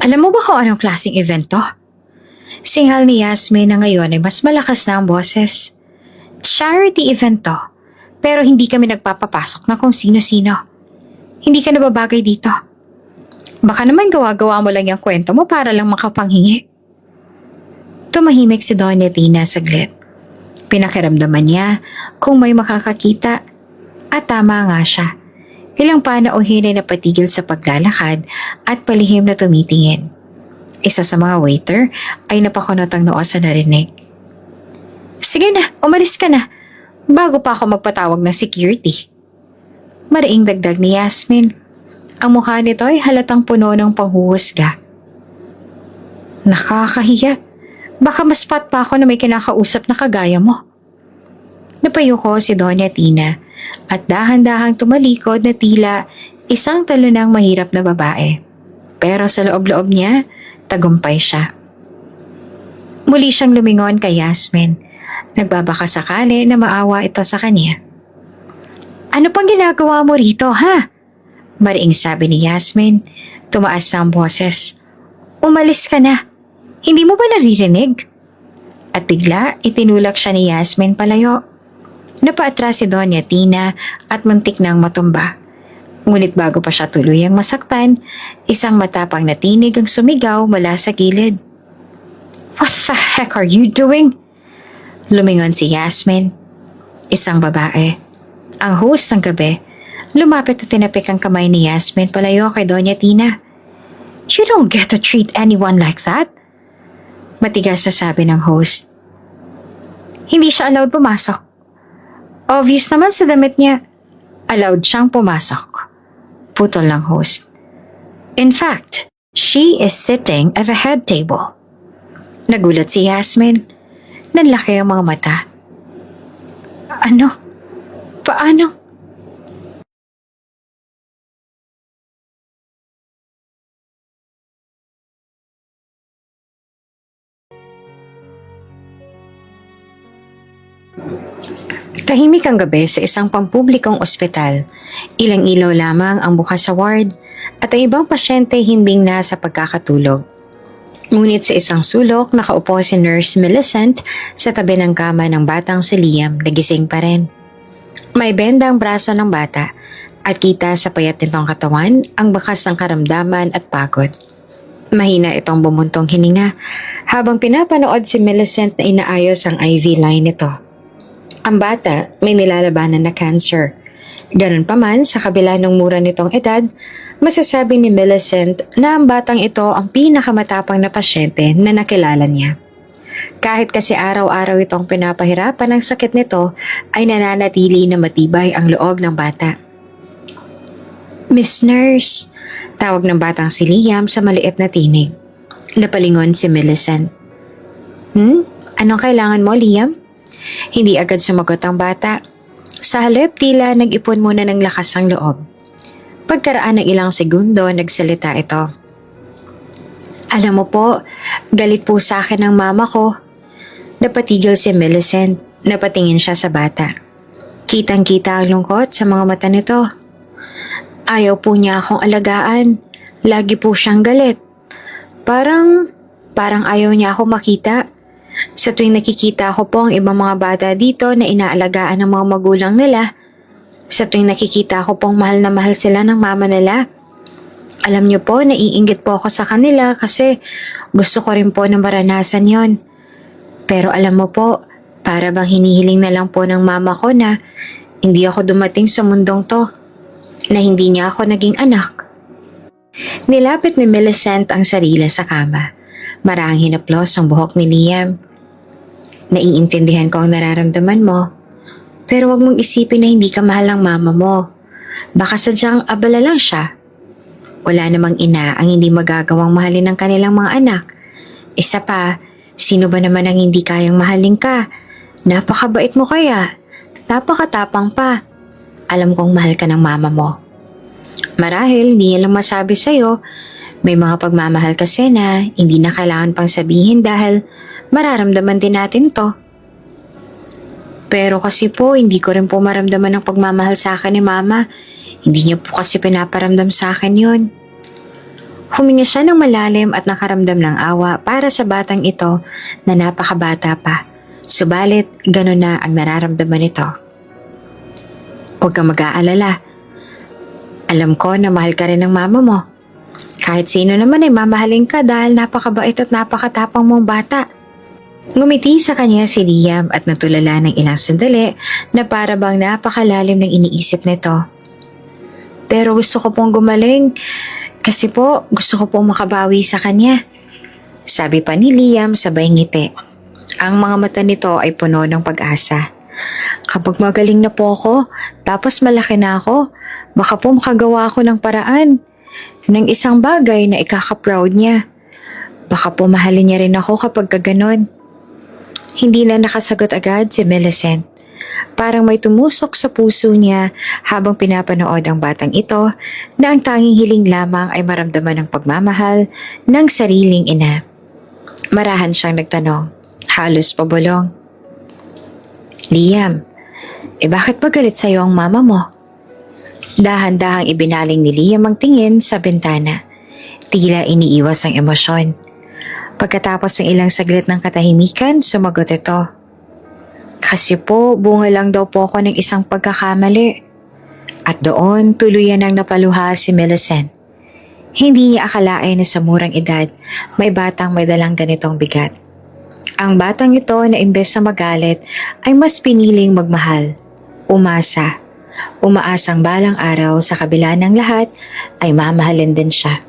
Alam mo ba kung anong klaseng event to? Singhal ni Yasmin na ngayon ay mas malakas na ang boses. Charity event to, pero hindi kami nagpapapasok na kung sino-sino. Hindi ka nababagay dito. Baka naman gawa-gawa mo lang yung kwento mo para lang makapanghingi. Tumahimik si Doña Tina saglit. Pinakiramdaman niya kung may makakakita at tama nga siya. Ilang panauhin ay napatigil sa paglalakad at palihim na tumitingin. Isa sa mga waiter ay napakunot ang noo sa narinig. Sige na, umalis ka na, bago pa ako magpatawag ng security. Mariing dagdag ni Yasmin. Ang mukha nito ay halatang puno ng panghuhusga. Nakakahiya. Baka mas pat pa ako na may kinakausap na kagaya mo. Napayuko si Doña Tina at dahan-dahang tumalikod na tila isang talunang mahirap na babae. Pero sa loob-loob niya, tagumpay siya. Muli siyang lumingon kay Yasmin. Nagbabaka sakali na maawa ito sa kanya. Ano pang ginagawa mo rito, ha? Mariing sabi ni Yasmin, tumaas ang boses. Umalis ka na. Hindi mo ba naririnig? At bigla itinulak siya ni Yasmin palayo. Napaatras si Doña Tina at muntik nang matumba. Ngunit bago pa siya tuluyang masaktan, isang matapang na tinig ang sumigaw mula sa gilid. What the heck are you doing? Lumingon si Yasmin. Isang babae. Ang host ng gabi. Lumapit at tinapik ang kamay ni Yasmin palayo kay Doña Tina. You don't get to treat anyone like that. Matigas na sabi ng host. Hindi siya allowed pumasok. Obvious naman sa damit niya. Allowed siyang pumasok. Putol ng host. In fact, she is sitting at a head table. Nagulat si Yasmin. Nanlaki ang mga mata. Ano? Paano? Tahimik ang gabi sa isang pampublikong ospital. Ilang ilaw lamang ang bukas sa ward at ang ibang pasyente himbing na sa pagkakatulog. Ngunit sa isang sulok, nakaupo si Nurse Millicent sa tabi ng kama ng batang si Liam na gising pa rin. May benda ang braso ng bata at kita sa payat nitong katawan ang bakas ng karamdaman at pagod. Mahina itong bumuntong hininga habang pinapanood si Millicent na inaayos ang IV line nito. Ang bata may nilalabanan na cancer. Ganun pa man, sa kabila ng mura nitong edad, masasabi ni Millicent na ang batang ito ang pinakamatapang na pasyente na nakilala niya. Kahit kasi araw-araw itong pinapahirapan ng sakit nito, ay nananatili na matibay ang loob ng bata. Miss Nurse, tawag ng batang si Liam sa maliit na tinig. Napalingon si Millicent. Anong kailangan mo, Liam? Hindi agad sumagot ang bata. Sa halip, tila nag-ipon muna ng lakas ang loob. Pagkaraan ng ilang segundo, nagsalita ito. Alam mo po, galit po sa akin ng mama ko. Napatigil si Millicent. Napatingin siya sa bata. Kitang-kita ang lungkot sa mga mata nito. Ayaw po niya akong alagaan. Lagi po siyang galit. Parang ayaw niya ako makita. Sa tuwing nakikita ko po ang ibang mga bata dito na inaalagaan ng mga magulang nila, sa tuwing nakikita ko pong mahal na mahal sila ng mama nila, alam niyo po, naiinggit po ako sa kanila kasi gusto ko rin po na maranasan yon. Pero alam mo po, para bang hinihiling na lang po ng mama ko na hindi ako dumating sa mundong to, na hindi niya ako naging anak. Nilapit ni Millicent ang sarili sa kama. Marahang hinaplos ang buhok ni Liam. Naiintindihan ko ang nararamdaman mo, pero wag mong isipin na hindi ka mahal ng mama mo. Baka sadyang abala lang siya. Wala namang ina ang hindi magagawang mahalin ng kanilang mga anak. Isa pa, sino ba naman ang hindi kayang mahalin ka? Napakabait mo kaya. Napakatapang pa. Alam kong mahal ka ng mama mo. Marahil hindi niya lang masabi sa'yo. May mga pagmamahal kasi na hindi na kailangan pang sabihin dahil mararamdaman din natin to. Pero kasi po, hindi ko rin po maramdaman ng pagmamahal sa akin ni mama. Hindi niya po kasi pinaparamdam sa akin yun. Huminga siya ng malalim at nakaramdam ng awa para sa batang ito na napakabata pa. Subalit, gano'n na ang nararamdaman nito. Huwag kang mag-aalala. Alam ko na mahal ka rin ng mama mo. Kahit sino naman ay mamahalin ka dahil napakabait at napakatapang mong bata. Ngumiti sa kanya si Liam at natulala ng ilang sandali na para bang napakalalim ng iniisip nito. Pero gusto ko pong gumaling kasi po gusto ko pong makabawi sa kanya. Sabi pa ni Liam sabay ngiti. Ang mga mata nito ay puno ng pag-asa. Kapag magaling na po ako, tapos malaki na ako, baka po makagawa ako ng paraan ng isang bagay na ikaka-proud niya. Baka po mahalin niya rin ako kapag kaganon. Hindi na nakasagot agad si Millicent. Parang may tumusok sa puso niya habang pinapanood ang batang ito na ang tanging hiling lamang ay maramdaman ng pagmamahal ng sariling ina. Marahan siyang nagtanong, halos pabulong. Liam, bakit ba galit sa'yo ang mama mo? Dahan-dahang ibinaling ni Liam ang tingin sa bintana. Tila iniiwas ang emosyon. Pagkatapos ng ilang saglit ng katahimikan, sumagot ito. Kasi po, bunga lang daw po ako ng isang pagkakamali. At doon, tuluyan ang napaluha si Millicent. Hindi niya akalain na sa murang edad, may batang may dalang ganitong bigat. Ang batang ito na imbes na magalit, ay mas piniling magmahal. Umaasang balang araw sa kabila ng lahat, ay mamahalin din siya.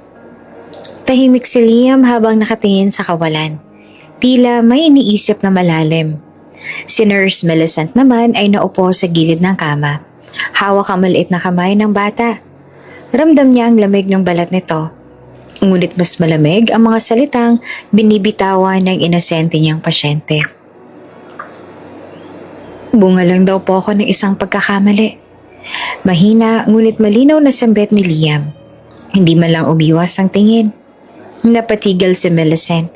Tahimik si Liam habang nakatingin sa kawalan. Tila may iniisip na malalim. Si Nurse Millicent naman ay naupo sa gilid ng kama. Hawak ang maliit na kamay ng bata. Ramdam niya ang lamig ng balat nito. Ngunit mas malamig ang mga salitang binibitawan ng inosente niyang pasyente. Bunga lang daw po ako ng isang pagkakamali. Mahina ngunit malinaw na sambit ni Liam. Hindi man lang umiwas ang tingin. Napatigil si Millicent.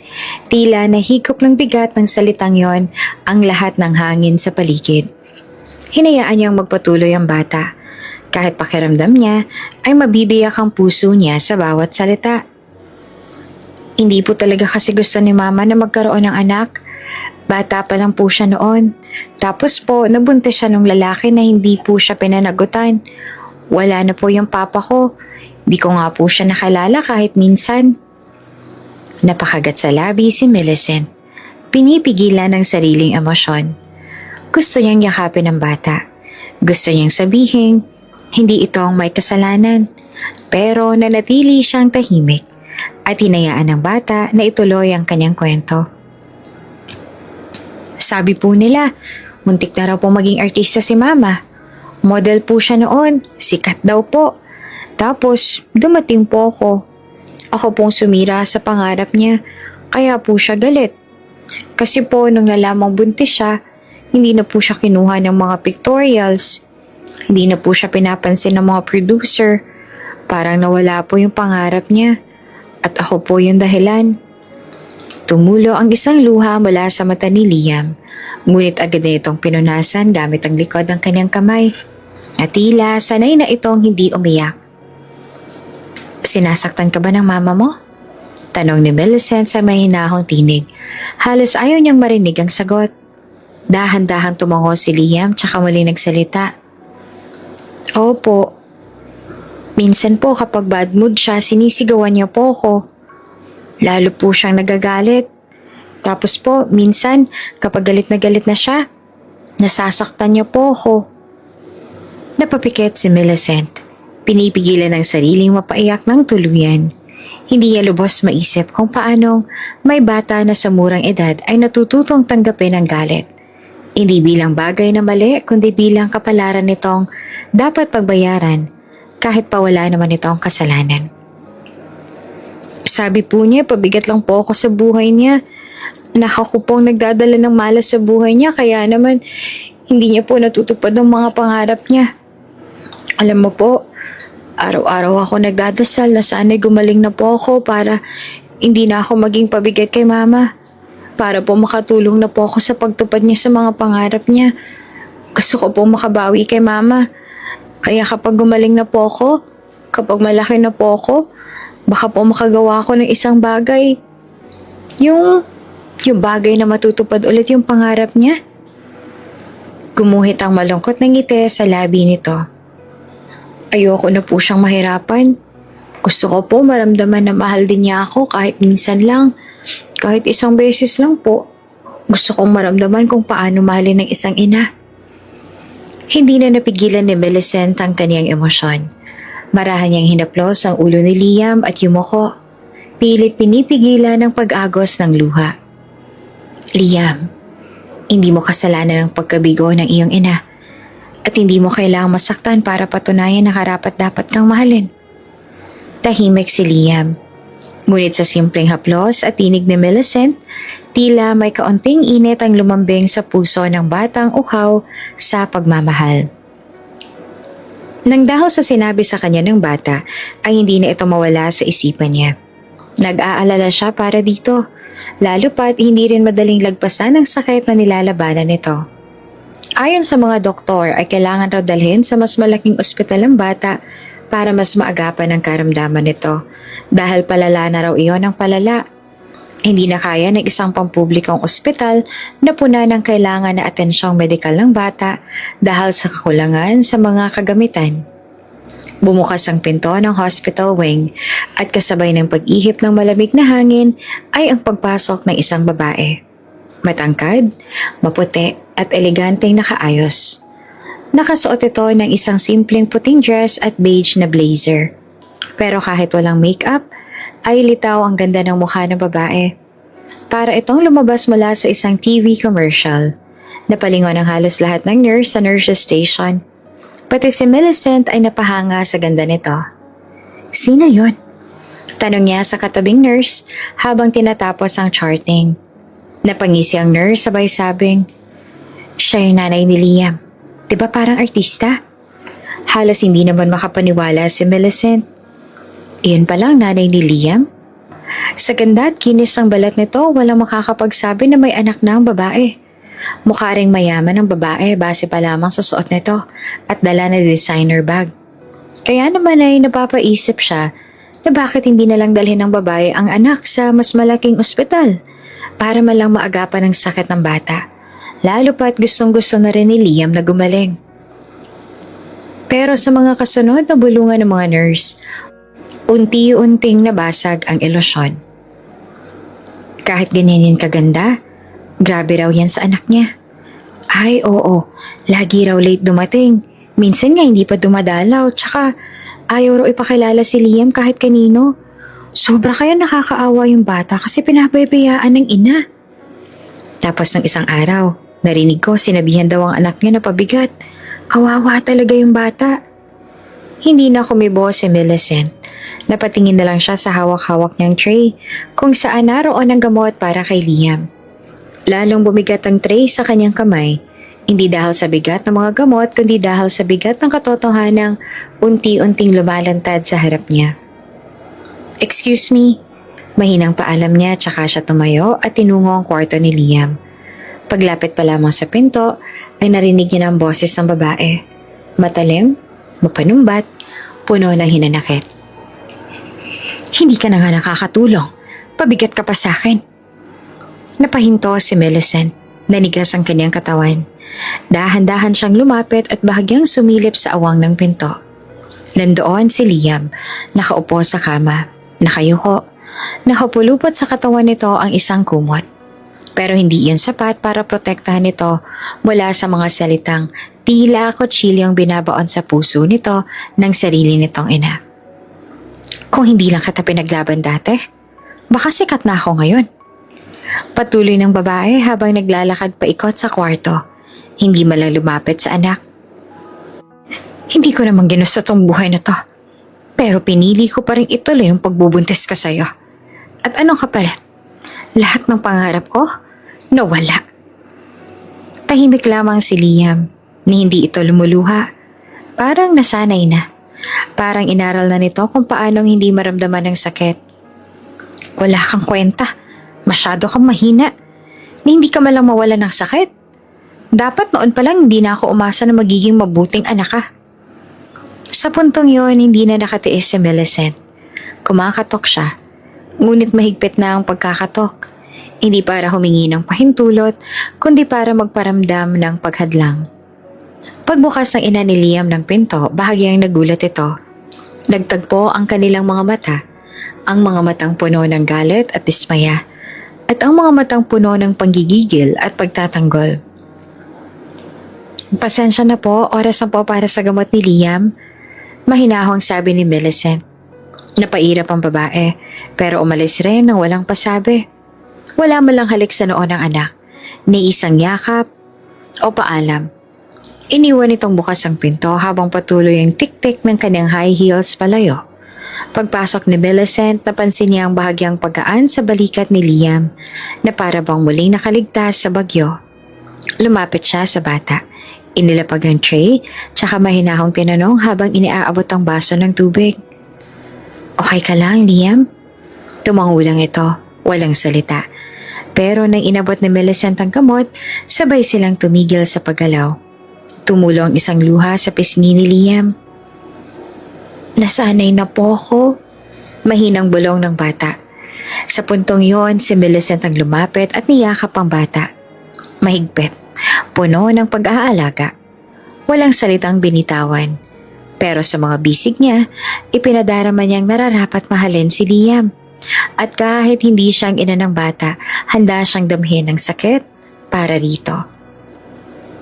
Tila nahigop ng bigat ng salitang yon ang lahat ng hangin sa paligid. Hinayaan niyang magpatuloy ang bata. Kahit pakiramdam niya ay mabibiyak ang puso niya sa bawat salita. Hindi po talaga kasi gusto ni mama na magkaroon ng anak. Bata pa lang po siya noon. Tapos po nabuntis siya ng lalaki na hindi po siya pinanagutan. Wala na po yung papa ko. Di ko nga po siya nakalala kahit minsan. Napakagat sa labi si Millicent. Pinipigilan ng sariling emosyon. Gusto niyang yakapin ang bata. Gusto niyang sabihin, hindi ito ang may kasalanan. Pero nanatili siyang tahimik at hinayaan ng bata na ituloy ang kanyang kwento. Sabi po nila, muntik na raw po maging artista si mama. Model po siya noon, sikat daw po. Tapos dumating po ako. Ako pong sumira sa pangarap niya, kaya po siya galit. Kasi po nung nalamang buntis siya, hindi na po siya kinuha ng mga pictorials. Hindi na po siya pinapansin ng mga producer. Parang nawala po yung pangarap niya. At ako po yung dahilan. Tumulo ang isang luha mula sa mata ni Liam. Ngunit agad na itong pinunasan gamit ang likod ng kanyang kamay. At tila sanay na itong hindi umiyak. Sinasaktan ka ba ng mama mo? Tanong ni Millicent sa mahinahong tinig. Halos ayaw niyang marinig ang sagot. Dahan-dahang tumango si Liam tsaka muli nagsalita. Opo. Minsan po kapag bad mood siya, sinisigawan niya po ako. Lalo po siyang nagagalit. Tapos po, minsan kapag galit na siya, nasasaktan niya po ako. Napapikit si Millicent. Pinipigilan ang sariling mapaiyak ng tuluyan. Hindi niya lubos maisip kung paanong may bata na sa murang edad ay natututong tanggapin ang galit. Hindi bilang bagay na mali kundi bilang kapalaran nitong dapat pagbayaran kahit pa wala naman itong kasalanan. Sabi po niya, pabigat lang po ako sa buhay niya. Ako pong nagdadala ng malas sa buhay niya kaya naman hindi niya po natutupad ang mga pangarap niya. Alam mo po, araw-araw ako nagdadasal na sana'y gumaling na po ako para hindi na ako maging pabigat kay mama. Para po makatulong na po ako sa pagtupad niya sa mga pangarap niya. Gusto ko po makabawi kay mama. Kaya kapag gumaling na po ako, kapag malaki na po ako, Baka po makagawa ako ng isang bagay. Yung bagay na matutupad ulit yung pangarap niya. Gumuhit ang malungkot na ngiti sa labi nito. Ayoko na po siyang mahirapan. Gusto ko po maramdaman na mahal din niya ako kahit minsan lang. Kahit isang beses lang po. Gusto kong maramdaman kung paano mahalin ng isang ina. Hindi na napigilan ni Millicent ang kaniyang emosyon. Marahan niyang hinaplos ang ulo ni Liam at yumuko. Pilit pinipigilan ang pag-agos ng luha. Liam, hindi mo kasalanan ang pagkabigo ng iyong ina. At hindi mo kailangang masaktan para patunayan na karapat-dapat kang mahalin. Tahimik si Liam. Ngunit sa simpleng haplos at tinig ni Millicent, tila may kaunting init ang lumambing sa puso ng batang uhaw sa pagmamahal. Nang dahil sa sinabi sa kanya ng bata, ay hindi na ito mawala sa isipan niya. Nag-aalala siya para dito, lalo pat hindi rin madaling lagpasan ang sakit na nilalabanan nito. Ayon sa mga doktor ay kailangan raw dalhin sa mas malaking ospital ang bata para mas maagapan ang karamdaman nito dahil palala na raw iyon ang palala. Hindi na kaya ng isang pampublikong ospital na puna ng kailangan na atensyong medikal ng bata dahil sa kakulangan sa mga kagamitan. Bumukas ang pinto ng hospital wing at kasabay ng pag-ihip ng malamig na hangin ay ang pagpasok ng isang babae. Matangkad, maputi at eleganteng nakaayos. Nakasuot ito ng isang simpleng puting dress at beige na blazer. Pero kahit walang makeup, ay litaw ang ganda ng mukha ng babae. Para itong lumabas mula sa isang TV commercial. Napalingon ang halos lahat ng nurse sa nurse's station. Pati si Millicent ay napahanga sa ganda nito. Sino yun? Tanong niya sa katabing nurse habang tinatapos ang charting. Napangisi ang nurse sabay sabing, siya yung nanay ni Liam. Diba parang artista? Halos hindi naman makapaniwala si Millicent. Iyon palang nanay ni Liam? Sa ganda at kinis ng balat nito, walang makakapagsabi na may anak na ang babae. Mukha ring mayaman ang babae base pa lamang sa suot nito at dala na designer bag. Kaya naman ay napapaisip siya na bakit hindi na lang dalhin ng babae ang anak sa mas malaking ospital para malang maagapan ang sakit ng bata. Lalo pa't gustong-gusto na rin ni Liam na gumaling. Pero sa mga kasunod na bulungan ng mga nurse, unti-unting nabasag ang ilusyon. Kahit ganyan yan kaganda, grabe raw yan sa anak niya. Ay oo, lagi raw late dumating. Minsan nga hindi pa dumadalaw, tsaka ayaw raw ipakilala si Liam kahit kanino. Sobra kaya nakakaawa yung bata kasi pinabaybayaan ng ina. Tapos ng isang araw, narinig ko sinabihan daw ang anak niya na pabigat. Kawawa talaga yung bata. Hindi na kumibo si Millicent. Napatingin na lang siya sa hawak-hawak niyang tray kung saan naroon ang gamot para kay Liam. Lalong bumigat ang tray sa kanyang kamay, hindi dahil sa bigat ng mga gamot kundi dahil sa bigat ng katotohanang unti-unting lumalantad sa harap niya. Excuse me, mahinang paalam niya tsaka siya tumayo at tinungo ang kwarto ni Liam. Paglapit pa lamang sa pinto ay narinig niya ng boses ng babae. Matalim, mapanumbat, puno ng hinanakit. Hindi ka na nga nakakatulong. Pabigat ka pa sa akin. Napahinto si Millicent. Nanigas ang kanyang katawan. Dahan-dahan siyang lumapit at bahagyang sumilip sa awang ng pinto. Nandoon si Liam, nakaupo sa kama, nakayuko. Nakapulupot sa katawan nito ang isang kumot. Pero hindi iyon sapat para protektahan ito mula sa mga salitang tila kutsilyong binabaon sa puso nito ng sarili nitong ina. Kung hindi lang kita pinaglaban dati, baka sikat na ako ngayon. Patuloy ng babae habang naglalakad paikot sa kwarto, hindi malang lumapit sa anak. Hindi ko naman ginusto tong buhay na to, pero pinili ko pa rin ituloy yung pagbubuntis ko sa'yo. At anong kapalit? Lahat ng pangarap ko, nawala. Tahimik lamang si Liam, ni hindi ito lumuluha. Parang nasanay na. Parang inaral na nito kung paanong hindi maramdaman ng sakit. Wala kang kwenta. Masyado kang mahina. Ni hindi ka malang mawala ng sakit. Dapat noon pa lang hindi na ako umasa na magiging mabuting anak ka. Sa puntong yon, hindi na nakatiis si Millicent. Kumakatok siya, ngunit mahigpit na ang pagkakatok. Hindi para humingi ng pahintulot, kundi para magparamdam ng paghadlang. Pagbukas ng ina ni Liam ng pinto, bahagyang nagulat ito. Nagtagpo ang kanilang mga mata, ang mga matang puno ng galit at dismaya, at ang mga matang puno ng panggigigil at pagtatanggol. Pasensya na po, oras na po para sa gamot ni Liam. Mahinahong sabi ni Millicent. Napairap ang babae, pero umalis rin nang walang pasabi. Wala man lang halik sa noo ng anak, ni isang yakap o paalam. Iniwan itong bukas ang pinto habang patuloy ang tik-tik ng kanyang high heels palayo. Pagpasok ni Millicent, napansin niya ang bahagyang pagkaan sa balikat ni Liam na para bang muling nakaligtas sa bagyo. Lumapit siya sa bata. Inilapag ang tray, tsaka mahinahong tinanong habang iniaabot ang baso ng tubig. Okay ka lang, Liam? Tumangulang ito, walang salita. Pero nang inabot ni Millicent ang kamot, sabay silang tumigil sa paggalaw. Tumulo ang isang luha sa pisngi ni Liam. Nasanay na po ako. Mahinang bulong ng bata. Sa puntong yon, si Millicent ang lumapit at niyakap ang bata. Mahigpit, puno ng pag-aalaga. Walang salitang binitawan. Pero sa mga bisig niya, ipinadarama niyang nararapat mahalin si Liam. At kahit hindi siyang ina ng bata, handa siyang damhin ng sakit para rito.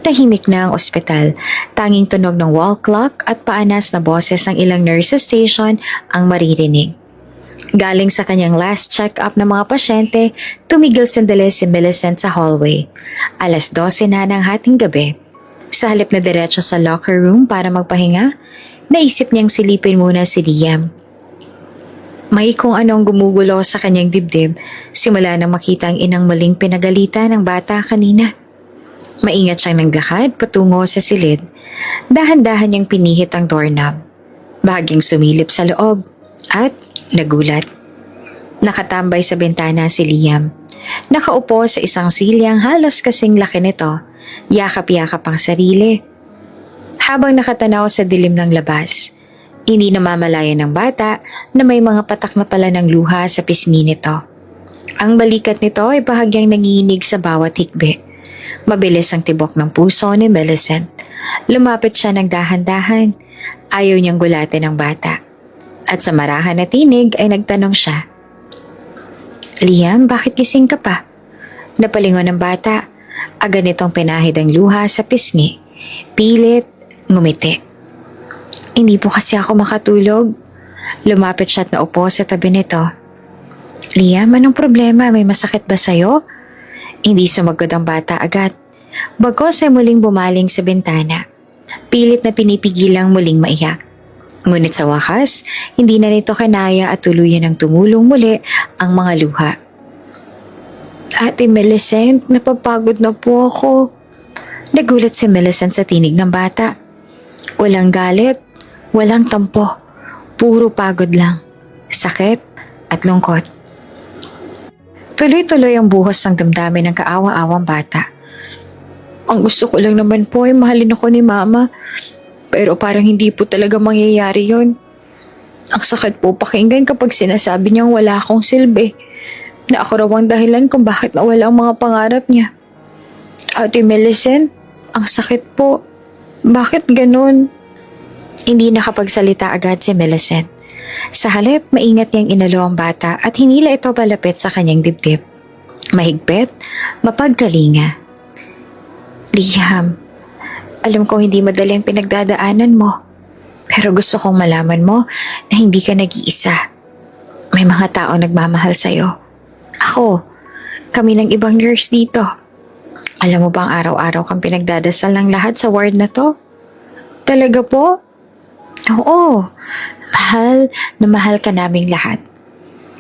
Tahimik na ang ospital, tanging tunog ng wall clock at paanas na boses ng ilang nurses station ang maririnig. Galing sa kanyang last check-up ng mga pasyente, tumigil sandali si Millicent sa hallway. 12:00 na ng hating gabi. Sa halip na diretso sa locker room para magpahinga, naisip niyang silipin muna si Liam. May kung anong gumugulo sa kanyang dibdib simula nang makita ang inang maling pinagalitan ng bata kanina. Maingat siyang naglakad patungo sa silid. Dahan-dahan niyang pinihit ang doorknob. Bahagyang sumilip sa loob at nagulat. Nakatambay sa bintana si Liam. Nakaupo sa isang silyang halos kasing laki nito. Yakap-yakap ang sarili. Habang nakatanaw sa dilim ng labas, hindi namamalayan ng bata na may mga patak na pala ng luha sa pisngi nito. Ang balikat nito ay bahagyang nanginginig sa bawat hikbi. Mabilis ang tibok ng puso ni Millicent. Lumapit siya ng dahan-dahan. Ayaw niyang gulatin ang bata. At sa marahan na tinig ay nagtanong siya. Liam, bakit gising ka pa? Napalingon ng bata. Agad nitong pinahid ang luha sa pisngi. Pilit, ngumiti. Hindi po kasi ako makatulog. Lumapit siya at naupo sa tabi nito. Liam, anong problema? May masakit ba sa'yo? Hindi sumagot ang bata agad. Bagkus ay muling bumaling sa bintana. Pilit na pinipigilang muling maiyak. Ngunit sa wakas, hindi na nito kanaya at tuluyan ang tumulong muli ang mga luha. Ate Millicent, napapagod na po ako. Nagulat si Millicent sa tinig ng bata. Walang galit, walang tampo. Puro pagod lang. Sakit at lungkot. Tuloy-tuloy ang buhos ng damdamin ng kaawa-awang bata. Ang gusto ko lang naman po ay mahalin ako ni Mama. Pero parang hindi po talaga mangyayari yon. Ang sakit po pakinggan kapag sinasabi niyang wala akong silbi. Na ako raw ang dahilan kung bakit nawala ang mga pangarap niya. Ate Millicent, ang sakit po. Bakit ganun? Hindi nakapagsalita agad si Millicent. Sa halip, maingat niyang inalo ang bata at hinila ito palapit sa kanyang dibdib. Mahigpit, mapagkalinga. Liam, alam kong hindi madali ang pinagdadaanan mo. Pero gusto kong malaman mo na hindi ka nag-iisa. May mga tao nagmamahal sa'yo. Ako, kami ng ibang nurse dito. Alam mo bang araw-araw kang pinagdadasal ng lahat sa ward na to? Talaga po? Oo, mahal na mahal ka naming lahat.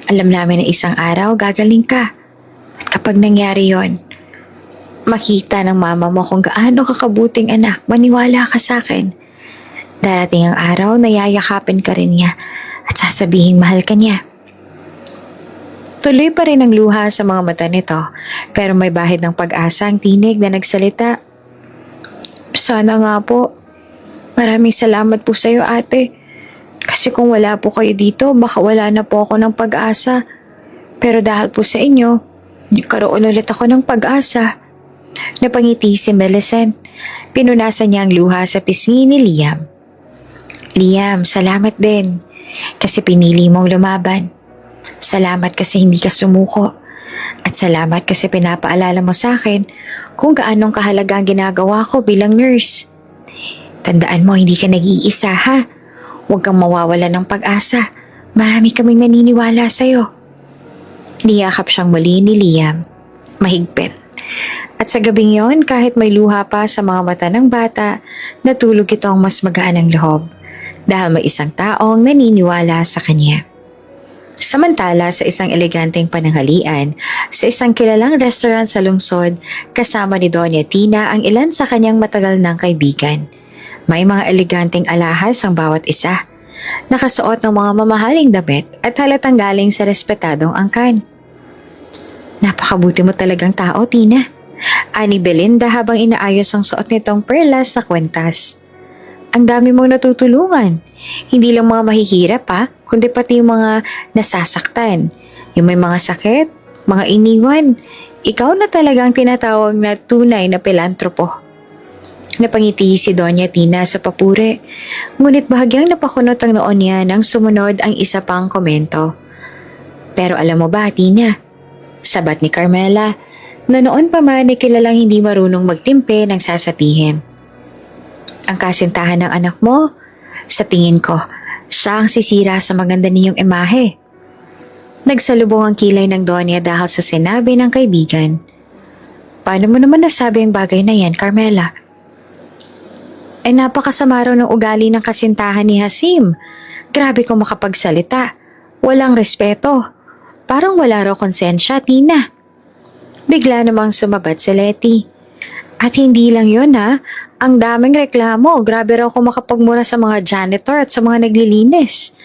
Alam namin na isang araw gagaling ka. At kapag nangyari yon, makita ng mama mo kung gaano kakabuting anak, maniwala ka sa akin. Darating ang araw na yayakapin ka rin niya at sasabihin mahal ka niya. Tuloy pa rin ang luha sa mga mata nito, pero may bahid ng pag-asa ang tinig na nagsalita. Sana nga po. Maraming salamat po sa iyo, ate. Kasi kung wala po kayo dito, baka wala na po ako ng pag-asa. Pero dahil po sa inyo, nagkaroon ulit ako ng pag-asa. Napangiti si Millicent. Pinunasan niya ang luha sa pisngi ni Liam. Liam, salamat din. Kasi pinili mong lumaban. Salamat kasi hindi ka sumuko. At salamat kasi pinapaalala mo sa akin kung gaanong kahalaga ang ginagawa ko bilang nurse. Tandaan mo, hindi ka nag-iisa ha. Huwag kang mawawala ng pag-asa. Marami kaming naniniwala sa'yo. Niyakap siyang muli ni Liam. Mahigpit. At sa gabing yon, kahit may luha pa sa mga mata ng bata, natulog itong mas magaan ang loob dahil may isang taong naniniwala sa kanya. Samantala sa isang eleganteng pananghalian, sa isang kilalang restaurant sa lungsod, kasama ni Doña Tina ang ilan sa kanyang matagal ng kaibigan. May mga eleganteng alahas ang bawat isa. Nakasuot ng mga mamahaling damit at halatang galing sa respetadong angkan. Napakabuti mo talagang tao, Tina. Ani Belinda habang inaayos ang suot nitong perlas na kwentas. Ang dami mong natutulungan. Hindi lang mga mahihirap pa, kundi pati yung mga nasasaktan. Yung may mga sakit, mga iniwan. Ikaw na talagang tinatawag na tunay na pilantropo. Napangiti si Doña Tina sa papuri. Ngunit bahagyang napakunot ang noon niya nang sumunod ang isa pang komento. Pero alam mo ba, Tina? Sabat ni Carmela, na noon pa man ay kilalang hindi marunong magtimpe ng sasabihin. Ang kasintahan ng anak mo, sa tingin ko, siya ang sisira sa maganda ninyong imahe. Nagsalubong ang kilay ng Donya dahil sa sinabi ng kaibigan. Paano mo naman nasabi ang bagay na yan, Carmela? Napakasama raw ng ugali ng kasintahan ni Hasim. Grabe kung makapagsalita. Walang respeto. Parang wala raw konsensya, Tina. Bigla namang sumabat si Letty. At hindi lang yun ha, ang daming reklamo. Grabe raw kung makapagmura sa mga janitor at sa mga naglilinis.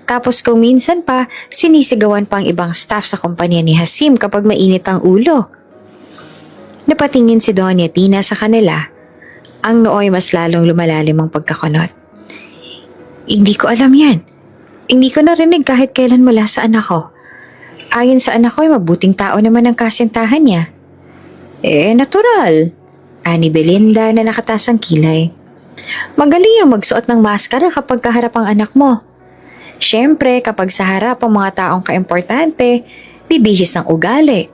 Tapos kung minsan pa, sinisigawan pa ang ibang staff sa kumpanya ni Hasim kapag mainit ang ulo. Napatingin si Doña Tina sa kanila. Ang nooy mas lalong lumalalim ang pagkakunot. Hindi ko alam yan. Hindi ko narinig kahit kailan mula sa anak ko. Ayon sa anak ko ay mabuting tao naman ang kasintahan niya. Natural. Ani Belinda na nakatasang kilay. Magaling yung magsuot ng maskara kapag kaharap ang anak mo. Siyempre, kapag sa harap ang mga taong kaimportante, bibihis ng ugali.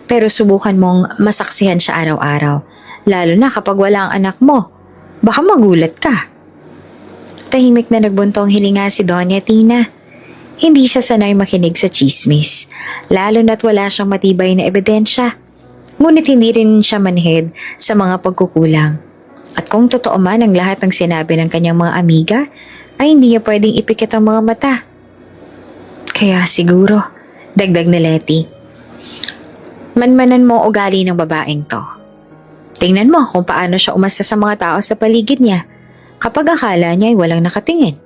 Pero subukan mong masaksihan siya araw-araw, lalo na kapag wala ang anak mo. Baka magulat ka. Tahimik na nagbuntong hilinga si Doña Tina. Hindi siya sanay makinig sa tsismis, lalo na't wala siyang matibay na ebidensya. Ngunit hindi rin siya manhid sa mga pagkukulang. At kung totoo man ang lahat ng sinabi ng kanyang mga amiga, ay hindi niya pwedeng ipikit ang mga mata. Kaya siguro, dagdag ni Letty, manmanan mo ugali ng babaeng to. Tingnan mo kung paano siya umasta sa mga tao sa paligid niya kapag akala niya ay walang nakatingin.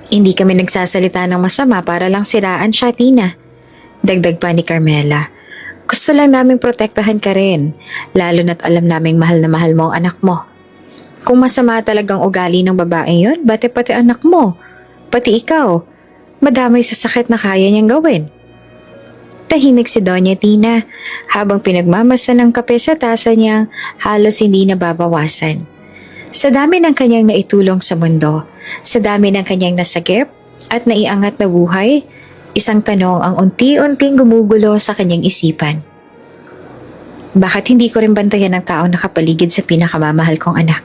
Hindi kami nagsasalita ng masama para lang siraan siya, Tina. Dagdag pa ni Carmela. Gusto lang naming protektahan ka rin, lalo na't alam naming mahal na mahal mo ang anak mo. Kung masama talagang ugali ng babaeng yon, bate pati anak mo, pati ikaw, madamay sa sakit na kaya niyang gawin. Tahimik si Doña Tina habang pinagmamasa ng kape sa tasa niyang halos hindi nababawasan. Sa dami ng kanyang naitulong sa mundo, sa dami ng kanyang nasagip at naiangat na buhay, isang tanong ang unti-unting gumugulo sa kanyang isipan. Bakit hindi ko rin bantayan ang taong nakapaligid sa pinakamamahal kong anak?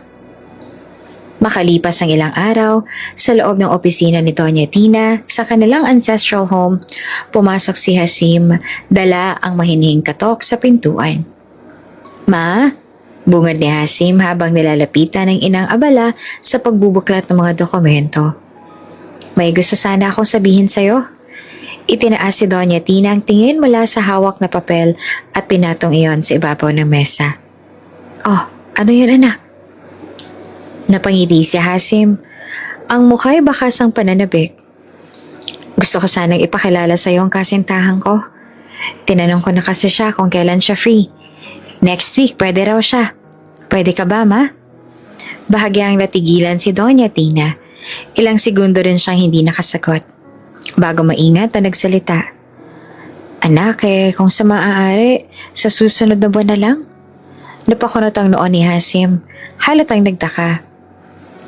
Makalipas ang ilang araw, sa loob ng opisina ni Doña Tina sa kanilang ancestral home, pumasok si Hasim, dala ang mahinihing katok sa pintuan. Ma? Bungad ni Hasim habang nilalapitan ng inang abala sa pagbubuklat ng mga dokumento. May gusto sana akong sabihin sa'yo. Itinaas si Doña Tina ang tingin mula sa hawak na papel at pinatong iyon sa ibabaw ng mesa. Oh, ano yun anak? Napangiti si Hasim. Ang mukha'y bakas ang pananabik. Gusto ko sanang ipakilala sa'yo ang kasintahan ko. Tinanong ko na kasi siya kung kailan siya free. Next week, pwede raw siya. Pwede ka ba, ma? Bahagyang natigilan si Doña Tina. Ilang segundo rin siyang hindi nakasagot. Bago maingat na nagsalita. Anak kung sa maaari, sa susunod na buwan na lang. Napakunot ang noon ni Hasim. Halatang nagtaka.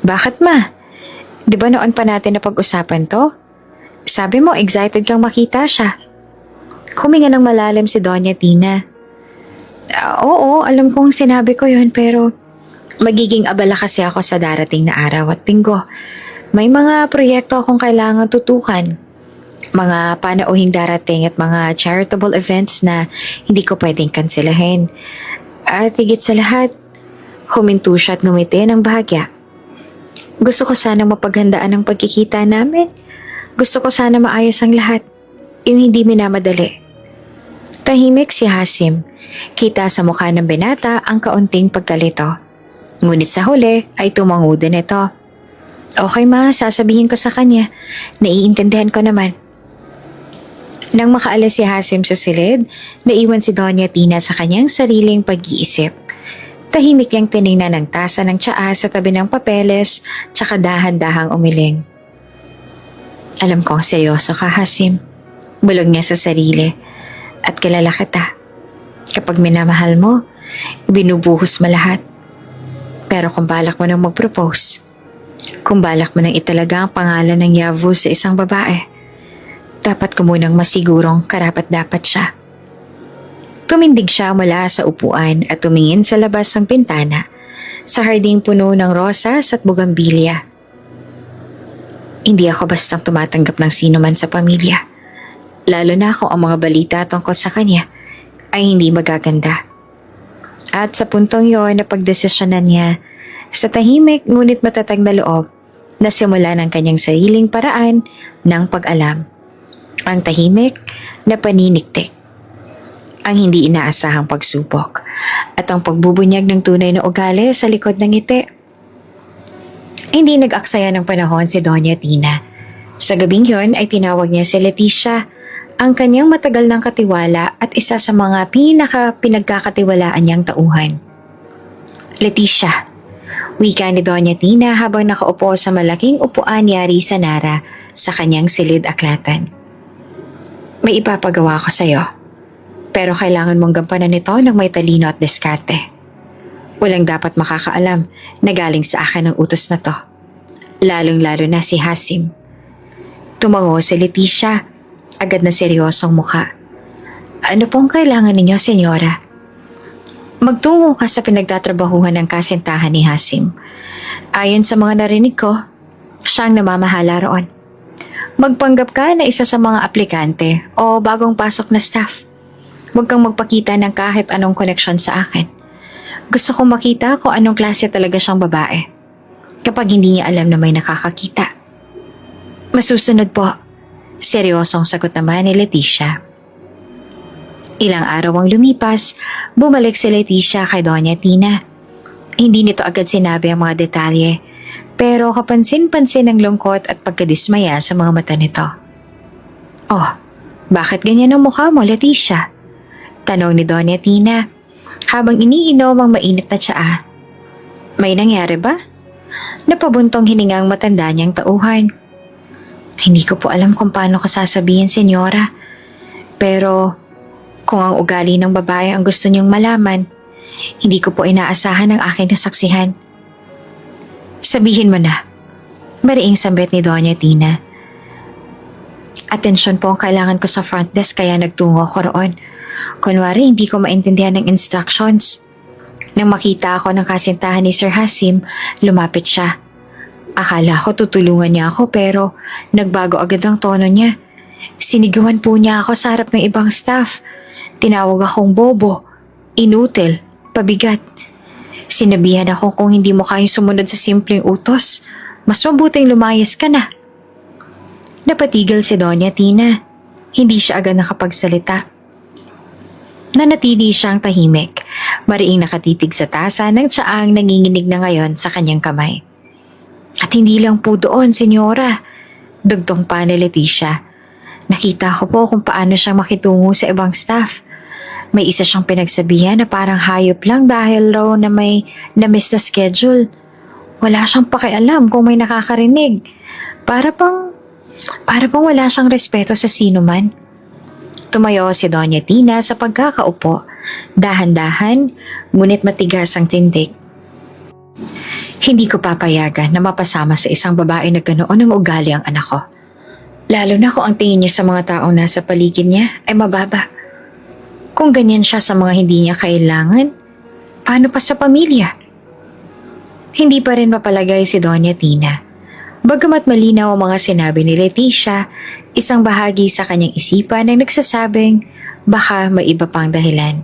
Bakit ma? Di ba noon pa natin na pag-usapan to? Sabi mo excited kang makita siya. Huminga ng malalim si Doña Tina. Oo, alam kong sinabi ko yun pero magiging abala kasi ako sa darating na araw at linggo. May mga proyekto akong kailangan tutukan. Mga panauhing darating at mga charitable events na hindi ko pwedeng kanselahin. At higit sa lahat, huminto siya at ngumiti ng bahagya. Gusto ko sana mapaghandaan ang pagkikita namin. Gusto ko sana maayos ang lahat. Yung hindi minamadali. Tahimik si Hasim. Kita sa mukha ng binata ang kaunting pagkalito. Ngunit sa huli ay tumango din ito. Okay ma, sasabihin ko sa kanya. Naiintindihan ko naman. Nang makaalis si Hasim sa silid, naiwan si Doña Tina sa kanyang sariling pag-iisip. Tahimik niyang tiningnan ng tasa ng tsaa sa tabi ng papeles, tsaka dahan-dahang umiling. Alam kong seryoso ka, Hasim. Bulog niya sa sarili. At kilala kita. Kapag minamahal mo, binubuhos mo lahat. Pero kung balak mo nang mag-propose, kung balak mo nang italaga ang pangalan ng Yavu sa isang babae, dapat ko munang masigurong karapat-dapat siya. Tumindig siya mula sa upuan at tumingin sa labas ng pintana sa harding puno ng rosas at bugambilya. Hindi ako bastang tumatanggap ng sino man sa pamilya, lalo na kung ang mga balita tungkol sa kanya ay hindi magaganda. At sa puntong yon na pagdesisyonan niya, sa tahimik ngunit matatag na loob, nasimula ng kanyang sariling paraan ng pag-alam. Ang tahimik na paniniktik, ang hindi inaasahang pagsubok, at ang pagbubunyag ng tunay na ugali sa likod ng ngiti. Hindi nag-aksaya ng panahon si Doña Tina. Sa gabing yon ay tinawag niya si Leticia, ang kanyang matagal ng katiwala at isa sa mga pinagkakatiwalaan niyang tauhan. Leticia, wika ni Doña Tina habang nakaupo sa malaking upuan yari sa Nara sa kanyang silid aklatan. May ipapagawa ko sa'yo, pero kailangan mong gampanan ito ng may talino at diskarte. Walang dapat makakaalam na galing sa akin ang utos na to, lalong-lalo na si Hasim. Tumango si Leticia, agad na seryosong mukha. Ano pong kailangan ninyo, senyora? Magtungo ka sa pinagtatrabahuhan ng kasintahan ni Hasim. Ayon sa mga narinig ko, siyang namamahala roon. Magpanggap ka na isa sa mga aplikante o bagong pasok na staff. Huwag kang magpakita ng kahit anong koneksyon sa akin. Gusto kong makita kung anong klase talaga siyang babae. Kapag hindi niya alam na may nakakakita. Masusunod po. Seryosong sagot naman ni Leticia. Ilang araw ang lumipas, bumalik si Leticia kay Doña Tina. Hindi nito agad sinabi ang mga detalye, pero kapansin-pansin ang lungkot at pagkadismaya sa mga mata nito. Oh, bakit ganyan ang mukha mo, Leticia? Tanong ni Doña Tina habang iniinom ang mainit na tsaa. May nangyari ba? Napabuntong hiningang matanda niyang tauhan. Hindi ko po alam kung paano ko sasabihin, senyora. Pero kung ang ugali ng babae ang gusto niyong malaman, hindi ko po inaasahan ang aking nasaksihan. Sabihin mo na, mariing sambit ni Doña Tina. Atensyon po ang kailangan ko sa front desk kaya nagtungo ko roon. Kunwari hindi ko maintindihan ng instructions. Nang makita ako ng kasintahan ni Sir Hasim, lumapit siya. Akala ko tutulungan niya ako pero nagbago agad ang tono niya. Sinigawan po niya ako sa harap ng ibang staff. Tinawag akong bobo, inutil, pabigat. Sinabihan ako kung hindi mo kayang sumunod sa simpleng utos, mas mabuting lumayas ka na. Napatigil si Doña Tina. Hindi siya agad nakapagsalita. Nanatili siyang tahimik, mariing nakatitig sa tasa ng tsaang nanginginig na ngayon sa kanyang kamay. At hindi lang po doon, senyora. Dugtong pa ni Leticia. Nakita ko po kung paano siya makitungo sa ibang staff. May isa siyang pinagsabihan na parang hayop lang dahil raw na may na-miss na schedule. Wala siyang pakialam kung may nakakarinig. Para bang wala siyang respeto sa sino man. Tumayo si Doña Tina sa pagkakaupo. Dahan-dahan, ngunit matigas ang tindig. Hindi ko papayagan na mapasama sa isang babae na ganoon ang ugali ang anak ko. Lalo na kung ang tingin niya sa mga taong nasa paligid niya ay mababa. Kung ganyan siya sa mga hindi niya kailangan, paano pa sa pamilya? Hindi pa rin mapalagay si Doña Tina. Bagamat malinaw ang mga sinabi ni Leticia, isang bahagi sa kanyang isipan ang nagsasabing baka may iba pang dahilan.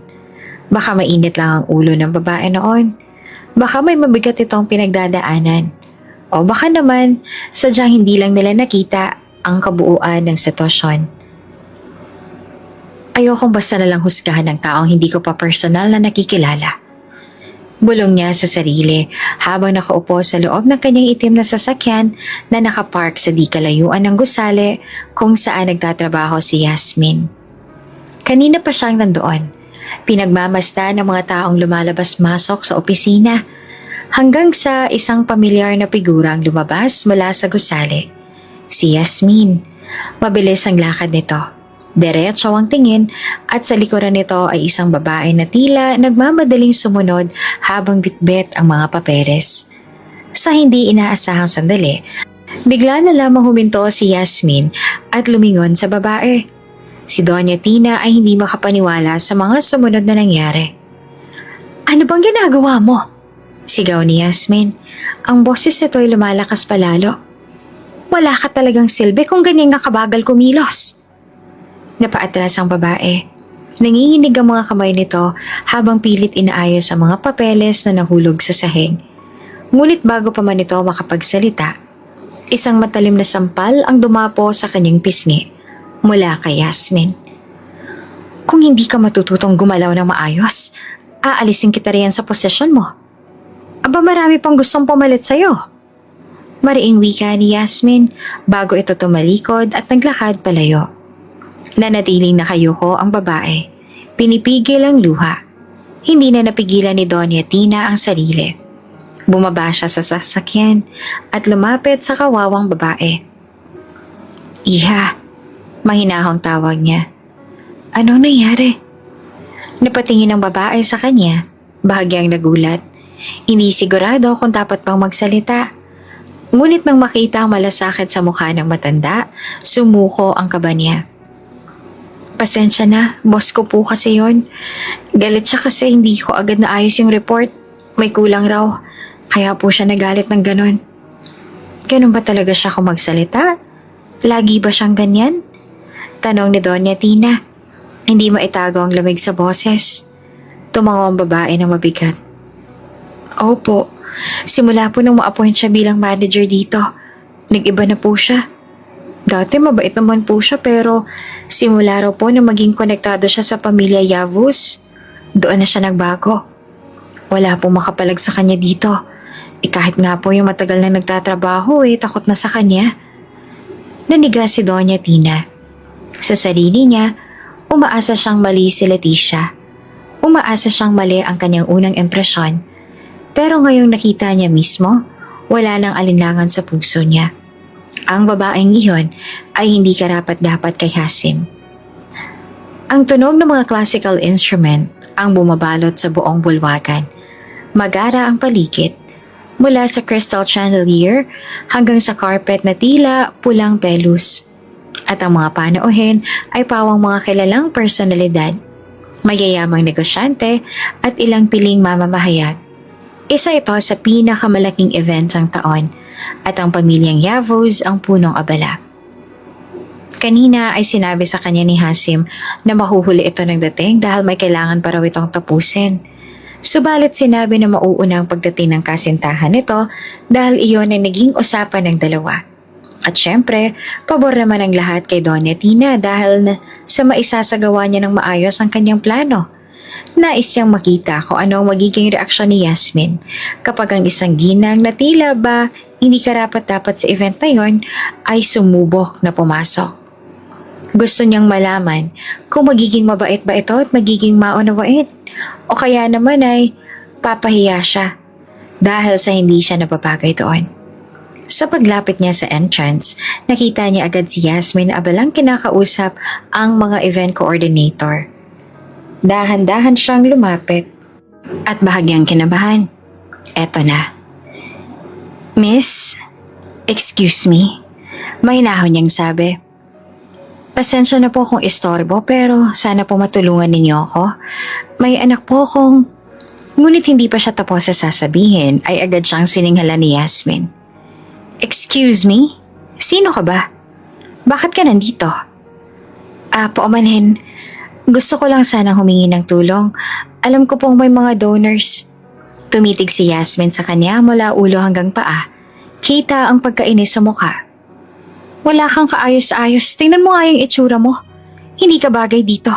Baka mainit lang ang ulo ng babae noon. Baka may mabigat itong pinagdadaanan. O baka naman sadyang hindi lang nila nakita ang kabuuan ng sitwasyon. Ayokong basta nalang husgahan ng taong hindi ko pa personal na nakikilala. Bulong niya sa sarili habang nakaupo sa loob ng kanyang itim na sasakyan na nakapark sa di kalayuan ng gusali kung saan nagtatrabaho si Yasmin. Kanina pa siyang nandoon, pinagmamasta ng mga taong lumalabas-masok sa opisina hanggang sa isang pamilyar na figurang lumabas mula sa gusali. Si Yasmin. Mabilis ang lakad nito. Diretso ang tingin at sa likuran nito ay isang babae na tila nagmamadaling sumunod habang bitbit ang mga papeles. Sa hindi inaasahang sandali, bigla na lamang huminto si Yasmin at lumingon sa babae. Si Doña Tina ay hindi makapaniwala sa mga sumunod na nangyari. "Ano bang ginagawa mo?" Sigaw ni Yasmin. Ang boses nito ay lumalakas palalo. "Wala ka talagang silbi kung ganyan nga kabagal kumilos." Napaatras ang babae. Nanginginig ang mga kamay nito habang pilit inaayos ang mga papeles na nahulog sa sahig. Ngunit bago pa man ito makapagsalita, isang matalim na sampal ang dumapo sa kanyang pisngi mula kay Yasmin. "Kung hindi ka matututong gumalaw ng maayos, aalisin kita riyan sa posisyon mo. Aba, marami pang gustong pumalit sa'yo." Mariing wika ni Yasmin bago ito tumalikod at naglakad palayo. Nanatiling nakayuko ang babae. Pinipigil ang luha. Hindi na napigilan ni Doña Tina ang sarili. Bumaba siya sa sasakyan at lumapit sa kawawang babae. "Iha," mahinahong tawag niya. "Anong nangyari?" Napatingin ang babae sa kanya, bahagyang nagulat. Hindi sigurado kung dapat pang magsalita. Ngunit nang makita ang malasakit sa mukha ng matanda, sumuko ang kaba niya. "Pasensya na, boss ko po kasi yon. Galit siya kasi hindi ko agad naayos yung report. May kulang raw, kaya po siya nagalit ng ganon." "Ganon ba talaga siya kung magsalita? Lagi ba siyang ganyan?" Tanong ni Doña Tina. Hindi maitago ang lamig sa boses. Tumango ang babae ng mabigat. "Opo, simula po nung ma-appoint siya bilang manager dito, nag-iba na po siya. Dati mabait naman po siya pero simula raw po na maging konektado siya sa pamilya Yavuz, doon na siya nagbago. Wala po makapalag sa kanya dito. Kahit nga po yung matagal na nagtatrabaho takot na sa kanya." Naniga si Doña Tina. Sa sarili niya, umaasa siyang mali si Leticia. Umaasa siyang mali ang kanyang unang impresyon. Pero ngayong nakita niya mismo, wala nang alinlangan sa puso niya. Ang babaeng iyon ay hindi karapat-dapat kay Hasim. Ang tunog ng mga classical instrument ang bumabalot sa buong bulwagan. Magara ang paligid, mula sa crystal chandelier hanggang sa carpet na tila pulang pelus. At ang mga panauhin ay pawang mga kilalang personalidad, mayayamang negosyante at ilang piling mamamahayag. Isa ito sa pinakamalaking event ng taon at ang pamilyang Yavuz ang punong abala. Kanina ay sinabi sa kanya ni Hasim na mahuhuli ito ng dating dahil may kailangan pa raw itong tapusin. Subalit sinabi na mauuna ang pagdating ng kasintahan nito dahil iyon ay naging usapan ng dalawa. At syempre, pabor naman ang lahat kay Doña Tina dahil sa maisasagawa niya ng maayos ang kanyang plano. Nais siyang makita kung ano ang magiging reaksyon ni Yasmin kapag ang isang ginang na tila ba hindi karapat-dapat sa event na yon ay sumubok na pumasok. Gusto niyang malaman kung magiging mabait ba ito at magiging maunawain o kaya naman ay papahiya siya. dahil sa hindi siya napapagay doon. Sa paglapit niya sa entrance, nakita niya agad si Yasmin na abalang kinakausap ang mga event coordinator. Dahan-dahan siyang lumapit at bahagyang kinabahan. Eto na. Miss, excuse me. Mahinahon niyang sabi. Pasensya na po kung istorbo pero sana po matulungan ninyo ako. May anak po akong... Ngunit hindi pa siya tapos sa sasabihin ay agad siyang sininghala ni Yasmin. Excuse me? Sino ka ba? Bakit ka nandito? Paumanhin. Gusto ko lang sanang humingi ng tulong. Alam ko pong may mga donors. Tumitig si Yasmin sa kanya mula ulo hanggang paa. Kita ang pagkainis sa mukha. Wala kang kaayos-ayos. Tingnan mo nga yung itsura mo. Hindi ka bagay dito.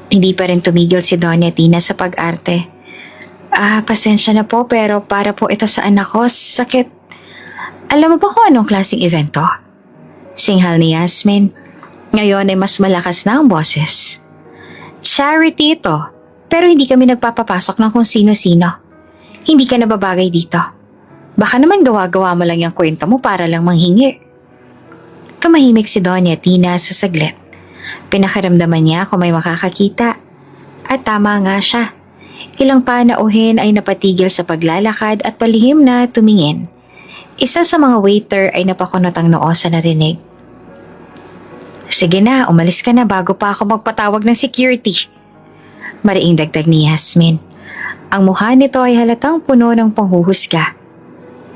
Hindi pa rin tumigil si Doña Tina sa pag-arte. Pasensya na po pero para po ito sa anak ko. Sakit. Alam mo ba kung anong klaseng event to? Singhal ni Yasmin. Ngayon ay mas malakas na ang boses. Charity ito. Pero hindi kami nagpapapasok ng kung sino-sino. Hindi ka nababagay dito. Baka naman gawa-gawa mo lang yung kwento mo para lang manghingi. Tumahimik si Doña Tina sa saglit. Pinakiramdaman niya kung may makakakita. At tama nga siya. Ilang panauhin ay napatigil sa paglalakad at palihim na tumingin. Isa sa mga waiter ay napakunot ang noo sa narinig. Sige na, umalis ka na bago pa ako magpatawag ng security. Mariing dagdag ni Yasmin. Ang mukha nito ay halatang puno ng panghuhusga.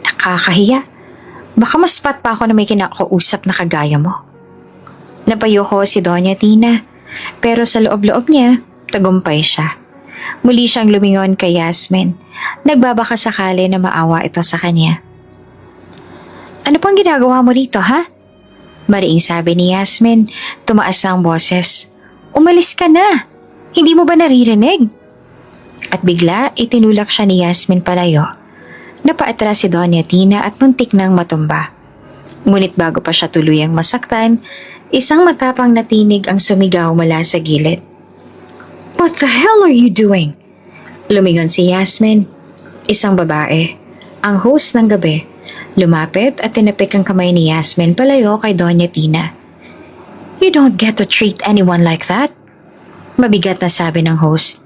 Nakakahiya. Baka mas pat pa ako na may kinakausap na kagaya mo. Napayoko si Doña Tina, pero sa loob-loob niya, tagumpay siya. Muli siyang lumingon kay Yasmin. Nagbabaka sakali na maawa ito sa kanya. Ano pang ginagawa mo rito, ha? Mariing sabi ni Yasmin, tumaas na ang boses. Umalis ka na! Hindi mo ba naririnig? At bigla, itinulak siya ni Yasmin palayo. Napaatras si Doña Tina at muntik nang matumba. Ngunit bago pa siya tuluyang masaktan, isang matapang na tinig ang sumigaw mula sa gilid. What the hell are you doing? Lumingon si Yasmin, isang babae, ang host ng gabi. Lumapit at tinapik ang kamay ni Yasmin palayo kay Doña Tina. You don't get to treat anyone like that. Mabigat na sabi ng host.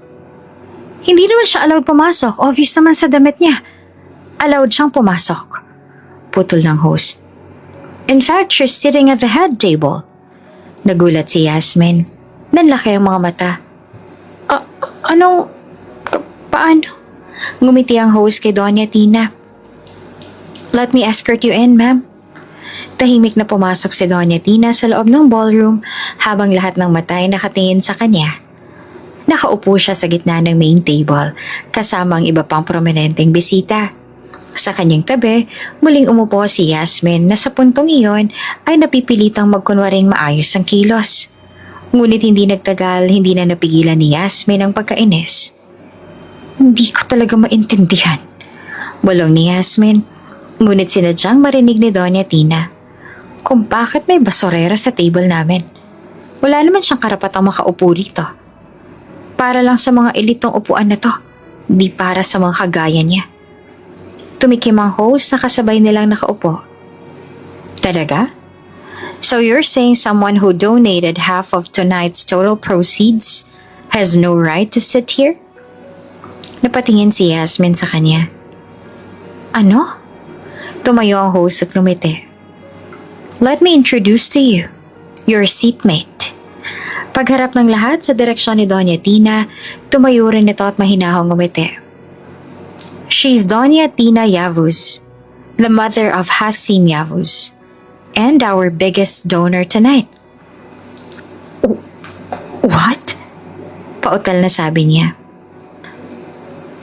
Hindi naman siya allowed pumasok, obvious naman sa damit niya. Allowed siyang pumasok. Putol ng host. In fact, she's sitting at the head table. Nagulat si Yasmin. Nanlaki ang mga mata. Paano? Ngumiti ang host kay Doña Tina. Let me escort you in, ma'am. Tahimik na pumasok si Doña Tina sa loob ng ballroom habang lahat ng mata ay nakatingin sa kanya. Nakaupo siya sa gitna ng main table kasama ang iba pang prominenteng bisita. Sa kanyang tabi, muling umupo si Yasmin na sa puntong iyon ay napipilitang magkunwaring maayos ang kilos. Ngunit hindi nagtagal, hindi na napigilan ni Yasmin ang pagkainis. Hindi ko talaga maintindihan. Bulong ni Yasmin, ngunit sinadyang marinig ni Doña Tina kung bakit may basurera sa table namin. Wala naman siyang karapatang makaupo dito. Para lang sa mga elitong upuan na to, di para sa mga kagaya niya. Tumikim ang host na kasabay nilang nakaupo. Talaga? So you're saying someone who donated half of tonight's total proceeds has no right to sit here? Napatingin si Yasmin sa kanya. Ano? Tumayo ang host at ngumiti. Let me introduce to you, your seatmate. Pagharap ng lahat sa direksyon ni Doña Tina, tumayo rin ito at mahinahong ngumiti. She's Doña Tina Yavuz, the mother of Hasim Yavuz, and our biggest donor tonight. What? Pautal na sabi niya.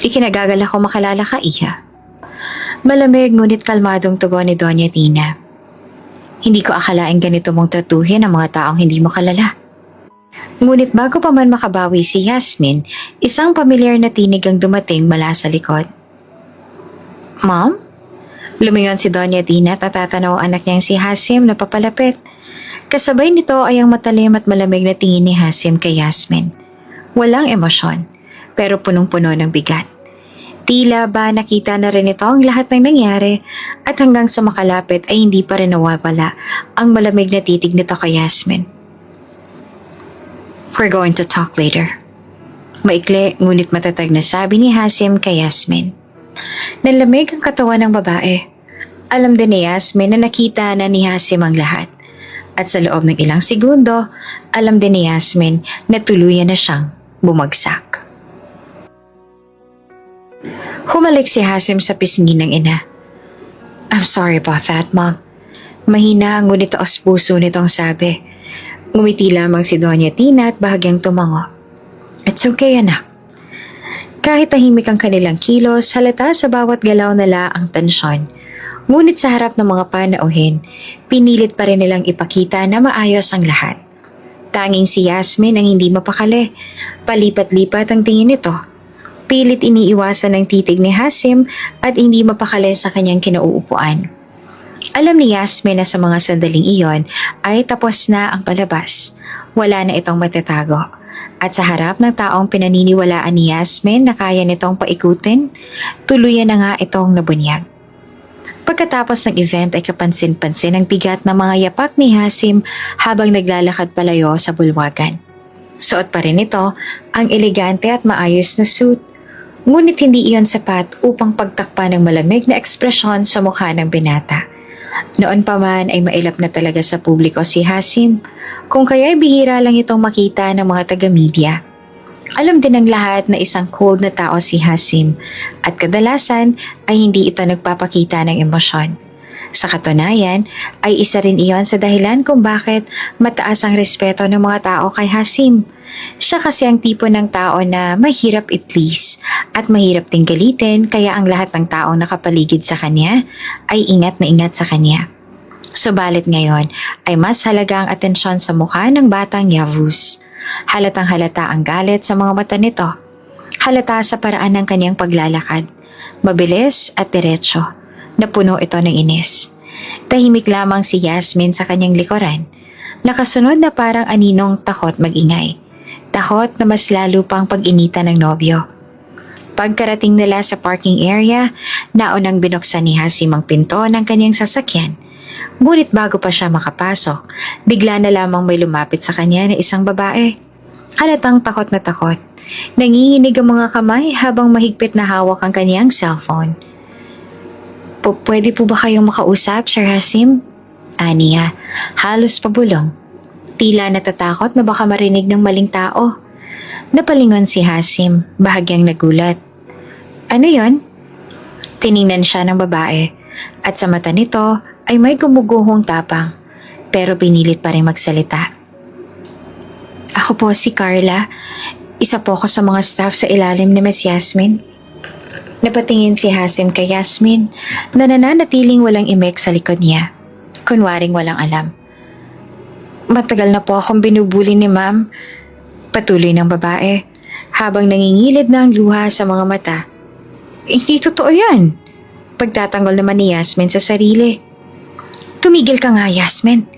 Ikinagagal ako makalala ka, Iha. Malamig ngunit kalmadong tugon ni Doña Tina. Hindi ko akalaing ganito mong tratuhin ang mga taong hindi mo kalala. Ngunit bago pa man makabawi si Yasmin, isang pamilyar na tinig ang dumating mula sa likod. Mom? Lumingon si Doña Tina at natatanaw ang anak niyang si Hasim na papalapit. Kasabay nito ay ang matalim at malamig na tingin ni Hasim kay Yasmin. Walang emosyon, pero punong-puno ng bigat. Tila ba nakita na rin ito ang lahat ng nangyari at hanggang sa makalapit ay hindi pa rin nawawala ang malamig na titig nito kay Yasmin. "We're going to talk later." Maikli ngunit matatag na sabi ni Hasim kay Yasmin. Nalamig ang katawan ng babae. Alam din ni Yasmin na nakita na ni Hasim ang lahat. At sa loob ng ilang segundo, alam din ni Yasmin na tuluyan na siyang bumagsak. Humalik si Hasim sa pisngi ng ina. "I'm sorry about that, Mom." Mahina ngunit taos puso nitong sabi. Ngumiti lamang si Doña Tina at bahagyang tumango. "It's okay, anak." Kahit tahimik ang kanilang kilos, halata sa bawat galaw nila ang tensyon. Ngunit sa harap ng mga panauhin, pinilit pa rin nilang ipakita na maayos ang lahat. Tanging si Yasmin ang hindi mapakali. Palipat-lipat ang tingin nito. Pilit iniiwasan ng titig ni Hasim at hindi mapakali sa kanyang kinauupuan. Alam ni Yasmin na sa mga sandaling iyon ay tapos na ang palabas. Wala na itong matatago. At sa harap ng taong pinaniniwalaan ni Yasmin na kaya nitong paikutin, tuluyan na nga itong nabunyag. Pagkatapos ng event ay kapansin-pansin ang bigat ng mga yapak ni Hasim habang naglalakad palayo sa bulwagan. Suot pa rin ito ang elegante at maayos na suit. Ngunit hindi iyon sapat upang pagtakpan ng malamig na ekspresyon sa mukha ng binata. Noon pa man ay mailap na talaga sa publiko si Hasim, kung kaya'y bihira lang itong makita ng mga taga-media. Alam din ng lahat na isang cold na tao si Hasim at kadalasan ay hindi ito nagpapakita ng emosyon. Sa katunayan ay isa rin iyon sa dahilan kung bakit mataas ang respeto ng mga tao kay Hasim. Siya kasi ang tipo ng tao na mahirap i-please at mahirap ding galitin kaya ang lahat ng taong nakapaligid sa kanya ay ingat na ingat sa kanya. Subalit ngayon ay mas halaga ang atensyon sa mukha ng batang Yavuz. Halatang halata ang galit sa mga mata nito. Halata sa paraan ng kanyang paglalakad. Mabilis at diretsyo. Napuno ito ng inis. Tahimik lamang si Yasmin sa kanyang likuran. Nakasunod na parang aninong takot magingay. Takot na mas lalo pang pag-inita ng nobyo. Pagkarating nila sa parking area, naunang binuksan ni Hasim ang pinto ng kanyang sasakyan. Ngunit bago pa siya makapasok, bigla na lamang may lumapit sa kanya na isang babae. Halatang takot na takot. Nanginginig ang mga kamay habang mahigpit na hawak ang kanyang cellphone. Pwede po ba kayong makausap, Sir Hasim?" Aniya, halos pabulong. Tila natatakot na baka marinig ng maling tao. Napalingon si Hasim, bahagyang nagulat. "Ano yon?" Tiningnan siya ng babae at sa mata nito ay may gumuguhong tapang pero pinilit pa rin magsalita. "Ako po si Carla. Isa po ako sa mga staff sa ilalim ni Miss Yasmin." Napatingin si Hasim kay Yasmin na nananatiling walang imek sa likod niya. Kunwaring walang alam. "Matagal na po akong binubuli ni Ma'am." Patuloy ng babae habang nangingilid na ang luha sa mga mata. "Hindi totoo yan." Pagtatanggol naman ni Yasmin sa sarili. "Tumigil ka nga, Yasmin."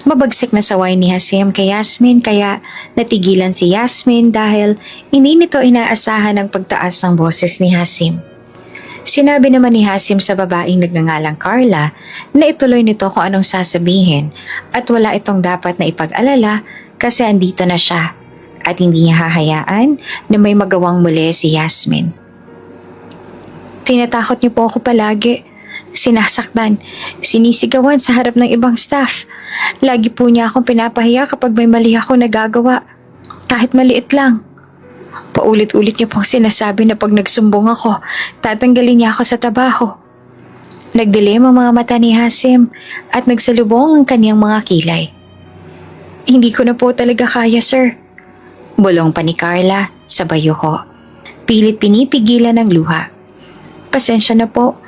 Mabagsik na saway ni Hasim kay Yasmin kaya natigilan si Yasmin dahil hindi nito inaasahan ang pagtaas ng boses ni Hasim. Sinabi naman ni Hasim sa babaeng nagngangalang Carla na ituloy nito kung anong sasabihin at wala itong dapat na ipag-alala kasi andito na siya at hindi niya hahayaan na may magawang muli si Yasmin. "Tinatakot niyo po ako palagi. Sinasaktan, sinisigawan sa harap ng ibang staff. Lagi po niya akong pinapahiya kapag may mali ako nagagawa, kahit maliit lang. Paulit-ulit niya pong sinasabi na pag nagsumbong ako, tatanggalin niya ako sa trabaho." Nagdilim ang mga mata ni Hasim at nagsalubong ang kaniyang mga kilay. "Hindi ko na po talaga kaya, sir." Bulong pa ni Carla sa bayuko. Pilit pinipigilan ng luha. "Pasensya na po,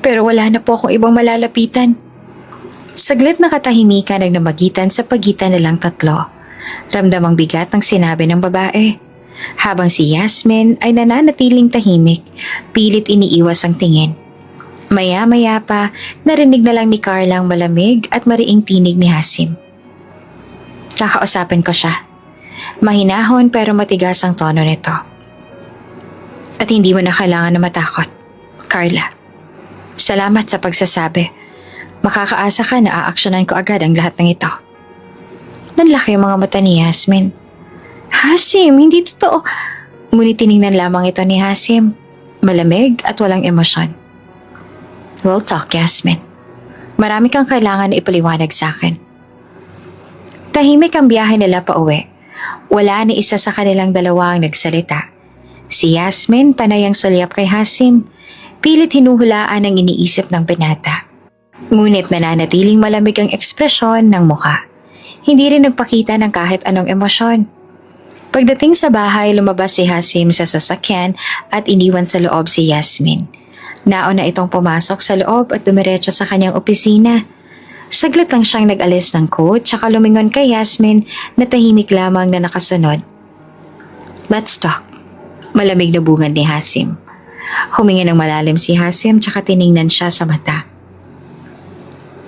pero wala na po akong ibang malalapitan." Saglit na katahimikan ang namagitan sa pagitan nilang tatlo. Ramdamang bigat ang sinabi ng babae. Habang si Yasmin ay nananatiling tahimik, pilit iniiwas ang tingin. Maya-maya pa, narinig na lang ni Carla ang malamig at mariing tinig ni Hasim. "Kakausapin ko siya." Mahinahon pero matigas ang tono nito. At hindi mo na kailangan na matakot, Carla. Salamat sa pagsasabi. Makakaasa ka na aaksyonan ko agad ang lahat ng ito. Nanlaki yung mga mata ni Yasmin. Hasim, hindi totoo. Ngunit tiningnan lamang ito ni Hasim. Malamig at walang emosyon. We'll talk, Yasmin. Marami kang kailangan na ipaliwanag sa akin. Tahimik ang biyahe nila pa uwi. Wala ni isa sa kanilang dalawa ang nagsalita. Si Yasmin panay ang sulyap kay Hasim. Pilit hinuhulaan ang iniisip ng binata. Ngunit nananatiling malamig ang ekspresyon ng mukha. Hindi rin nagpakita ng kahit anong emosyon. Pagdating sa bahay, lumabas si Hasim sa sasakyan at iniwan sa loob si Yasmin. Nauna itong pumasok sa loob at dumiretso sa kanyang opisina. Saglit lang siyang nag-alis ng coat tsaka lumingon kay Yasmin na tahimik lamang na nakasunod. Let's talk. Malamig na bungad ni Hasim. Huminga ng malalim si Hasim tsaka tiningnan siya sa mata.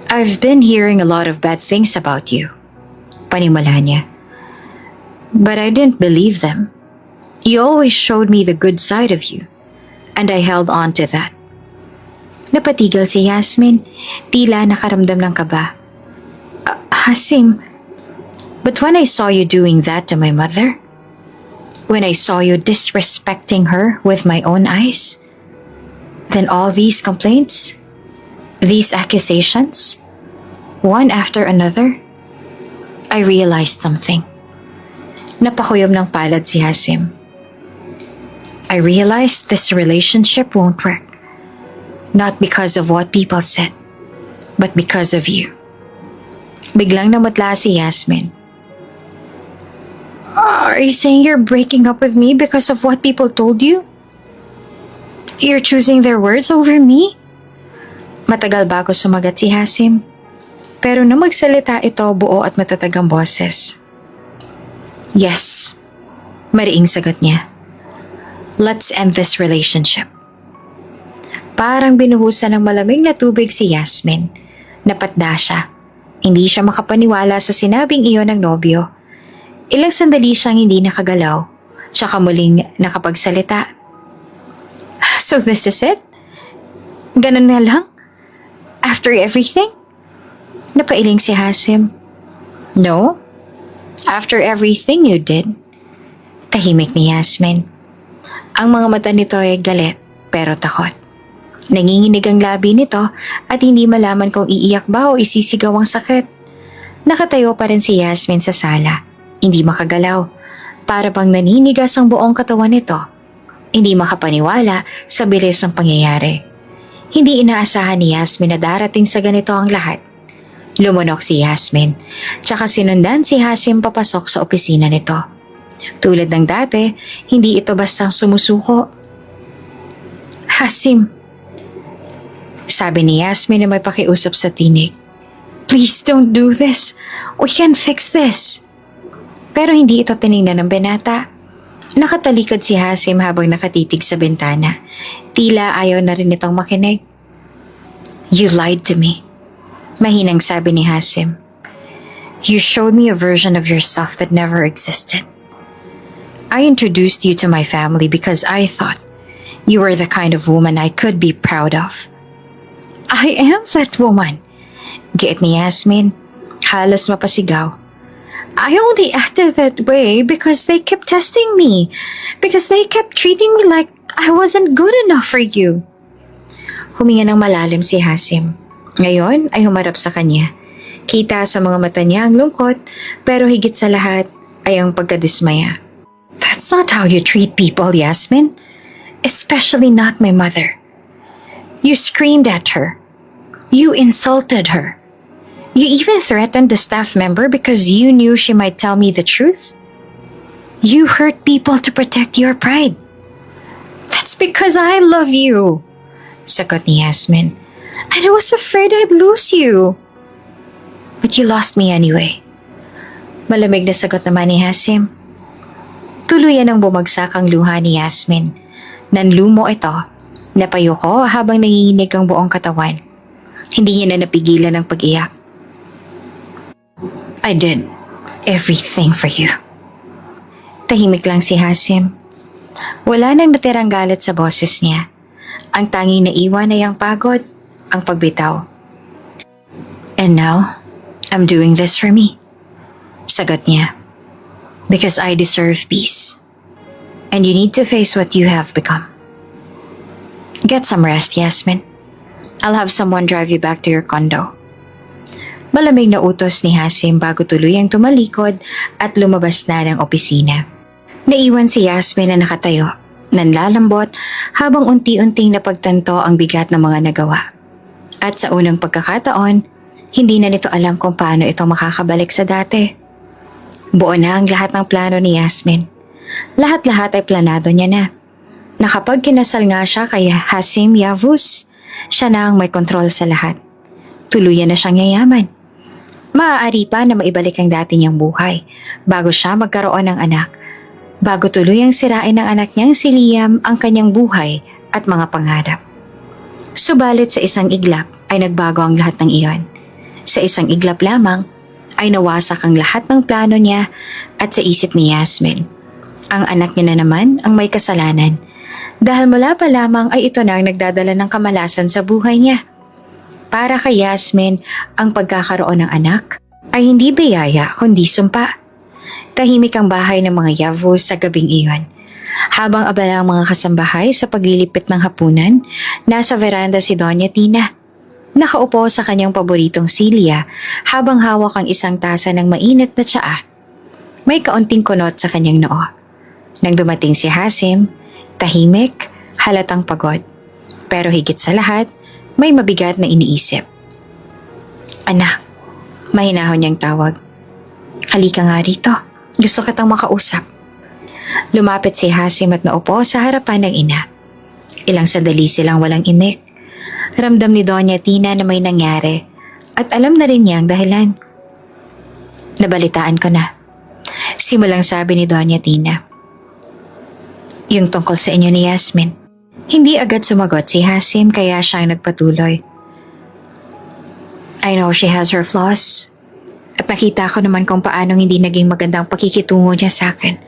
I've been hearing a lot of bad things about you. Panimula niya. But I didn't believe them. You always showed me the good side of you, and I held on to that. Napatigil si Yasmin, tila nakaramdam ng kaba. Hasim, but when I saw you doing that to my mother, when I saw you disrespecting her with my own eyes, then all these complaints, these accusations, one after another, I realized something. Napakuyom ng palad si Hasim. I realized this relationship won't work. Not because of what people said, but because of you. Biglang namutla si Yasmin. Are you saying you're breaking up with me because of what people told you? You're choosing their words over me? Matagal bago sumagat si Hasim. Pero nang magsalita ito, buo at matatag ang boses. Yes, mariing sagot niya. Let's end this relationship. Parang binuhusan ng malamig na tubig si Yasmin. Napatda siya. Hindi siya makapaniwala sa sinabing iyon ng nobyo. Ilang sandali siyang hindi nakagalaw. Tsaka muling nakapagsalita. So this is it? Ganun na lang? After everything? Napailing si Hasim. No. After everything you did. Tahimik ni Yasmin. Ang mga mata nito ay galit pero takot. Nanginginig ang labi nito at hindi malaman kung iiyak ba o isisigaw ang sakit. Nakatayo pa rin si Yasmin sa sala. Hindi makagalaw. Para bang naninigas ang buong katawan nito. Hindi makapaniwala sa bilis ng pangyayari. Hindi inaasahan ni Yasmin na darating sa ganito ang lahat. Lumunok si Yasmin, tsaka sinundan si Hasim papasok sa opisina nito. Tulad ng dati, hindi ito bastang sumusuko. Hasim, sabi ni Yasmin na may pakiusap sa tinig. Please don't do this. We can fix this. Pero hindi ito tiningnan ng binata. Nakatalikod si Hasim habang nakatitig sa bintana. Tila ayaw na rin itong makinig. You lied to me. Mahinang sabi ni Hasim. You showed me a version of yourself that never existed. I introduced you to my family because I thought you were the kind of woman I could be proud of. I am that woman. Giit ni Yasmin. Halos mapasigaw. I only acted that way because they kept testing me. Because they kept treating me like I wasn't good enough for you. Huminga ng malalim si Hasim. Ngayon ay humarap sa kanya. Kita sa mga mata niya ang lungkot, pero higit sa lahat ay ang pagkadismaya. That's not how you treat people, Yasmin. Especially not my mother. You screamed at her. You insulted her. You even threatened the staff member because you knew she might tell me the truth. You hurt people to protect your pride. That's because I love you, sagot ni Yasmin. And I was afraid I'd lose you. But you lost me anyway. Malamig na sagot naman ni Hasim. Tuluyan ang bumagsak ang luha ni Yasmin. Nanlumo ito. Napayuko habang nanginginig ang buong katawan. Hindi niya na napigilan ang pag-iyak. I did everything for you. Tahimik lang si Hasim. Wala nang natirang galit sa boses niya. Ang tanging naiwan ay ang pagod, ang pagbitaw. And now, I'm doing this for me. Sagot niya. Because I deserve peace. And you need to face what you have become. Get some rest, Yasmin. I'll have someone drive you back to your condo. Malamig na utos ni Hasim bago tuluyang tumalikod at lumabas na ng opisina. Naiwan si Yasmin na nakatayo, nanlalambot habang unti-unting napagtanto ang bigat ng mga nagawa. At sa unang pagkakataon, hindi na nito alam kung paano ito makakabalik sa dati. Buo na ang lahat ng plano ni Yasmin. Lahat-lahat ay planado niya na. Nakapag kinasal nga siya kay Hasim Yavuz, siya na ang may kontrol sa lahat. Tuluyan na siyang yayaman. Maaari pa na maibalik ang dati niyang buhay bago siya magkaroon ng anak. Bago tuluyang sirain ng anak niyang si Liam ang kanyang buhay at mga pangarap. Subalit sa isang iglap ay nagbago ang lahat ng iyon. Sa isang iglap lamang ay nawasak ang lahat ng plano niya at sa isip ni Yasmin. Ang anak niya na naman ang may kasalanan dahil mula pa lamang ay ito na ang nagdadala ng kamalasan sa buhay niya. Para kay Yasmin, ang pagkakaroon ng anak ay hindi biyaya kundi sumpa. Tahimik ang bahay ng mga Yavuz sa gabing iyon. Habang abala ang mga kasambahay sa paglilipit ng hapunan, nasa veranda si Doña Tina. Nakaupo sa kanyang paboritong silya habang hawak ang isang tasa ng mainit na tsaa. May kaunting kunot sa kanyang noo. Nang dumating si Hasim, tahimik, halatang pagod. Pero higit sa lahat, may mabigat na iniisip. Anak, mahinahon niyang tawag. Halika nga rito, gusto kitang makausap. Lumapit si Hasim at naupo sa harapan ng ina. Ilang sandali silang walang imik. Ramdam ni Doña Tina na may nangyari at alam na rin niya ang dahilan. Nabalitaan ko na. Simulang sabi ni Doña Tina. Yung tungkol sa inyo ni Yasmin. Hindi agad sumagot si Hasim kaya siyang nagpatuloy. I know she has her flaws. At nakita ko naman kung paanong hindi naging magandang pakikitungo niya sa akin.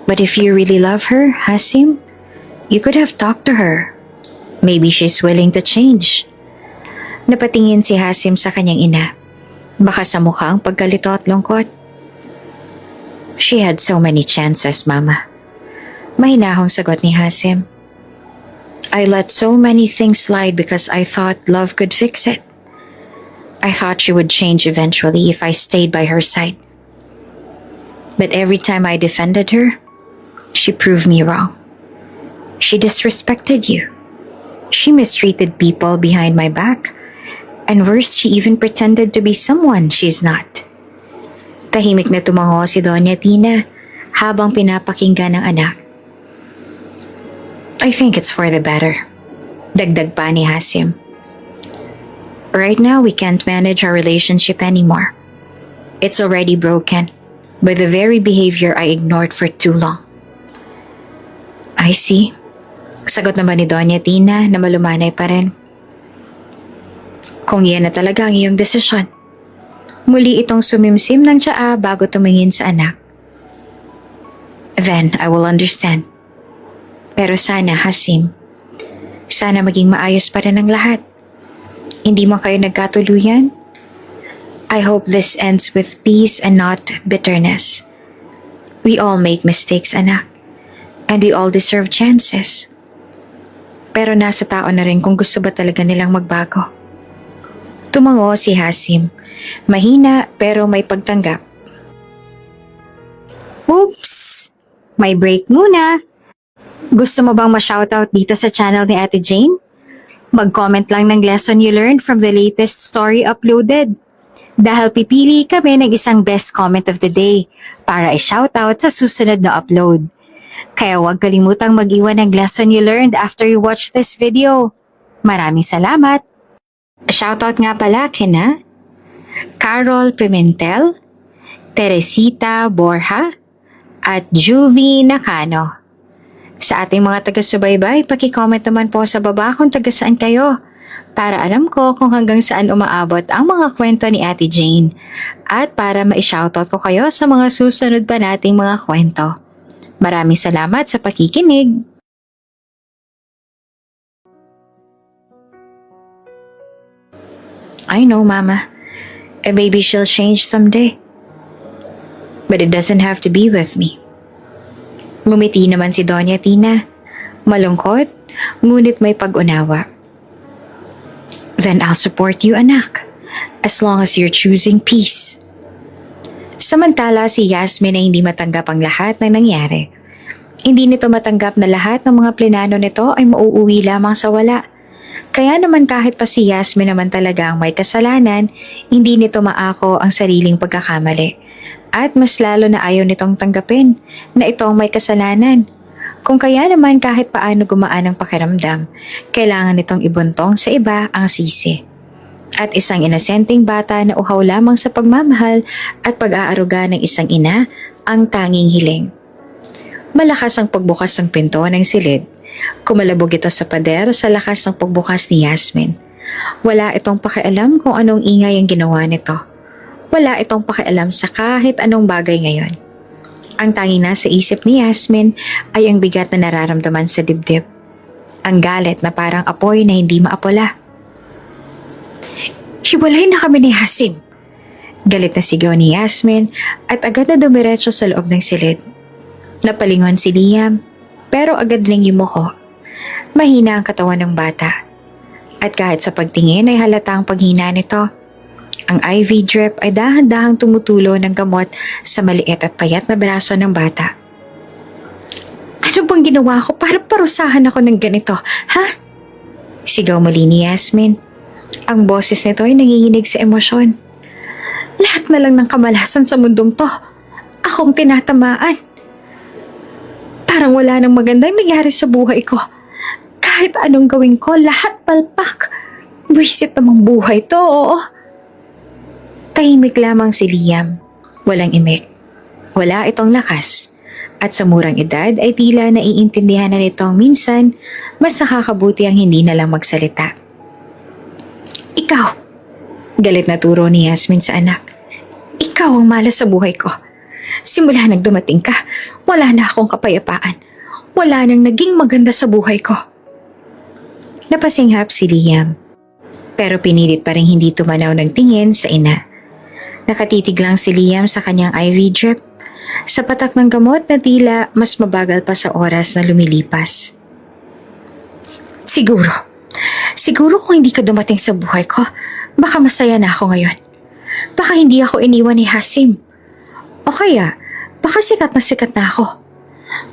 But if you really love her, Hasim, you could have talked to her. Maybe she's willing to change. Napatingin si Hasim sa kanyang ina. Baka sa mukha ang pagkalito at lungkot. She had so many chances, Mama. Mahinahong sagot ni Hasim. I let so many things slide because I thought love could fix it. I thought she would change eventually if I stayed by her side. But every time I defended her, she proved me wrong. She disrespected you. She mistreated people behind my back. And worse, she even pretended to be someone she's not. Tahimik na tumango si Doña Tina habang pinapakinggan ng anak. I think it's for the better. Dagdag pa ni Hasim. Right now, we can't manage our relationship anymore. It's already broken by the very behavior I ignored for too long. I see. Sagot naman ni Doña Tina na malumanay pa rin. Kung yan na talaga ang iyong desisyon. Muli itong sumimsim ng tsaa bago tumingin sa anak. Then I will understand. Pero sana, Hasim, sana maging maayos pa rin ang lahat. Hindi mo kayo nagkatuluyan? I hope this ends with peace and not bitterness. We all make mistakes, anak. And we all deserve chances. Pero nasa tao na rin kung gusto ba talaga nilang magbago. Tumango si Hasim. Mahina pero may pagtanggap. Oops! May break muna. Gusto mo bang ma-shoutout dito sa channel ni Ate Jane? Mag-comment lang ng lesson you learned from the latest story uploaded. Dahil pipili kami ng isang best comment of the day para i-shoutout sa susunod na upload. Kaya huwag kalimutang mag-iwan ng lesson you learned after you watch this video. Maraming salamat! Shoutout nga pala kina Carol Pimentel, Teresita Borja, at Juvie Nakano. Sa ating mga taga-subaybay, paki-comment naman po sa baba kung taga-saan kayo para alam ko kung hanggang saan umaabot ang mga kwento ni Ate Jane at para ma-shoutout ko kayo sa mga susunod pa nating mga kwento. Maraming salamat sa pakikinig. I know, Mama. And maybe she'll change someday. But it doesn't have to be with me. Ngumiti naman si Doña Tina. Malungkot, ngunit may pag-unawa. Then I'll support you, anak. As long as you're choosing peace. Samantala si Yasmin ay hindi matanggap ang lahat ng nangyari. Hindi nito matanggap na lahat ng mga plinano nito ay mauuwi lamang sa wala. Kaya naman kahit pa si Yasmin naman talaga ang may kasalanan, hindi nito maako ang sariling pagkakamali. At mas lalo na ayaw nitong tanggapin na ito ang may kasalanan. Kung kaya naman kahit paano gumaan ang pakiramdam, kailangan nitong ibuntong sa iba ang sisi. At isang inosenteng bata na uhaw lamang sa pagmamahal at pag-aaruga ng isang ina ang tanging hiling. Malakas ang pagbukas ng pinto ng silid. Kumalabog ito sa pader sa lakas ng pagbukas ni Yasmin. Wala itong pakialam kung anong ingay ang ginawa nito. Wala itong pakialam sa kahit anong bagay ngayon. Ang tanging nasa isip ni Yasmin ay ang bigat na nararamdaman sa dibdib. Ang galit na parang apoy na hindi maapula. Hiwalay na kami ni Hasim. Galit na sigaw ni Yasmin at agad na dumiretso sa loob ng silid. Napalingon si Liam pero agad ring yumuko. Mahina ang katawan ng bata. At kahit sa pagtingin ay halata ang paghina nito. Ang IV drip ay dahan-dahang tumutulo ng gamot sa maliit at payat na braso ng bata. Ano bang ginawa ko para parusahan ako ng ganito, ha? Sigaw muli ni Yasmin. Ang boses nito ay nanginginig sa emosyon. Lahat na lang ng kamalasan sa mundong to. Akong tinatamaan. Parang wala nang magandang nangyari sa buhay ko. Kahit anong gawin ko, lahat palpak. Buwisit namang buhay to, oo. Tahimik lamang si Liam. Walang imik. Wala itong lakas. At sa murang edad ay tila naiintindihan na nitong minsan, mas nakakabuti ang hindi na lang magsalita. Ikaw, galit na turo ni Yasmin sa anak. Ikaw ang malas sa buhay ko. Simula nang dumating ka, wala na akong kapayapaan. Wala nang naging maganda sa buhay ko. Napasinghap si Liam. Pero pinilit pa rin hindi tumanaw ng tingin sa ina. Nakatitig lang si Liam sa kanyang IV drip. Sa patak ng gamot na tila mas mabagal pa sa oras na lumilipas. Siguro kung hindi ka dumating sa buhay ko, baka masaya na ako ngayon. Baka hindi ako iniwan ni Hasim. O kaya, baka sikat na ako.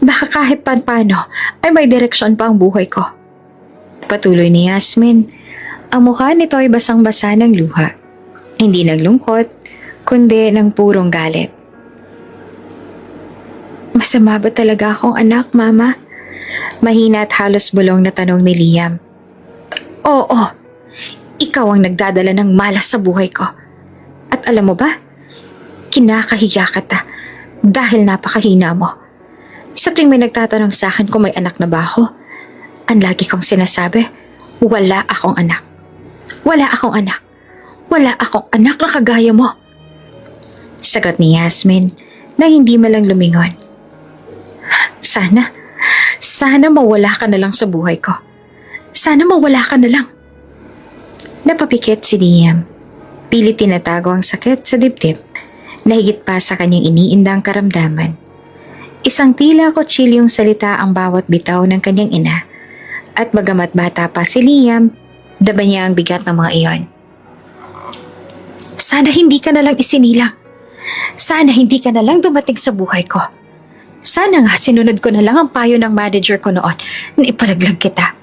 Baka kahit paano ay may direksyon pa ang buhay ko. Patuloy ni Yasmin. Ang mukha nito ay basang-basa ng luha. Hindi naglungkot, kundi ng purong galit. Masama ba talaga akong anak, Mama? Mahina at halos bulong na tanong ni Liam. Oo, ikaw ang nagdadala ng malas sa buhay ko. At alam mo ba, kinakahiya kita dahil napakahina mo. Sa tuwing may nagtatanong sa akin kung may anak na ba ako, ang lagi kong sinasabi, wala akong anak. Wala akong anak. Wala akong anak na kagaya mo. Sagot ni Yasmin na hindi malang lumingon. Sana mawala ka na lang sa buhay ko. Sana mawala ka na lang. Napapikit si Liam. Pilit tinatago ang sakit sa dibdib na higit pa sa kanyang iniindang karamdaman. Isang tila kutsilyong salita ang bawat bitaw ng kanyang ina. At bagamat bata pa si Liam, daba niya ang bigat ng mga iyon. Sana hindi ka na lang isinilang. Sana hindi ka na lang dumating sa buhay ko. Sana nga sinunod ko na lang ang payo ng manager ko noon na ipalaglag kita.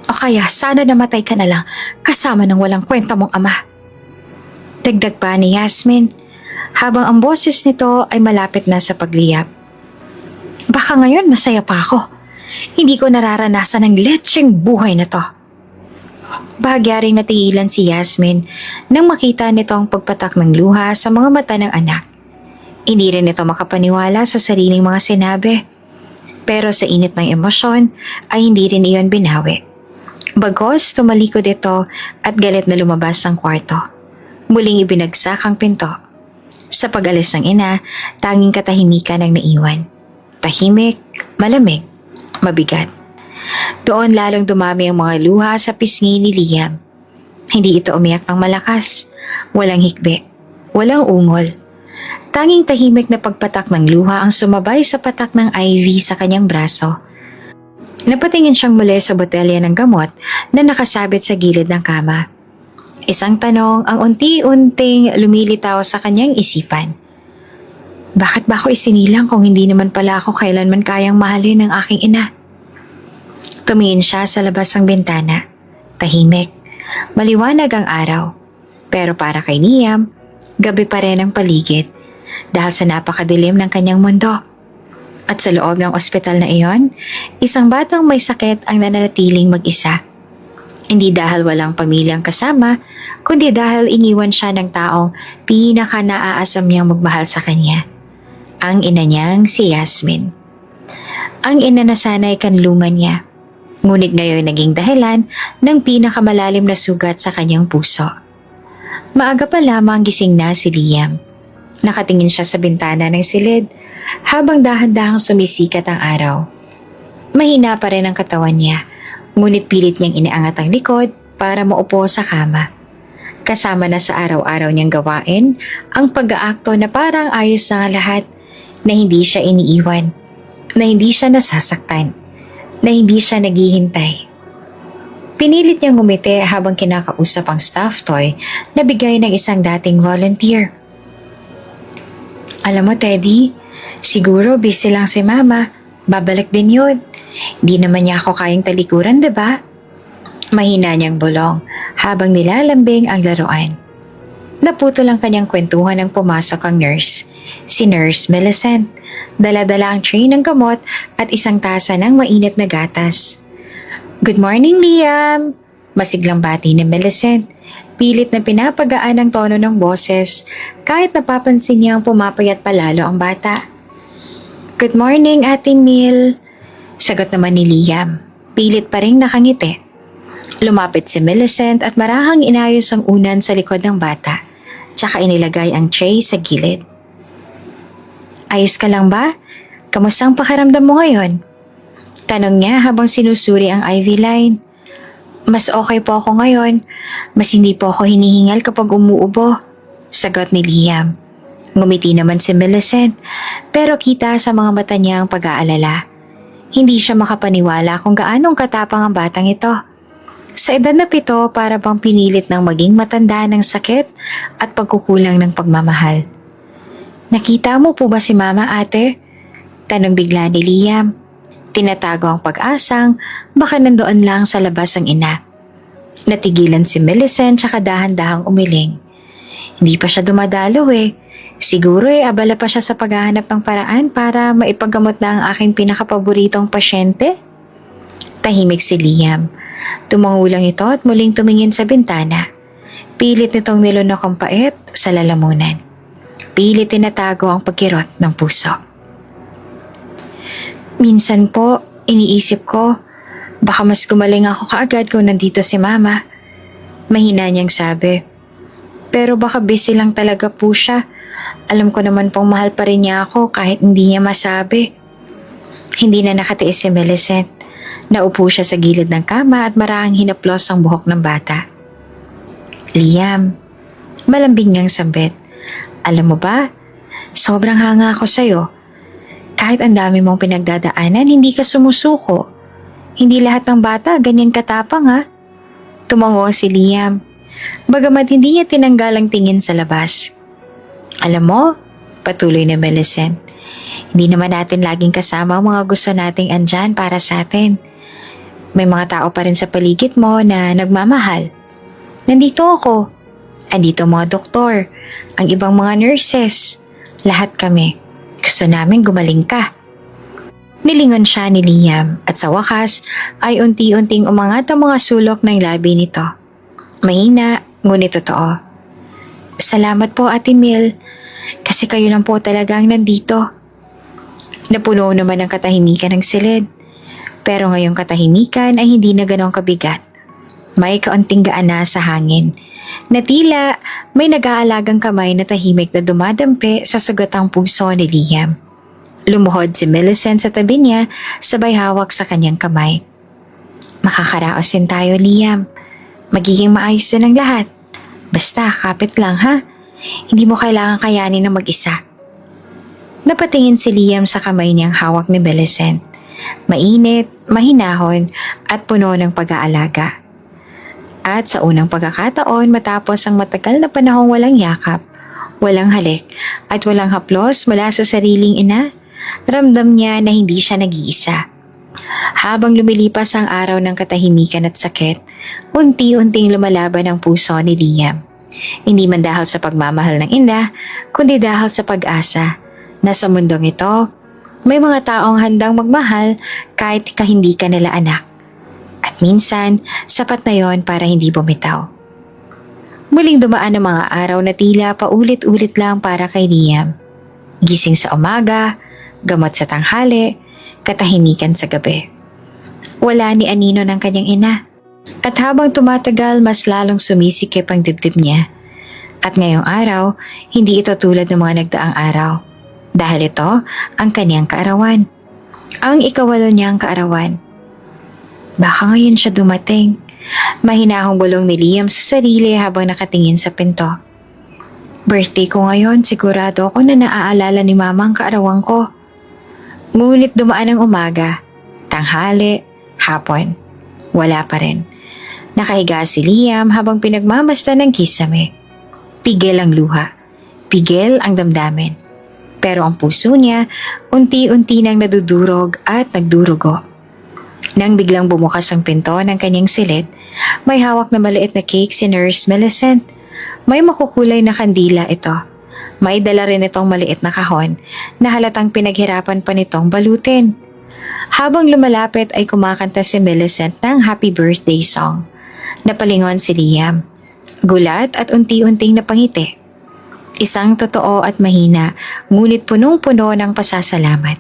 O kaya sana namatay ka na lang kasama ng walang kwenta mong ama. Dagdag pa ni Yasmin habang ang boses nito ay malapit na sa pagliyab. Baka ngayon masaya pa ako. Hindi ko nararanasan ang letseng buhay na to. Bahagya ring natigilan si Yasmin nang makita nito ang pagpatak ng luha sa mga mata ng anak. Hindi rin ito makapaniwala sa sariling mga sinabi. Pero sa init ng emosyon ay hindi rin iyon binawi. Bagos tumalikod ito at galit na lumabas ng kwarto. Muling ibinagsak ang pinto. Sa pag-alis ng ina, tanging katahimikan ang naiwan. Tahimik, malamig, mabigat. Doon lalong dumami ang mga luha sa pisngi ni Liam. Hindi ito umiyak ng malakas, walang hikbi, walang ungol. Tanging tahimik na pagpatak ng luha ang sumabay sa patak ng Ivy sa kanyang braso. Napatingin siyang muli sa botelya ng gamot na nakasabit sa gilid ng kama. Isang tanong ang unti-unting lumilitaw sa kanyang isipan. Bakit ba ako isinilang kung hindi naman pala ako kailanman kayang mahalin ng aking ina? Tumingin siya sa labas ng bintana. Tahimik. Maliwanag ang araw. Pero para kay Liam, gabi pa rin ang paligid dahil sa napakadilim ng kanyang mundo. At sa loob ng ospital na iyon, isang batang may sakit ang nananatiling mag-isa. Hindi dahil walang pamilyang kasama, kundi dahil iniwan siya ng taong pinaka-naaasam niyang magmahal sa kanya. Ang ina niyang si Yasmin. Ang ina na sana'y kanlungan niya, ngunit ngayon naging dahilan ng pinakamalalim na sugat sa kanyang puso. Maaga pa lamang gising na si Liam. Nakatingin siya sa bintana ng silid habang dahan-dahang sumisikat ang araw. Mahina pa rin ang katawan niya, ngunit pilit niyang iniangat ang likod para maupo sa kama. Kasama na sa araw-araw niyang gawain ang pag-aakto na parang ayos na lahat, na hindi siya iniiwan, na hindi siya nasasaktan, na hindi siya naghihintay. Pinilit niyang ngumiti habang kinakausap ang staff toy na bigay ng isang dating volunteer. Alam mo, Teddy, siguro busy lang si Mama. Babalik din yun. Di naman niya ako kayang talikuran, diba? Mahina niyang bulong habang nilalambing ang laruan. Naputo lang kanyang kwentuhan nang pumasok ang nurse. Si Nurse Millicent. Dala-dala ang tray ng gamot at isang tasa ng mainit na gatas. Good morning, Liam! Masiglang bati ni Millicent. Pilit na pinapagaan ang tono ng boses kahit napapansin niyang pumapayat palalo ang bata. Good morning, Ate Mil. Sagot naman ni Liam. Pilit pa rin nakangiti. Lumapit si Millicent at marahang inayos ang unan sa likod ng bata, tsaka inilagay ang tray sa gilid. Ayos ka lang ba? Kamusta ang pakiramdam mo ngayon? Tanong niya habang sinusuri ang IV line. Mas okay po ako ngayon. Mas hindi po ako hinihingal kapag umuubo. Sagot ni Liam. Ngumiti naman si Millicent, pero kita sa mga mata niya ang pag-aalala. Hindi siya makapaniwala kung gaanong katapang ang batang ito. Sa edad na 7, para bang pinilit ng maging matanda ng sakit at pagkukulang ng pagmamahal. Nakita mo po ba si Mama, ate? Tanong bigla ni Liam. Tinatago ang pag-asang baka nandoon lang sa labas ang ina. Natigilan si Millicent tsaka dahan-dahang umiling. Hindi pa siya dumadalo eh. Siguro abala pa siya sa paghahanap ng paraan para maipagamot na ang aking pinakapaboritong pasyente. Tahimik si Liam. Tumango lang ito at muling tumingin sa bintana. Pilit nitong nilunok ang pait sa lalamunan. Pilit tinatago ang pagkirot ng puso. Minsan po, iniisip ko, baka mas gumaling ako kaagad kung nandito si Mama. Mahina niyang sabi. Pero baka busy lang talaga po siya. Alam ko naman pong mahal pa rin niya ako kahit hindi niya masabi. Hindi na nakatiis si Millicent. Naupo siya sa gilid ng kama at marahang hinaplos ang buhok ng bata. Liam, malambing niyang sambit. Alam mo ba, sobrang hanga ako sa'yo. Kahit ang dami mong pinagdadaanan, hindi ka sumusuko. Hindi lahat ng bata ganyan katapang ha. Tumango si Liam. Bagamat hindi niya tinanggal ang tingin sa labas. Alam mo, patuloy na Millicent, hindi naman natin laging kasama ang mga gusto nating andyan para sa atin. May mga tao pa rin sa paligid mo na nagmamahal. Nandito ako. Andito ang mga doktor, ang ibang mga nurses. Lahat kami. Gusto namin gumaling ka. Nilingon siya ni Liam at sa wakas ay unti-unting umangat ang mga sulok ng labi nito. Mahina, ngunit totoo. Salamat po, Ate Mil, kasi kayo lang po talagang nandito. Napuno naman ang katahimikan ng silid. Pero ngayong katahimikan ay hindi na ganong kabigat. May kaunting gaan na sa hangin, na tila may nag-aalagang kamay na tahimik na dumadampi sa sugatang puso ni Liam. Lumuhod si Millicent sa tabi niya, sabay hawak sa kanyang kamay. Makakaraos din tayo, Liam. Magiging maayos din ang lahat. Basta, kapit lang ha. Hindi mo kailangan kayanin na mag-isa. Napatingin si Liam sa kamay niyang hawak ni Millicent. Mainit, mahinahon, at puno ng pag-aalaga. At sa unang pagkakataon matapos ang matagal na panahong walang yakap, walang halik, at walang haplos mula sa sariling ina, ramdam niya na hindi siya nag-iisa. Habang lumilipas ang araw ng katahimikan at sakit, unti-unting lumalaban ang puso ni Liam. Hindi man dahil sa pagmamahal ng ina, kundi dahil sa pag-asa na sa mundong ito, may mga taong handang magmahal kahit hindi ka nila anak. At minsan, sapat na yon para hindi bumitaw. Muling dumaan ang mga araw na tila paulit-ulit lang para kay Liam. Gising sa umaga, gamot sa tanghali, katahimikan sa gabi. Wala ni anino ng kanyang ina. At habang tumatagal, mas lalong sumisikip ang dibdib niya. At ngayong araw, hindi ito tulad ng mga nagdaang araw. Dahil ito ang kanyang kaarawan. Ang ikawalo niyang kaarawan. Baka ngayon siya dumating. Mahinahong bulong ni Liam sa sarili habang nakatingin sa pinto. Birthday ko ngayon, sigurado ako na naaalala ni Mama ang kaarawan ko. Ngunit dumaan ang umaga, tanghali, hapon. Wala pa rin. Nakahiga si Liam habang pinagmamasdan ng kisame. Pigil ang luha. Pigil ang damdamin. Pero ang puso niya, unti-unti nang nadudurog at nagdurugo. Nang biglang bumukas ang pinto ng kanyang silid, may hawak na maliit na cake si Nurse Millicent. May makukulay na kandila ito. May dala rin itong maliit na kahon na halatang pinaghirapan pa nitong balutin. Habang lumalapit ay kumakanta si Millicent ng happy birthday song. Napalingon si Liam. Gulat at unti-unting napangiti. Isang totoo at mahina, ngunit punong-puno ng pasasalamat.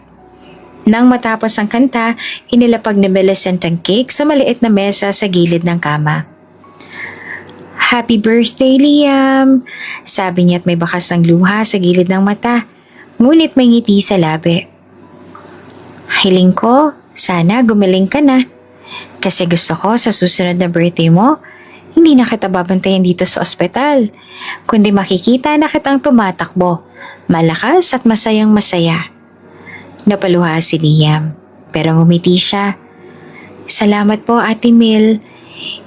Nang matapos ang kanta, inilapag ni Millicent ang cake sa maliit na mesa sa gilid ng kama. Happy birthday, Liam! Sabi niya at may bakas ng luha sa gilid ng mata, ngunit may ngiti sa labi. Hiling ko, sana gumaling ka na. Kasi gusto ko sa susunod na birthday mo, hindi na kita babantayan dito sa ospital, kundi makikita na kitang tumatakbo, malakas at masayang masaya. Napaluha si Liam, pero ngumiti siya. Salamat po, Ate Mil.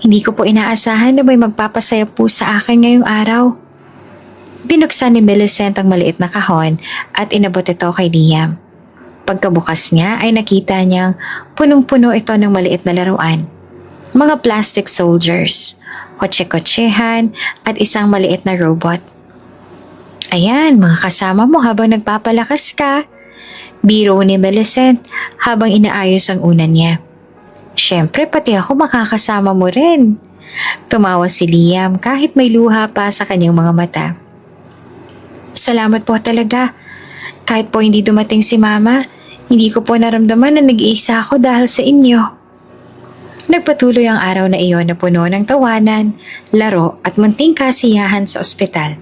Hindi ko po inaasahan na may magpapasaya po sa akin ngayong araw. Binuksan ni Millicent ang maliit na kahon at inabot ito kay Liam. Pagkabukas niya ay nakita niyang punong-puno ito ng maliit na laruan. Mga plastic soldiers, kotse-kotsehan at isang maliit na robot. Ayan, mga kasama mo habang nagpapalakas ka. Biro ni Millicent habang inaayos ang unan niya. Siyempre pati ako makakasama mo rin. Tumawa si Liam kahit may luha pa sa kanyang mga mata. Salamat po talaga. Kahit po hindi dumating si Mama, hindi ko po naramdaman na nag-iisa ako dahil sa inyo. Nagpatuloy ang araw na iyon na puno ng tawanan, laro at munting kasiyahan sa ospital.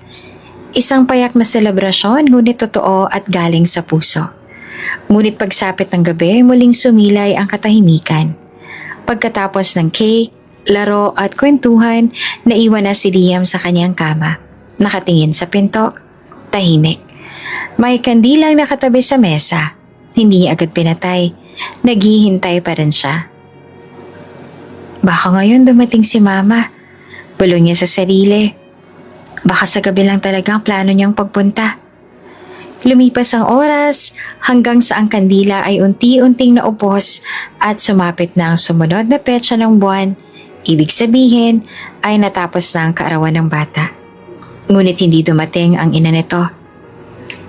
Isang payak na selebrasyon ngunit totoo at galing sa puso. Ngunit pagsapit ng gabi, muling sumilay ang katahimikan. Pagkatapos ng cake, laro at kwentuhan, naiwan na si Liam sa kanyang kama. Nakatingin sa pinto, tahimik. May kandilang nakatabi sa mesa. Hindi niya agad pinatay. Naghihintay pa rin siya. Baka ngayon dumating si Mama. Bulong niya sa sarili. Baka sa gabi lang talaga ang plano niyang pagpunta. Lumipas ang oras hanggang sa ang kandila ay unti-unting naupos at sumapit na ang sumunod na petsa ng buwan. Ibig sabihin ay natapos na ang kaarawan ng bata. Ngunit hindi dumating ang ina nito.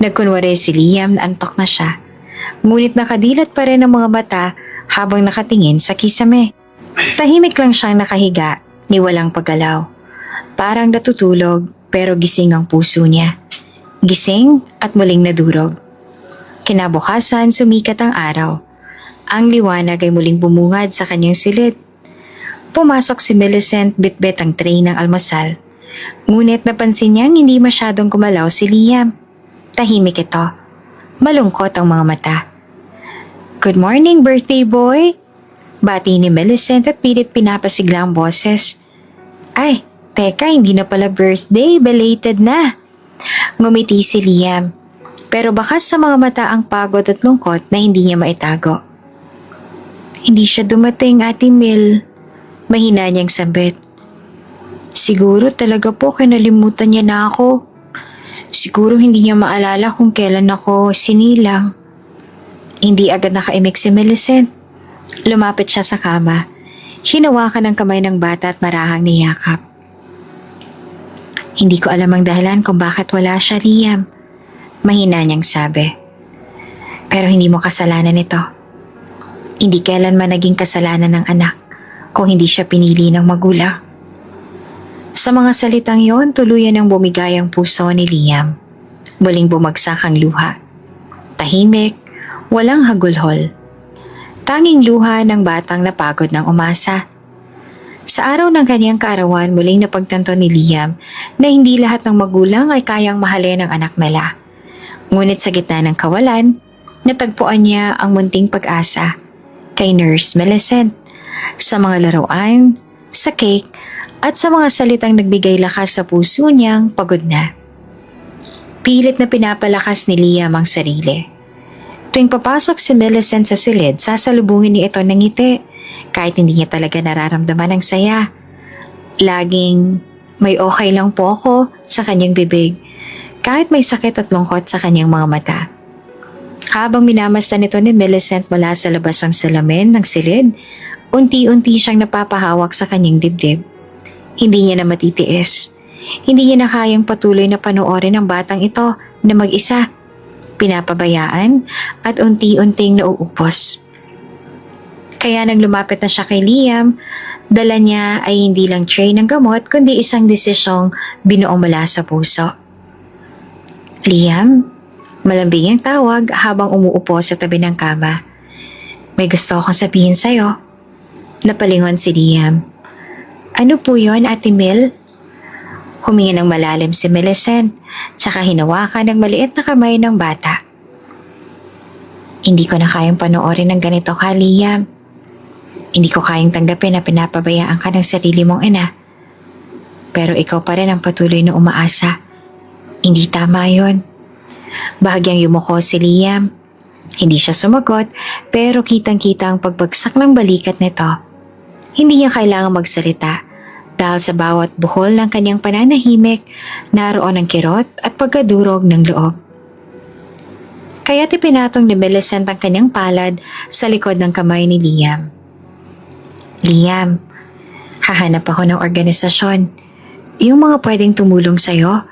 Nagkunwari si Liam na antok na siya. Ngunit nakadilat pa rin ang mga mata habang nakatingin sa kisame. Tahimik lang siyang nakahiga ni walang paggalaw. Parang natutulog pero gising ang puso niya. Gising at muling nadurog. Kinabukasan sumikat ang araw. Ang liwanag ay muling bumungad sa kanyang silid. Pumasok si Millicent bitbit ang tray ng almusal. Ngunit napansin niyang hindi masyadong gumalaw si Liam. Tahimik ito. Malungkot ang mga mata. Good morning, birthday boy! Bati ni Millicent at pilit pinapasigla ang boses. Ay, teka, hindi na pala birthday, belated na. Ngumiti si Liam, pero bakas sa mga mata ang pagod at lungkot na hindi niya maitago. Hindi siya dumating, Ate Mil. Mahina niyang sabit. Siguro talaga po kinalimutan niya na ako. Siguro hindi niya maalala kung kailan ako sinilang. Hindi agad nakaimik si Millicent. Lumapit siya sa kama. Hinawakan ang kamay ng bata at marahang niyakap. Hindi ko alam ang dahilan kung bakit wala siya, Liam. Mahina niyang sabi. Pero hindi mo kasalanan ito. Hindi kailanman naging kasalanan ng anak kung hindi siya pinili ng magulang. Sa mga salitang yon, tuluyan ang bumigay ang puso ni Liam. Muling bumagsak ang luha. Tahimik, walang hagulhol. Tanging luha ng batang napagod ng umasa. Sa araw ng kanyang kaarawan, muling napagtanto ni Liam na hindi lahat ng magulang ay kayang mahalin ang anak nila. Ngunit sa gitna ng kawalan, natagpuan niya ang munting pag-asa kay Nurse Millicent, sa mga laruan, sa cake, at sa mga salitang nagbigay lakas sa puso niyang pagod na. Pilit na pinapalakas ni Liam ang sarili. Tuwing papasok si Millicent sa silid, sasalubungin niya ito ng ngiti, kahit hindi niya talaga nararamdaman ang saya. Laging, may okay lang po ako sa kanyang bibig, kahit may sakit at lungkot sa kanyang mga mata. Habang minamasdan ito ni Millicent mula sa labas ng salamin ng silid, unti-unti siyang napapahawak sa kanyang dibdib. Hindi niya na matitiis. Hindi niya na kayang patuloy na panoorin ang batang ito na mag-isa. Pinapabayaan at unti-unting nauupos. Kaya nang lumapit na siya kay Liam, dala niya ay hindi lang tray ng gamot kundi isang desisyong binuo mula sa puso. Liam, malambing ang tawag habang umuupo sa tabi ng kama. May gusto akong sabihin sa'yo. Napalingon si Liam. Ano po yun, Ate Mil? Huminga ng malalim si Millicent, tsaka hinawakan ng maliit na kamay ng bata. Hindi ko na kayang panoorin ng ganito ka, Liam. Hindi ko kayang tanggapin na pinapabayaan ka ng sarili mong ina. Pero ikaw pa rin ang patuloy na umaasa. Hindi tama yun. Bahagyang yumuko si Liam. Hindi siya sumagot, pero kitang-kita ang pagbagsak ng balikat nito. Hindi niya kailangang magsalita. Dahil sa bawat buhol ng kanyang pananahimik, naroon ang kirot at pagkadurog ng loob. Kaya't ipinatong ni Millicent ang kanyang palad sa likod ng kamay ni Liam. Liam, hahanap ako ng organisasyon. Yung mga pwedeng tumulong sa'yo.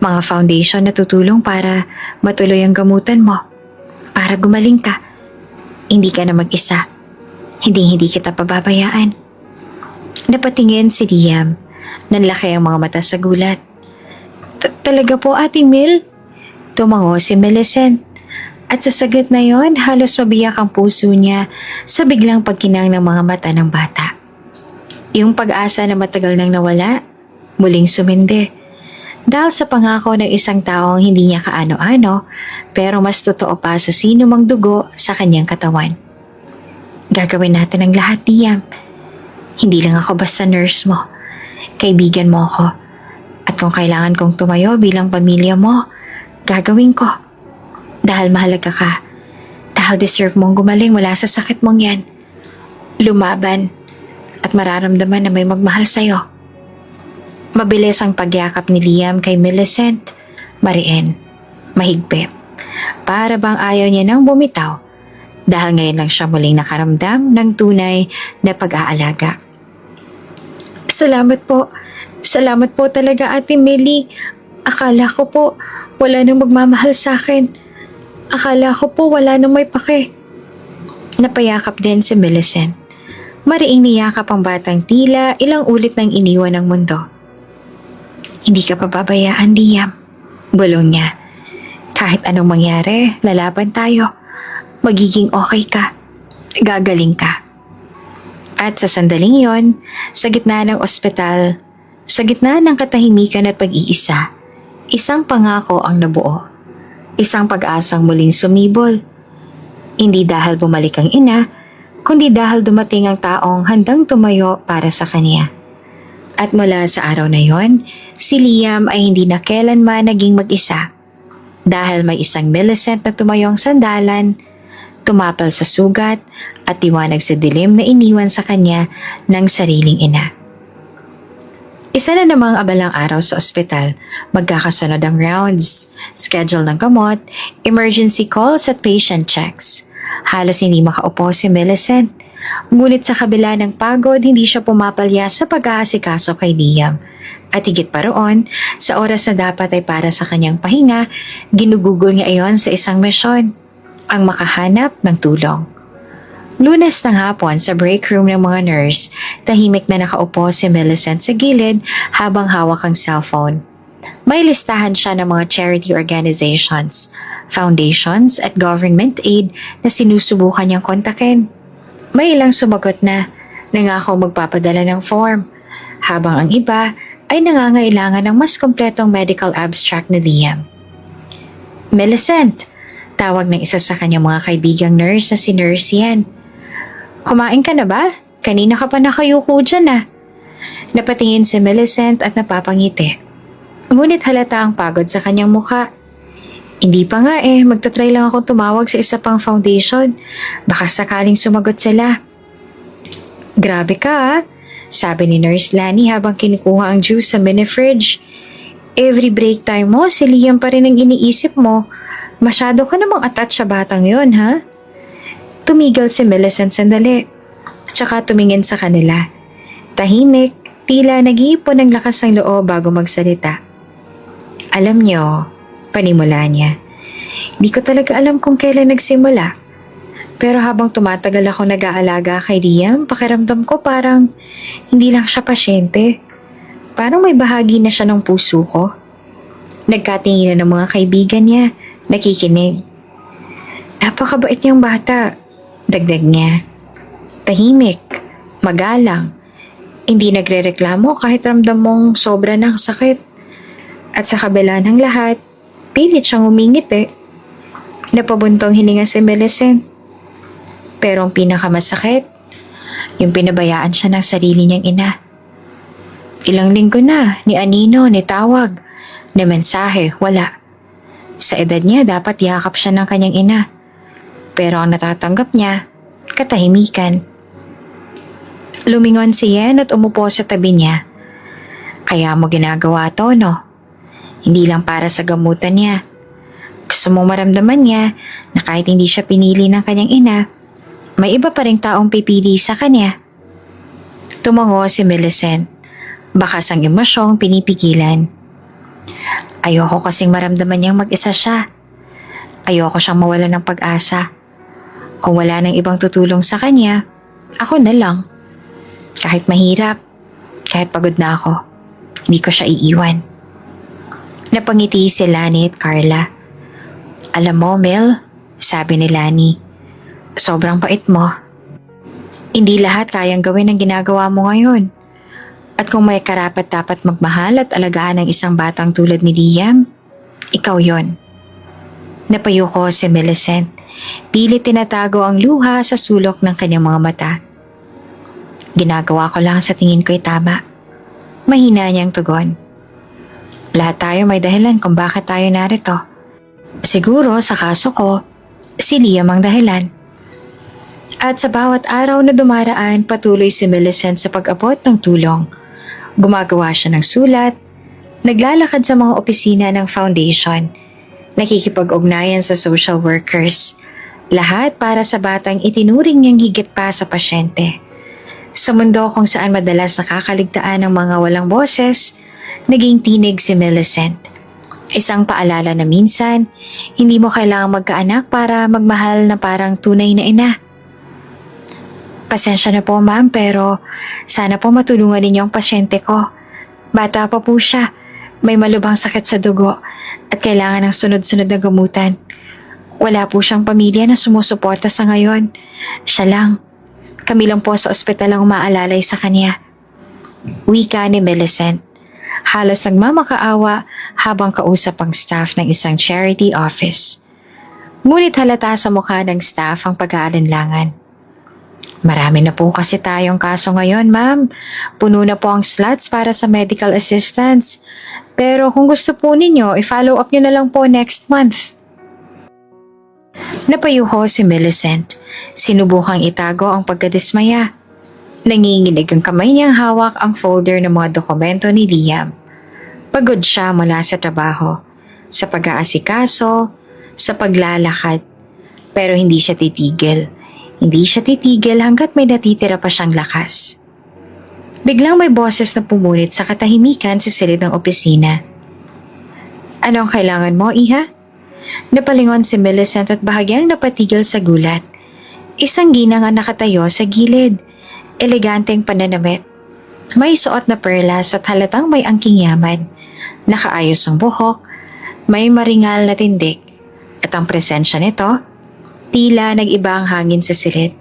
Mga foundation na tutulong para matuloy ang gamutan mo. Para gumaling ka. Hindi ka na mag-isa. Hindi kita pababayaan. Napatingin si Liam. Nanlaki ang mga mata sa gulat. Talaga po, Ate Mil? Tumango si Millicent. At sa saglit na yon, halos mabiyak ang puso niya sa biglang pagkinang ng mga mata ng bata. Yung pag-asa na matagal nang nawala, muling sumindi. Dahil sa pangako ng isang taong hindi niya kaano-ano, pero mas totoo pa sa sino mang dugo sa kanyang katawan. Gagawin natin ang lahat, Liam. Hindi lang ako basta nurse mo. Kaibigan mo ako. At kung kailangan kong tumayo bilang pamilya mo, gagawin ko. Dahil mahalaga ka. Dahil deserve mong gumaling mula sa sakit mong yan. Lumaban. At mararamdaman na may magmahal sa'yo. Mabilis ang pagyakap ni Liam kay Millicent. Mariin. Mahigpit. Para bang ayaw niya nang bumitaw. Dahil ngayon lang siya muling nakaramdam ng tunay na pag-aalaga. Salamat po. Salamat po talaga, Ate Millie. Akala ko po wala nang magmamahal sa akin. Akala ko po wala nang may pake. Napayakap din si Millicent. Mariing niyakap ang batang tila ilang ulit nang iniwan ng mundo. Hindi ka pababayaan, Liam. Bulong niya. Kahit anong mangyari, lalaban tayo. Magiging okay ka. Gagaling ka. At sa sandaling yon, sa gitna ng ospital, sa gitna ng katahimikan at pag-iisa, isang pangako ang nabuo. Isang pag-asang muling sumibol. Hindi dahil bumalik ang ina, kundi dahil dumating ang taong handang tumayo para sa kanya. At mula sa araw na yon, si Liam ay hindi na kailanman naging mag-isa. Dahil may isang Millicent na tumayong sandalan, tumapal sa sugat at tiwanag sa dilim na iniwan sa kanya ng sariling ina. Isa na namang abalang araw sa ospital, magkakasunod ang rounds, schedule ng gamot, emergency calls at patient checks. Halos hindi makaupo si Millicent. Ngunit sa kabila ng pagod, hindi siya pumapalya sa pag-aasikaso kay Liam. At higit pa roon, sa oras na dapat ay para sa kanyang pahinga, ginugugol niya iyon sa isang misyon, ang makahanap ng tulong. Lunes ng hapon sa break room ng mga nurse, tahimik na nakaupo si Millicent sa gilid habang hawak ang cellphone. May listahan siya ng mga charity organizations, foundations at government aid na sinusubukan niyang kontakin. May ilang sumagot na nangako magpapadala ng form, habang ang iba ay nangangailangan ng mas kompletong medical abstract ni Liam. Millicent, tawag ng isa sa kanyang mga kaibigang nurse na si Nurse Yan. Kumain ka na ba? Kanina ka pa nakayuko dyan ah. Napatingin si Millicent at napapangiti. Ngunit halata ang pagod sa kanyang mukha. Hindi pa nga magtatry lang akong tumawag sa isa pang foundation. Baka sakaling sumagot sila. Grabe ka ah, sabi ni Nurse Lani habang kinukuha ang juice sa mini-fridge. Every break time mo, si Liam pa rin ang iniisip mo. Masyado ka namang attached sa batang yon ha? Tumigil si Millicent sandali, tsaka tumingin sa kanila. Tahimik, tila nag-iipon ng lakas ng loob bago magsalita. Alam niyo, panimula niya, di ko talaga alam kung kailan nagsimula. Pero habang tumatagal ako nag-aalaga kay Liam, pakiramdam ko parang hindi lang siya pasyente. Parang may bahagi na siya ng puso ko. Nagkatinginan ng mga kaibigan niya, nakikinig. Napakabait niyang bata, dagdag niya. Tahimik, magalang, hindi nagrereklamo kahit ramdam mong sobra ng sakit. At sa kabila ng lahat, pilit siyang umingiti. Napabuntong hininga si Millicent. Pero ang pinakamasakit, yung pinabayaan siya ng sarili niyang ina. Ilang linggo na, ni anino, ni tawag, ni mensahe, wala. Sa edad niya, dapat yakap siya ng kanyang ina. Pero ang natatanggap niya, katahimikan. Lumingon si Yen at umupo sa tabi niya. Kaya mo ginagawa to, no? Hindi lang para sa gamutan niya. Gusto mong maramdaman niya na kahit hindi siya pinili ng kanyang ina, may iba pa ring taong pipili sa kanya. Tumango si Millicent. Bakas ang emosyong pinipigilan. Ayoko kasing maramdaman niyang mag-isa siya. Ayoko siyang mawalan ng pag-asa. Kung wala nang ibang tutulong sa kanya, ako na lang. Kahit mahirap, kahit pagod na ako, hindi ko siya iiwan. Napangiti si Lani at Carla. Alam mo, Mel, sabi ni Lani, sobrang bait mo. Hindi lahat kayang gawin ang ginagawa mo ngayon. At kung may karapat-dapat magmahal at alagaan ng isang batang tulad ni Liam, ikaw yon. Napayuko si Millicent. Pilit tinatago ang luha sa sulok ng kanyang mga mata. Ginagawa ko lang sa tingin ko'y tama. Mahina niyang tugon. Lahat tayo may dahilan kung bakit tayo narito. Siguro sa kaso ko, si Liam ang dahilan. At sa bawat araw na dumaraan, patuloy si Millicent sa pag-abot ng tulong. Gumagawa siya ng sulat, naglalakad sa mga opisina ng foundation, nakikipag-ugnayan sa social workers, lahat para sa batang itinuring niyang higit pa sa pasyente. Sa mundo kung saan madalas nakakaligtaan ng mga walang boses, naging tinig si Millicent. Isang paalala na minsan, hindi mo kailangang magkaanak para magmahal na parang tunay na ina. Pasensya na po ma'am, pero sana po matulungan ninyo ang pasyente ko. Bata pa po siya, may malubhang sakit sa dugo at kailangan ng sunod-sunod na gamutan. Wala po siyang pamilya na sumusuporta sa ngayon. Siya lang. Kami lang po sa ospital ang umaalalay sa kanya. Wika ni Millicent. Halos nagmamakaawa habang kausap ang staff ng isang charity office. Ngunit halata sa mukha ng staff ang pag-aalinlangan. Marami na po kasi tayong kaso ngayon, ma'am. Puno na po ang slots para sa medical assistance. Pero kung gusto po ninyo, i-follow up nyo na lang po next month. Napayuho si Millicent. Sinubukang itago ang pagkadismaya. Nanginginig ang kamay niyang hawak ang folder ng mga dokumento ni Liam. Pagod siya mula sa trabaho, sa pag-aasikaso, sa paglalakad. Pero hindi siya titigil. Hindi siya titigil hanggat may natitira pa siyang lakas. Biglang may boses na pumunit sa katahimikan sa silid ng opisina. Anong kailangan mo, Iha? Napalingon si Millicent at bahagyang napatigil sa gulat. Isang ginang ang nakatayo sa gilid. Eleganteng pananamit. May suot na perlas at halatang may angking yaman. Nakaayos ang buhok, may maringal na tindig. At ang presensya nito, tila nag-iba ang hangin sa silid.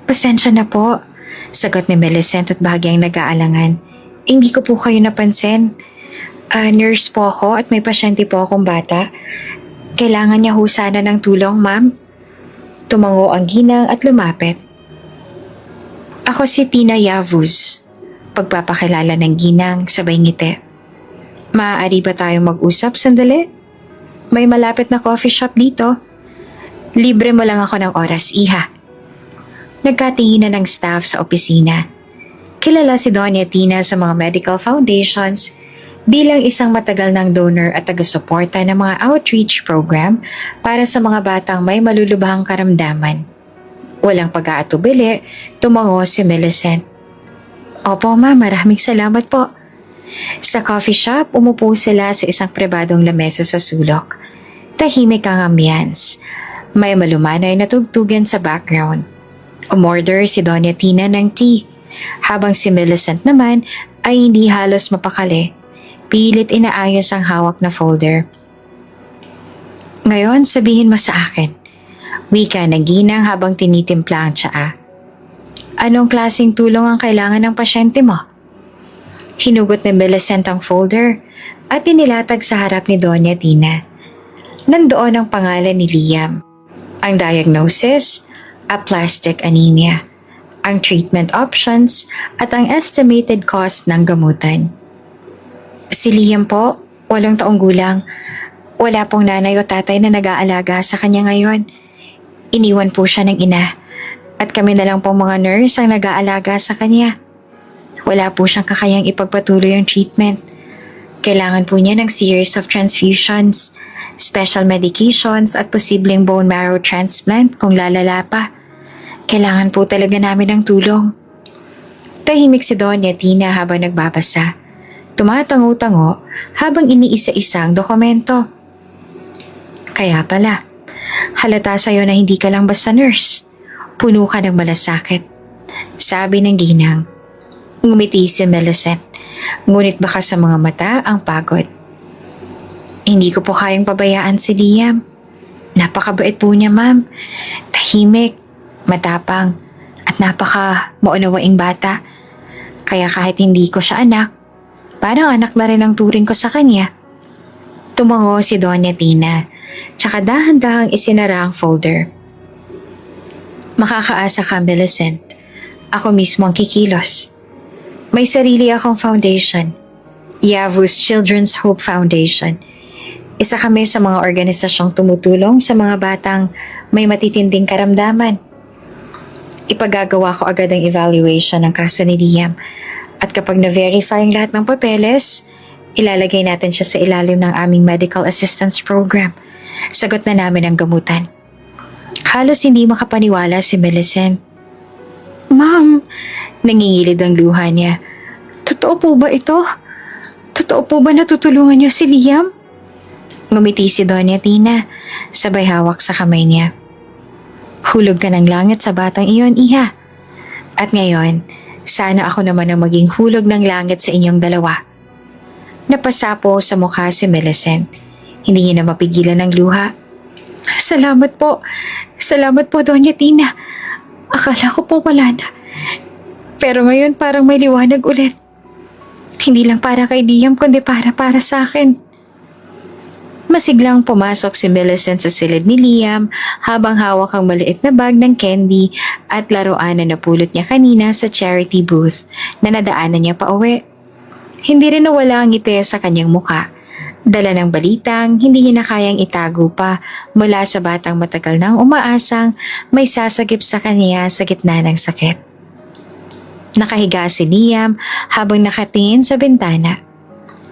Pasensya na po, sagot ni Millicent at bahagyang nag-aalangan. Hindi ko po kayo napansin. Nurse po ako at may pasyente po akong bata. Kailangan niya ho sana ng tulong, ma'am. Tumango ang ginang at lumapit. Ako si Tina Yavuz. Pagpapakilala ng ginang sabay ngiti. Maaari ba tayong mag-usap sandali? May malapit na coffee shop dito. Libre mo lang ako ng oras, Iha. Nagkatinginan ng staff sa opisina. Kilala si Doña Tina sa mga medical foundations bilang isang matagal ng donor at taga-suporta ng mga outreach program para sa mga batang may malulubhang karamdaman. Walang pag-aatubili, tumango si Millicent. Opo, ma'am, maraming salamat po. Sa coffee shop, umupo sila sa isang pribadong lamesa sa sulok. Tahimik ang ambience. May malumanay na tugtugan sa background. Umorder si Doña Tina ng tea, habang si Millicent naman ay hindi halos mapakali. Pilit inaayos ang hawak na folder. Ngayon, sabihin mo sa akin. Wika na ginang habang tinitimpla ang tsaa. Anong klaseng tulong ang kailangan ng pasyente mo? Hinugot ni Millicent ang folder at inilatag sa harap ni Doña Tina. Nandoon ang pangalan ni Liam. Ang diagnosis, aplastic anemia. Ang treatment options at ang estimated cost ng gamutan. Si Liam po, 8 taong gulang. Wala pong nanay o tatay na nag-aalaga sa kanya ngayon. Iniwan po siya ng ina at kami na lang pong mga nurse ang nag-aalaga sa kanya. Wala po siyang kakayang ipagpatuloy ang treatment. Kailangan po niya ng series of transfusions, special medications at posibleng bone marrow transplant kung lalala pa. Kailangan po talaga namin ng tulong. Tahimik si Doña Tina habang nagbabasa. Tumatango-tango habang iniisa-isang dokumento. Kaya pala, halata sa'yo na hindi ka lang basta nurse. Puno ka ng malasakit. Sabi ng ginang. Ngumiti si Millicent. Ngunit baka sa mga mata ang pagod. Hindi ko po kayang pabayaan si Liam. Napakabait po niya, ma'am. Tahimik, matapang, at napaka maunawaing bata. Kaya kahit hindi ko siya anak, parang anak na rin ang turing ko sa kanya. Tumango si Doña Tina, tsaka dahan-dahang isinara ang folder. Makakaasa ka, Millicent. Ako mismo ang kikilos. May sarili akong foundation, Yavuz Children's Hope Foundation. Isa kami sa mga organisasyong tumutulong sa mga batang may matitinding karamdaman. Ipagagawa ko agad ang evaluation ng kaso ni Liam at kapag na-verify ang lahat ng papeles, ilalagay natin siya sa ilalim ng aming medical assistance program. Sagot na namin ang gamutan. Halos hindi makapaniwala si Millicent. Ma'am, nangingilid ang luha niya. Totoo po ba ito? Totoo po ba natutulungan niyo si Liam? Ngumiti si Doña Tina, sabay hawak sa kamay niya. Hulog ka ng langit sa batang iyon, Iha. At ngayon, sana ako naman ang maging hulog ng langit sa inyong dalawa. Napasapo sa mukha si Millicent. Hindi niya na mapigilan ng luha. Salamat po. Salamat po, Doña Tina. Akala ko po wala na. Pero ngayon parang may liwanag ulit. Hindi lang para kay Liam kundi para sa akin. Masiglang pumasok si Millicent sa silid ni Liam habang hawak ang maliit na bag ng candy at laruan na napulot niya kanina sa charity booth na nadaanan niya pa uwi. Hindi rin nawala ang ngiti sa kanyang muka. Dala ng balitang hindi niya na kayang itago pa mula sa batang matagal nang umaasang may sasagip sa kanya sa gitna ng sakit. Nakahiga si Liam habang nakatingin sa bintana.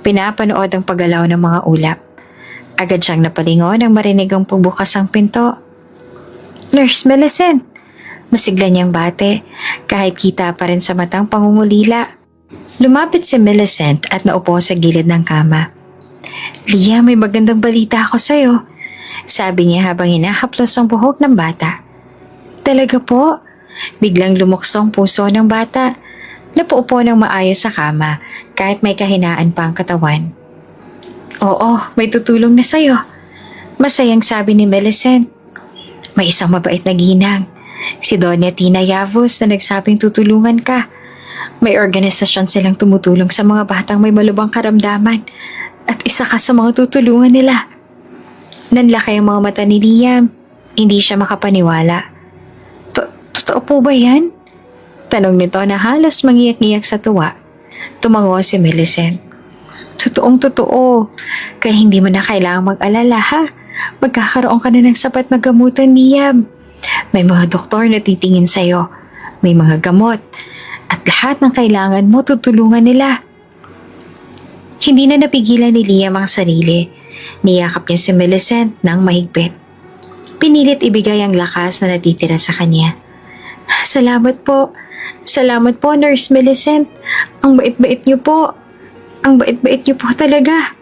Pinapanood ang paggalaw ng mga ulap. Agad siyang napalingon nang marinig ang pagbukas ang pinto. "Nurse Millicent!" Masigla niyang bate kahit kita pa rin sa matang pangungulila. Lumapit si Millicent at naupo sa gilid ng kama. "Liam, may magandang balita ako sa'yo," sabi niya habang hinahaplos ang buhok ng bata. "Talaga po?" Biglang lumuksong puso ng bata. Napaupo ng maayos sa kama kahit may kahinaan pa ang katawan. "Oo, may tutulong na sa'yo," masayang sabi ni Millicent. "May isang mabait na ginang, si Doña Tina Yavuz na nagsabing tutulungan ka. May organisasyon silang tumutulong sa mga batang may malubhang karamdaman at isa ka sa mga tutulungan nila." Nanlaki ang mga mata ni Liam. Hindi siya makapaniwala. "Totoo po ba yan?" Tanong nito na halos mangiyak-ngiyak sa tuwa. Tumango si Millicent. "Totoong totoo. Kaya hindi mo na kailangang mag-alala, ha? Magkakaroon ka na ng sapat na gamutan, Liam. May mga doktor na titingin sa'yo. May mga gamot. At lahat ng kailangan mo tutulungan nila." Hindi na napigilan ni Liam ang sarili. Niyakap niya si Millicent ng mahigpit. Pinilit ibigay ang lakas na natitira sa kanya. "Salamat po. Salamat po, Nurse Millicent. Ang bait-bait niyo po. Ang bait-bait niyo po talaga."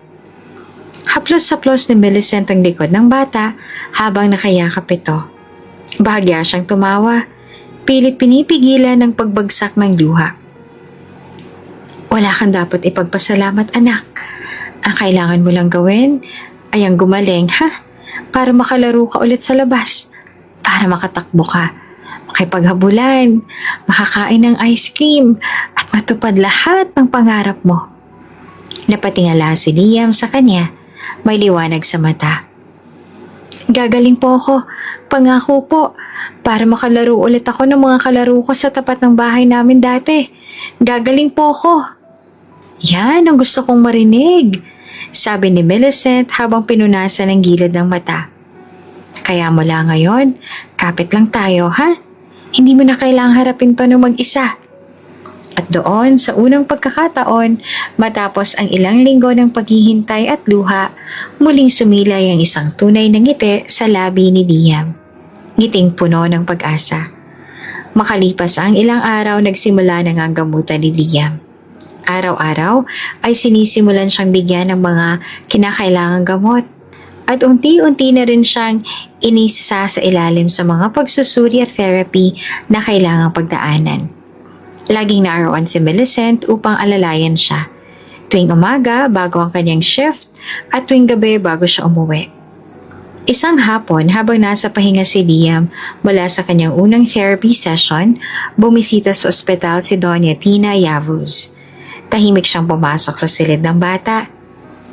Haplos-haplos ni Millicent ang likod ng bata habang nakayakap ito. Bahagya siyang tumawa. Pilit pinipigilan ng pagbagsak ng luha. "Wala kang dapat ipagpasalamat, anak. Ang kailangan mo lang gawin ay ang gumaling, ha? Para makalaro ka ulit sa labas. Para makatakbo ka. Makipaghabulan, makakain ng ice cream, at matupad lahat ng pangarap mo." Napatingala si Liam sa kanya. May liwanag sa mata. "Gagaling po ako. Pangako po. Para makalaro ulit ako ng mga kalaro ko sa tapat ng bahay namin dati. Gagaling po ako." "Yan ang gusto kong marinig," sabi ni Millicent habang pinunasan ang gilid ng mata. "Kaya mula ngayon, kapit lang tayo, ha? Hindi mo na kailangang harapin to ng mag-isa." At doon, sa unang pagkakataon, matapos ang ilang linggo ng paghihintay at luha, muling sumilay ang isang tunay na ngiti sa labi ni Liam. Ngiting puno ng pag-asa. Makalipas ang ilang araw, nagsimula na ang gamutan ni Liam. Araw-araw ay sinisimulan siyang bigyan ng mga kinakailangang gamot. At unti-unti na rin siyang inisa sa ilalim sa mga pagsusuri at therapy na kailangang pagdaanan. Laging naarawan si Millicent upang alalayan siya. Tuwing umaga bago ang kanyang shift at tuwing gabi bago siya umuwi. Isang hapon habang nasa pahinga si Liam mula sa kanyang unang therapy session, bumisita sa ospital si Doña Tina Yavuz. Tahimik siyang pumasok sa silid ng bata.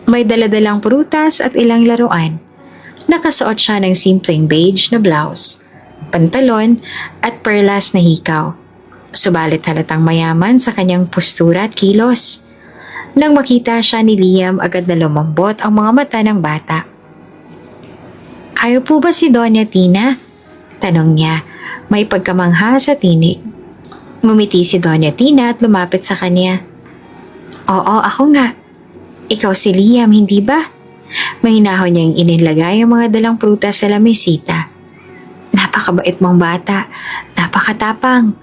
May daladalang prutas at ilang laruan. Nakasuot siya ng simpleng beige na blouse, pantalon at perlas na hikaw. Subalit halatang mayaman sa kanyang postura at kilos. Nang makita siya ni Liam, agad na lumambot ang mga mata ng bata. "Kayo po ba si Doña Tina?" tanong niya, may pagkamangha sa tinig. Ngumiti si Doña Tina at lumapit sa kanya. "Oo, ako nga. Ikaw si Liam, hindi ba?" Mahinahon niyang inilagay ang mga dalang prutas sa lamesita. "Napakabait mong bata, napakatapang."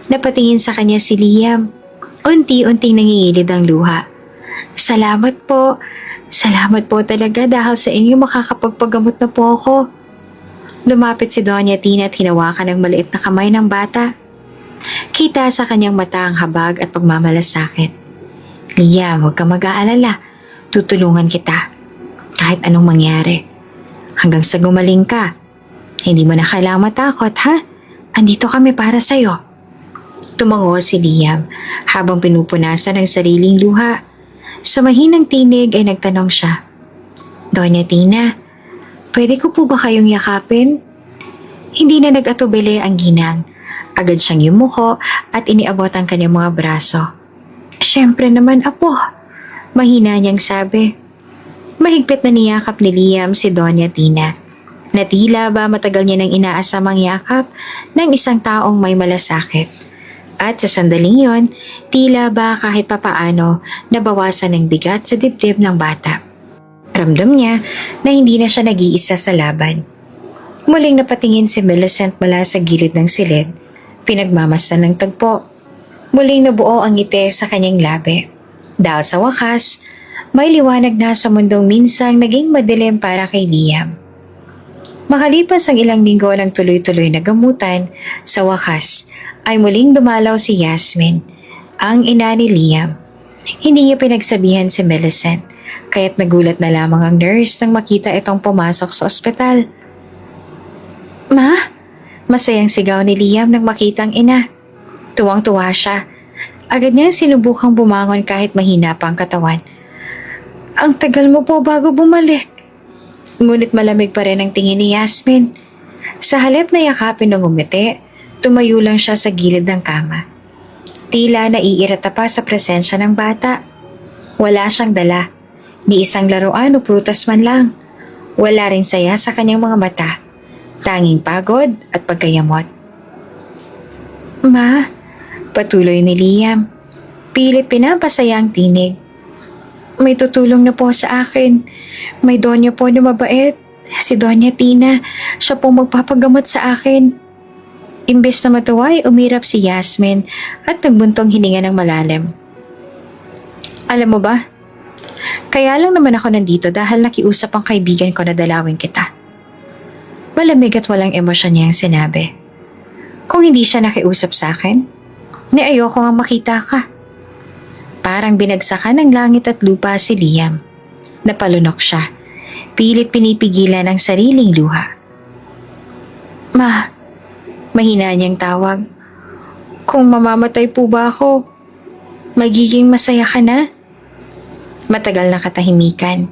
Napatingin sa kanya si Liam. Unti-unting nangingilid ang luha. Salamat po talaga dahil sa inyo makakapagpagamot na po ako." Lumapit si Doña Tina at hinawakan ang maliit na kamay ng bata. Kita sa kanyang mata ang habag at pagmamalasakit. "Liam, huwag ka mag-aalala. Tutulungan kita. Kahit anong mangyari. Hanggang sa gumaling ka. Hindi mo na kailangang matakot, ha? Andito kami para sa'yo." Tumango si Liam habang pinupunasan ang sariling luha. Sa mahinang tinig ay nagtanong siya, Doña Tina, pwede ko po ba kayong yakapin? Hindi na nag-atubili ang ginang. Agad siyang yumuko at iniabot ang kanyang mga braso. Siyempre naman, apo. Mahina niyang sabi. Mahigpit na niyakap ni Liam si Doña Tina. Na tila ba matagal niya nang inaasam ang yakap ng isang taong may malasakit. At sa sandaling yon, tila ba kahit papaano nabawasan ng bigat sa dibdib ng bata. Ramdam niya na hindi na siya nag-iisa sa laban. Muling napatingin si Millicent mula sa gilid ng silid. Pinagmamasdan ng tagpo. Muling nabuo ang ngiti sa kanyang labi. Dahil sa wakas, may liwanag na sa mundong minsang naging madilim para kay Liam. Makalipas ang ilang linggo ng tuloy-tuloy na gamutan, sa wakas ay muling dumalaw si Yasmin, ang ina ni Liam. Hindi niya pinagsabihan si Millicent, kaya't nagulat na lamang ang nurse nang makita itong pumasok sa ospital. Ma? Masayang sigaw ni Liam nang makita ang ina. Tuwang-tuwa siya. Agad niyang sinubukang bumangon kahit mahina pa ang katawan. Ang tagal mo po bago bumalik. Ngunit malamig pa rin ang tingin ni Yasmin. Sa halip na yakapin ng umiti, tumayo lang siya sa gilid ng kama. Tila naiirata pa sa presensya ng bata. Wala siyang dala, ni isang laruan o prutas man lang. Wala rin saya sa kanyang mga mata. Tanging pagod at pagkayamot. Ma, patuloy ni Liam. Pilit pinapasaya ang tinig. May tutulong na po sa akin. May donya po na mabait. Si Doña Tina. Siya po magpapagamot sa akin. Imbes na matuway, umirap si Yasmin at nagbuntong hininga ng malalim. Alam mo ba? Kaya lang naman ako nandito dahil nakiusap ang kaibigan ko na dalawin kita. Malamig at walang emosyon niyang sinabi. Kung hindi siya nakiusap sa akin, ni ayoko nga makita ka. Parang binagsakan ng langit at lupa si Liam. Napalunok siya. Pilit pinipigilan ang sariling luha. Ma, mahina niyang tawag. Kung mamamatay po ba ako, magiging masaya ka na? Matagal na katahimikan.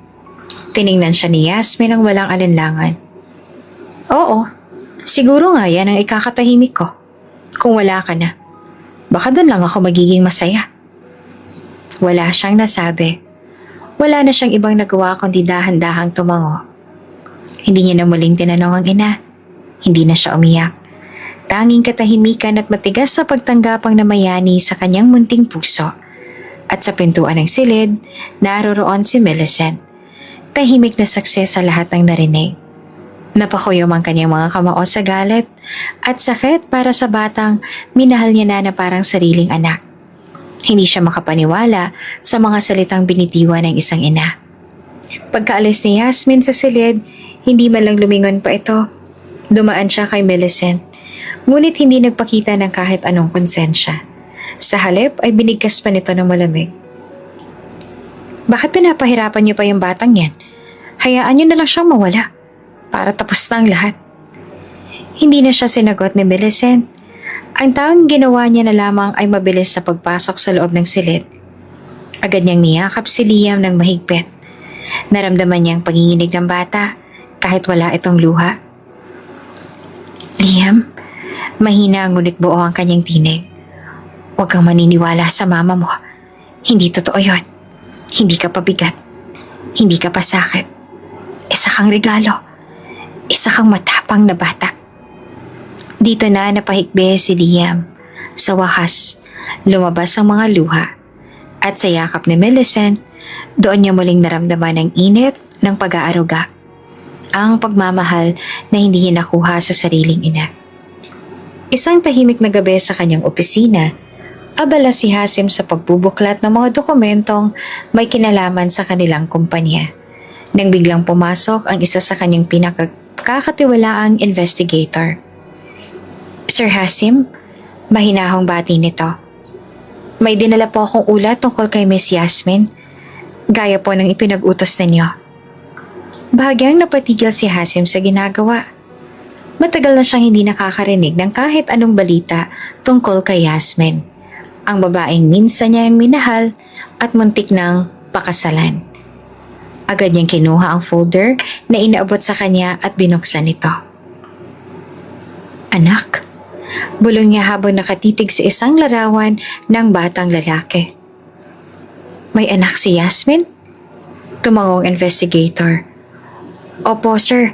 Tiningnan siya ni Yasmin ng walang alinlangan. Oo, siguro nga yan ang ikakatahimik ko. Kung wala ka na, baka doon lang ako magiging masaya. Wala siyang nasabi. Wala na siyang ibang nagawa kundi dahan-dahang tumango. Hindi niya na muling tinanong ang ina. Hindi na siya umiyak. Tanging katahimikan at matigas na pagtanggapang namayani sa kanyang munting puso. At sa pintuan ng silid, naroroon si Millicent. Tahimik na sakse sa lahat ng narinig. Napakuyom ang kanyang mga kamao sa galit at sakit para sa batang minahal niya na parang sariling anak. Hindi siya makapaniwala sa mga salitang binitiwan ng isang ina. Pagkaalis ni Yasmin sa silid, hindi man lang lumingon pa ito. Dumaan siya kay Millicent, ngunit hindi nagpakita ng kahit anong konsensya. Sa halip ay binigkas pa nito ng malamig. Bakit pinapahirapan niyo pa yung batang yan? Hayaan niyo na lang siyang mawala para tapos na ang lahat. Hindi na siya sinagot ni Millicent. Ang taong ginawa niya na lamang ay mabilis sa pagpasok sa loob ng silid. Agad niyang niyakap si Liam ng mahigpit. Naramdaman niyang panginginig ng bata kahit wala itong luha. Liam, mahina ngunit buo ang kanyang tinig. Huwag kang maniniwala sa mama mo. Hindi totoo yon. Hindi ka pabigat. Hindi ka pasakit. Isa kang regalo. Isa kang matapang na bata. Dito na napahikbe si Liam. Sa wakas, lumabas ang mga luha. At sa yakap ni Millicent, doon niya muling naramdaman ang init ng pag-aaruga. Ang pagmamahal na hindi niya nakuha sa sariling ina. Isang tahimik na gabi sa kanyang opisina, abala si Hasim sa pagbubuklat ng mga dokumentong may kinalaman sa kanilang kumpanya. Nang biglang pumasok ang isa sa kanyang pinakakatiwalaang investigator. Sir Hasim, mahinahong bati nito. May dinala po akong ulat tungkol kay Miss Yasmin, gaya po ng ipinag-utos ninyo. Bahagyang napatigil si Hasim sa ginagawa. Matagal na siyang hindi nakakarinig ng kahit anong balita tungkol kay Yasmin, ang babaeng minsan niyang minahal at muntik ng pakasalan. Agad niyang kinuha ang folder na inaabot sa kanya at binuksan ito. Anak, bulong niya habang nakatitig sa isang larawan ng batang lalaki. May anak si Yasmin? Tumangong investigator. Opo, sir.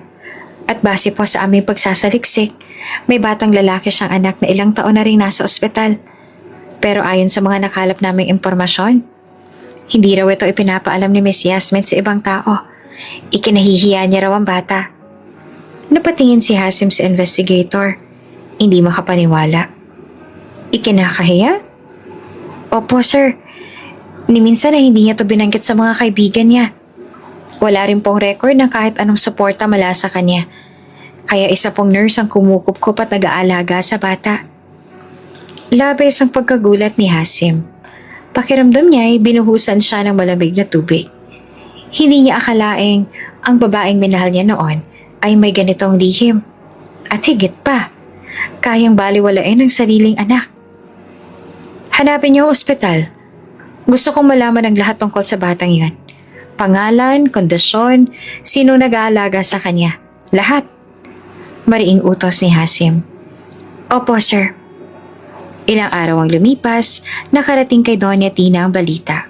At base po sa aming pagsasaliksik, may batang lalaki siyang anak na ilang taon na rin nasa ospital. Pero ayon sa mga nakalap naming impormasyon, hindi raw ito ipinapaalam ni Miss Yasmin sa ibang tao. Ikinahihiya niya raw ang bata. Napatingin si Hasim sa investigator. Hindi makapaniwala. Ikinakahiya? Opo, sir. Ni minsan na hindi niya to binanggit sa mga kaibigan niya. Wala rin pong record ng kahit anong suporta mula sa kanya. Kaya isa pong nurse ang kumukup-kup at nag-aalaga sa bata. Labis ang pagkagulat ni Hasim. Pakiramdam niya ay binuhusan siya ng malamig na tubig. Hindi niya akalaing ang babaeng minahal niya noon ay may ganitong lihim. At higit pa, kayang baliwalain ang sariling anak. Hanapin niyo ang ospital. Gusto kong malaman ang lahat tungkol sa batang iyon. Pangalan, kondisyon, sino nag-aalaga sa kanya. Lahat. Mariing utos ni Hasim. Opo, sir. Ilang araw ang lumipas, nakarating kay Doña Tina ang balita.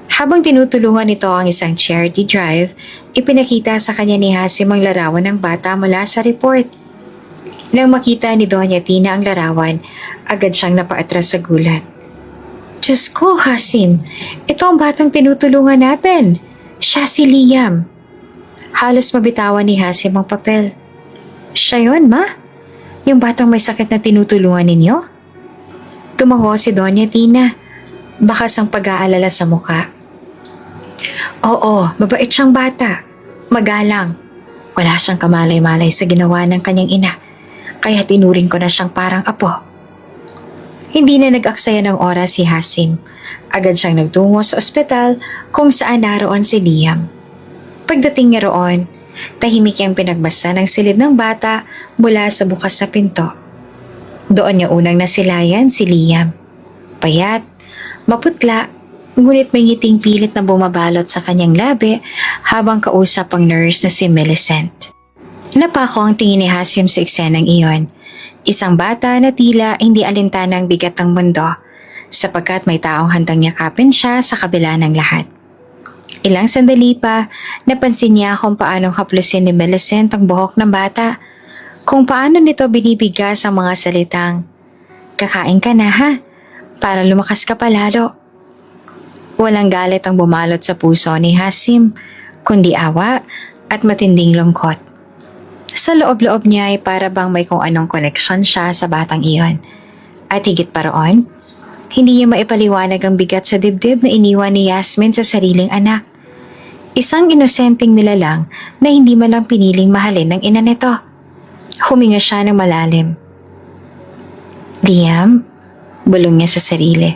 Habang tinutulungan nito ang isang charity drive, ipinakita sa kanya ni Hasim ang larawan ng bata mula sa report. Nang makita ni Doña Tina ang larawan, agad siyang napaatras sa gulat. Diyos ko, Hasim, ito ang batang tinutulungan natin. Siya si Liam. Halos mabitawan ni Hasim ang papel. Siya yun, ma? Yung batang may sakit na tinutulungan ninyo? Tumango si Doña Tina. Bakas ang pag-aalala sa muka. Oo, mabait siyang bata. Magalang. Wala siyang kamalay-malay sa ginawa ng kanyang ina. Kaya tinuring ko na siyang parang apo. Hindi na nag-aksaya ng oras si Hasim. Agad siyang nagtungo sa ospital kung saan naroon si Liam. Pagdating niya roon, tahimik niyang pinagbasa ng silid ng bata mula sa bukas na pinto. Doon niya unang nasilayan si Liam. Payat, maputla, ngunit may ngiting pilit na bumabalot sa kanyang labi habang kausap ang nurse na si Millicent. Napako ang tingin ni Hasim sa eksenang iyon. Isang bata na tila hindi alintanang bigat ng mundo sapagkat may taong handang yakapin siya sa kabila ng lahat. Ilang sandali pa, napansin niya kung paanong haplusin ni Millicent ang buhok ng bata, kung paano nito binibigas ang mga salitang, "Kakain ka na ha, para lumakas ka pa lalo." Walang galit ang bumalot sa puso ni Hasim, kundi awa at matinding lungkot. Sa loob-loob niya ay para bang may kung anong koneksyon siya sa batang iyon. At higit pa roon, hindi niya maipaliwanag ang bigat sa dibdib na iniwan ni Yasmin sa sariling anak. Isang inosenteng nilalang na hindi man lang piniling mahalin ng ina nito. Huminga siya ng malalim. Liam, bulong niya sa sarili.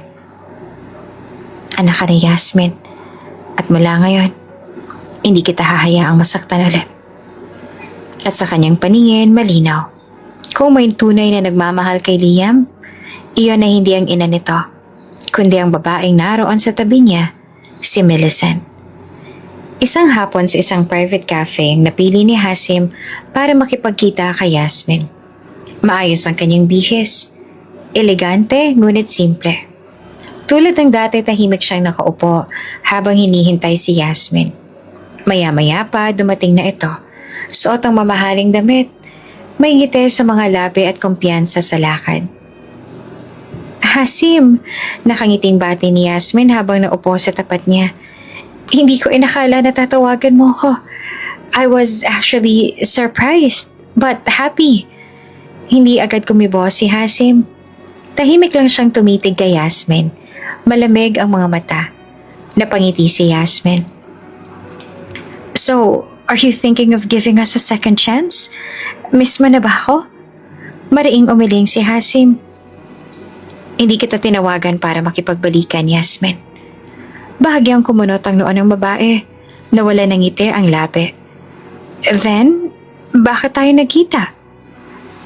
Anak ka ni Yasmin. At mula ngayon, hindi kita hahayaang masaktan ulit. At sa kanyang paningin, malinaw. Kung may tunay na nagmamahal kay Liam, iyon ay hindi ang ina nito, kundi ang babaeng naroon sa tabi niya, si Millicent. Isang hapon sa isang private cafe ang napili ni Hasim para makipagkita kay Yasmin. Maayos ang kanyang bihis. Elegante, ngunit simple. Tulad ng dati, tahimik siyang nakaupo habang hinihintay si Yasmin. Maya-maya pa dumating na ito. Suot ang mamahaling damit. May ngiti sa mga labi at kumpiyansa sa lakad. Hasim, nakangiting bati ni Yasmin habang naupo sa tapat niya. Hindi ko inakala na tatawagan mo ko. I was actually surprised, but happy. Hindi agad kumibo si Hasim. Tahimik lang siyang tumitig kay Yasmin. Malamig ang mga mata. Napangiti si Yasmin. So, are you thinking of giving us a second chance? Miss mo na ba ako? Mariing umiling si Hasim. Hindi kita tinawagan para makipagbalikan, Yasmin. Bahagyang kumunot ang noon ng babae. Nawala ng ngiti ang labi. Then, bakit tayo nagkita?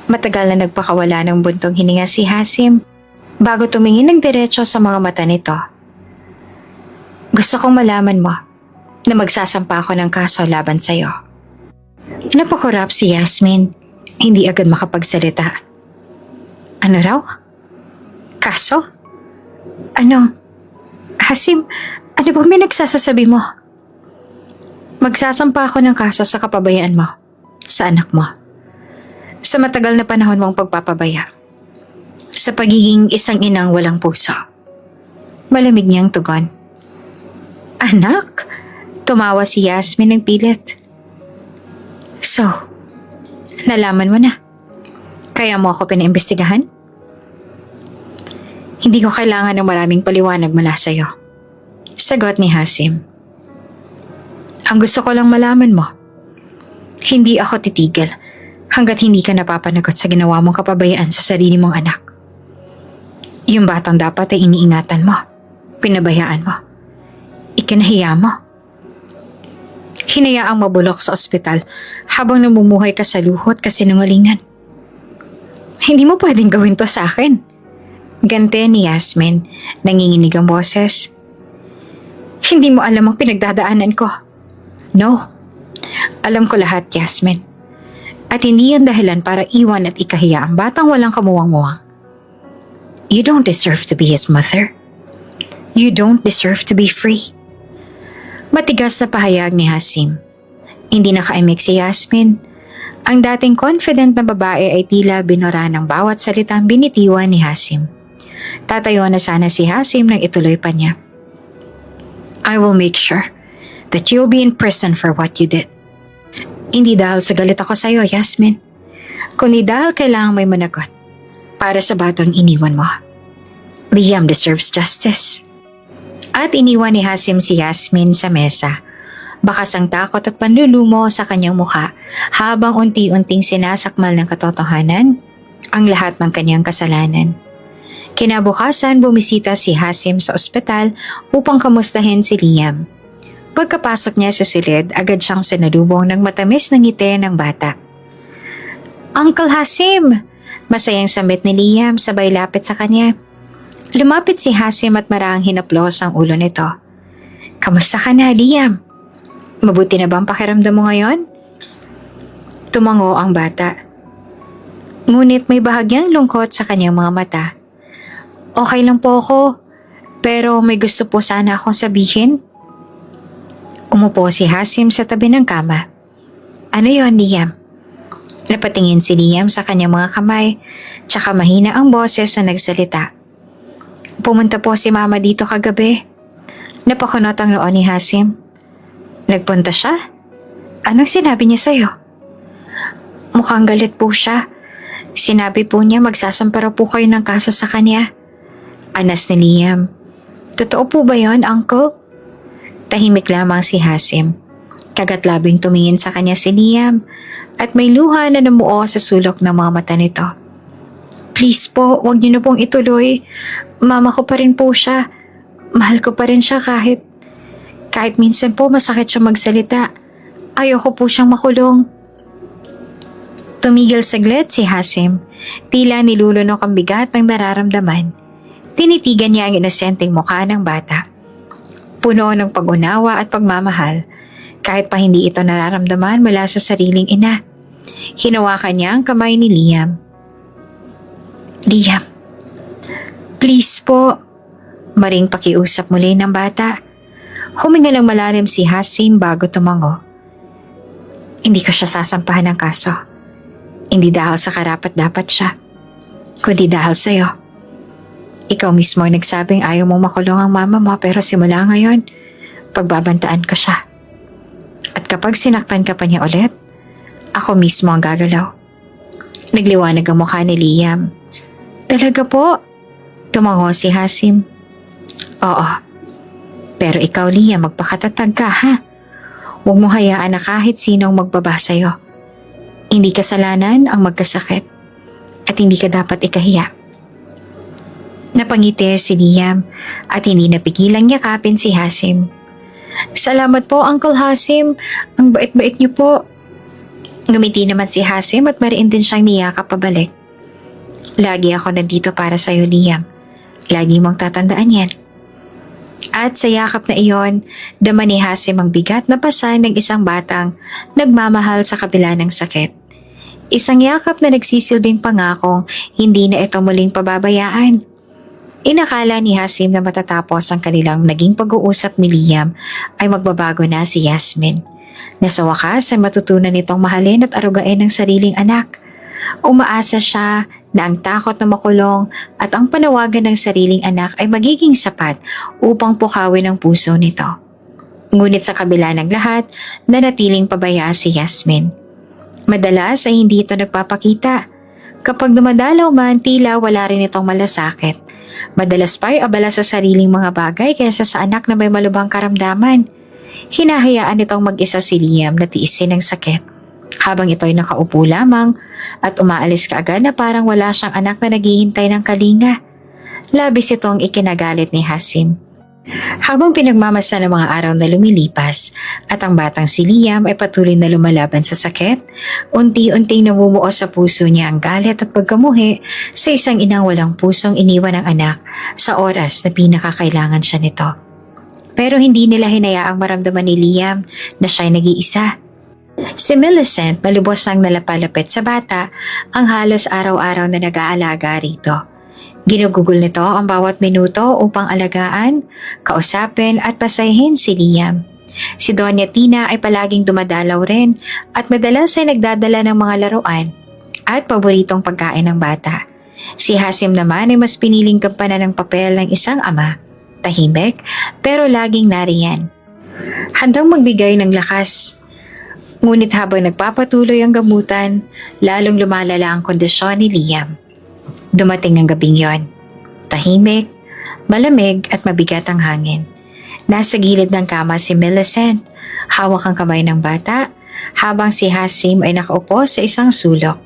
Matagal na nagpakawala ng buntong hininga si Hasim bago tumingin ng diretso sa mga mata nito. Gusto kong malaman mo, na magsasampa ako ng kaso laban sa'yo. Napakurap si Yasmin. Hindi agad makapagsalita. Ano raw? Kaso? Ano? Hasim, ano ba may nagsasasabi mo? Magsasampa ako ng kaso sa kapabayaan mo, sa anak mo. Sa matagal na panahon mong pagpapabaya. Sa pagiging isang inang walang puso. Malamig niyang tugon. Anak? Tumawa si Yasmin ng pilit. So, nalaman mo na. Kaya mo ako pinaimbestigahan? Hindi ko kailangan ng maraming paliwanag mula sa'yo. Sagot ni Hasim. Ang gusto ko lang malaman mo, hindi ako titigil hanggat hindi ka napapanagot sa ginawa mong kapabayaan sa sarili mong anak. Yung batang dapat ay iniingatan mo, pinabayaan mo, ikinahiya mo. Hinayaang mabulok sa ospital habang namumuhay ka sa luhot kasi sinungalingan. Hindi mo pwedeng gawin to sa akin. Gante ni Yasmin, nanginginig ang boses. Hindi mo alam ang pinagdadaanan ko. No, alam ko lahat, Yasmin. At hindi yan dahilan para iwan at ikahiya ang batang walang kamuwang-muwang. You don't deserve to be his mother. You don't deserve to be free. Matigas na pahayag ni Hasim. Hindi nakaimik si Yasmin. Ang dating confident na babae ay tila binura ng bawat salitang binitiwan ni Hasim. Tatayo na sana si Hasim nang ituloy pa niya. I will make sure that you'll be in prison for what you did. Hindi dahil sa galit ako sa'yo, Yasmin, kundi dahil kailangang may managot para sa batang iniwan mo. Liam deserves justice. At iniwan ni Hasim si Yasmin sa mesa. Bakas ang takot at panlulumo sa kanyang mukha habang unti-unting sinasakmal ng katotohanan ang lahat ng kanyang kasalanan. Kinabukasan bumisita si Hasim sa ospital upang kamustahin si Liam. Pagkapasok niya sa silid, agad siyang sinalubong ng matamis na ngiti ng bata. Uncle Hasim! Masayang sambit ni Liam sabay lapit sa kanya. Lumapit si Hasim at maraang hinaplos ang ulo nito. Kamusta ka na, Liam? Mabuti na bang pakiramdam mo ngayon? Tumango ang bata. Ngunit may bahagyang lungkot sa kanyang mga mata. Okay lang po ako, pero may gusto po sana akong sabihin. Umupo si Hasim sa tabi ng kama. Ano yon, Liam? Napatingin si Liam sa kanyang mga kamay, tsaka mahina ang boses na nagsalita. Pumunta po si Mama dito kagabi. Napakunot ang noon ni Hasim. Nagpunta siya? Anong sinabi niya sa'yo? Mukhang galit po siya. Sinabi po niya magsasampara po kayo ng kaso sa kanya. Anas ni Liam. Totoo po ba yon, Uncle? Tahimik lamang si Hasim. Kagat-labing tumingin sa kanya si Liam at may luha na namuo sa sulok ng mga mata nito. Please po, wag niyo na pong ituloy. Mama ko pa rin po siya. Mahal ko pa rin siya kahit minsan po masakit siya magsalita. Ayoko po siyang makulong. Tumigil saglit si Hasim. Tila nilulunok ang bigat ng nararamdaman. Tinitigan niya ang inosenteng mukha ng bata. Puno ng pag-unawa at pagmamahal. Kahit pa hindi ito nararamdaman mula sa sariling ina. Hinawakan niya ang kamay ni Liam. Liam, please po. Maring pakiusap muli ng bata. Huminga ng malalim si Hasim bago tumango. Hindi ko siya sasampahan ng kaso. Hindi dahil sa karapat-dapat siya, kundi dahil sa'yo. Ikaw mismo ang nagsabing ayaw mong makulong ang mama mo pero simula ngayon, pagbabantaan ko siya. At kapag sinaktan ka pa niya ulit, ako mismo ang gagalaw. Nagliwanag ang mukha ni Liam. Talaga po? Tumango si Hasim. Oo. Pero ikaw, Liam, magpakatatag ka, ha? Huwag mo hayaan na kahit sinong magbaba sa'yo. Hindi kasalanan ang magkasakit at hindi ka dapat ikahiya. Napangiti si Liam at hindi napigilang yakapin si Hasim. Salamat po, Uncle Hasim. Ang bait-bait niyo po. Ngumiti naman si Hasim at mariin din siyang niyakap pabalik. Lagi ako nandito para sa'yo, Liam. Lagi mong tatandaan yan. At sa yakap na iyon, dama ni Hasim ang bigat na pasan ng isang batang nagmamahal sa kabila ng sakit. Isang yakap na nagsisilbing pangakong hindi na ito muling pababayaan. Inakala ni Hasim na matatapos ang kanilang naging pag-uusap ni Liam ay magbabago na si Yasmin. Na sa wakas ay matutunan nitong mahalin at arugain ang sariling anak. Umaasa siya na ang takot na makulong at ang panawagan ng sariling anak ay magiging sapat upang pukawin ang puso nito. Ngunit sa kabila ng lahat, nanatiling pabaya si Yasmin. Madalas ay hindi ito nagpapakita. Kapag dumadalaw man, tila wala rin itong malasakit. Madalas pa ay abala sa sariling mga bagay kaysa sa anak na may malubhang karamdaman. Hinahayaan nitong mag-isa si Liam na tiisin ang sakit. Habang ito'y nakaupo lamang at umaalis kaagad na parang wala siyang anak na naghihintay ng kalinga. Labis itong ikinagalit ni Hasim. Habang pinagmamasa ng mga araw na lumilipas at ang batang si Liam ay patuloy na lumalaban sa sakit, unti-unting namumuo sa puso niya ang galit at pagkamuhi sa isang inang walang pusong iniwan ng anak sa oras na pinakakailangan siya nito. Pero hindi nila hinayaang maramdaman ni Liam na siya'y nag-iisa. Si Millicent na lubos nang nalapalapit sa bata ang halos araw-araw na nag-aalaga rito. Ginugugol nito ang bawat minuto upang alagaan, kausapin at pasayahin si Liam. Si Doña Tina ay palaging dumadalaw rin at madalas ay nagdadala ng mga laruan at paboritong pagkain ng bata. Si Hasim naman ay mas piniling gampanan ng papel ng isang ama, tahimik pero laging nariyan. Handang magbigay ng lakas. Ngunit habang nagpapatuloy ang gamutan, lalong lumalala ang kondisyon ni Liam. Dumating ang gabing yon. Tahimik, malamig at mabigat ang hangin. Nasa gilid ng kama si Millicent, hawak ang kamay ng bata, habang si Hasim ay nakaupo sa isang sulok.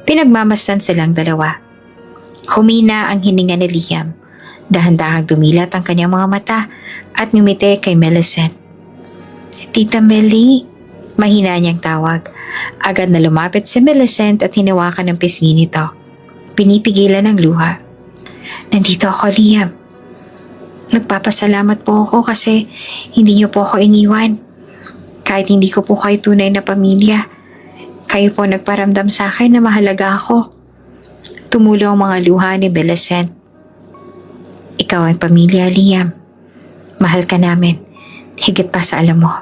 Pinagmamasdan silang dalawa. Humina ang hininga ni Liam. Dahan-dahang dumilat ang kanyang mga mata at ngumiti kay Millicent. Tita Millie, mahina niyang tawag. Agad na lumapit si Millicent at hinawakan ng pisngi nito. Pinipigilan ng luha. Nandito ako, Liam. Nagpapasalamat po ako kasi hindi niyo po ako iniwan. Kahit hindi ko po kayo tunay na pamilya, kayo po nagparamdam sa akin na mahalaga ako. Tumulo ang mga luha ni Millicent. Ikaw ang pamilya, Liam. Mahal ka namin, higit pa sa alam mo.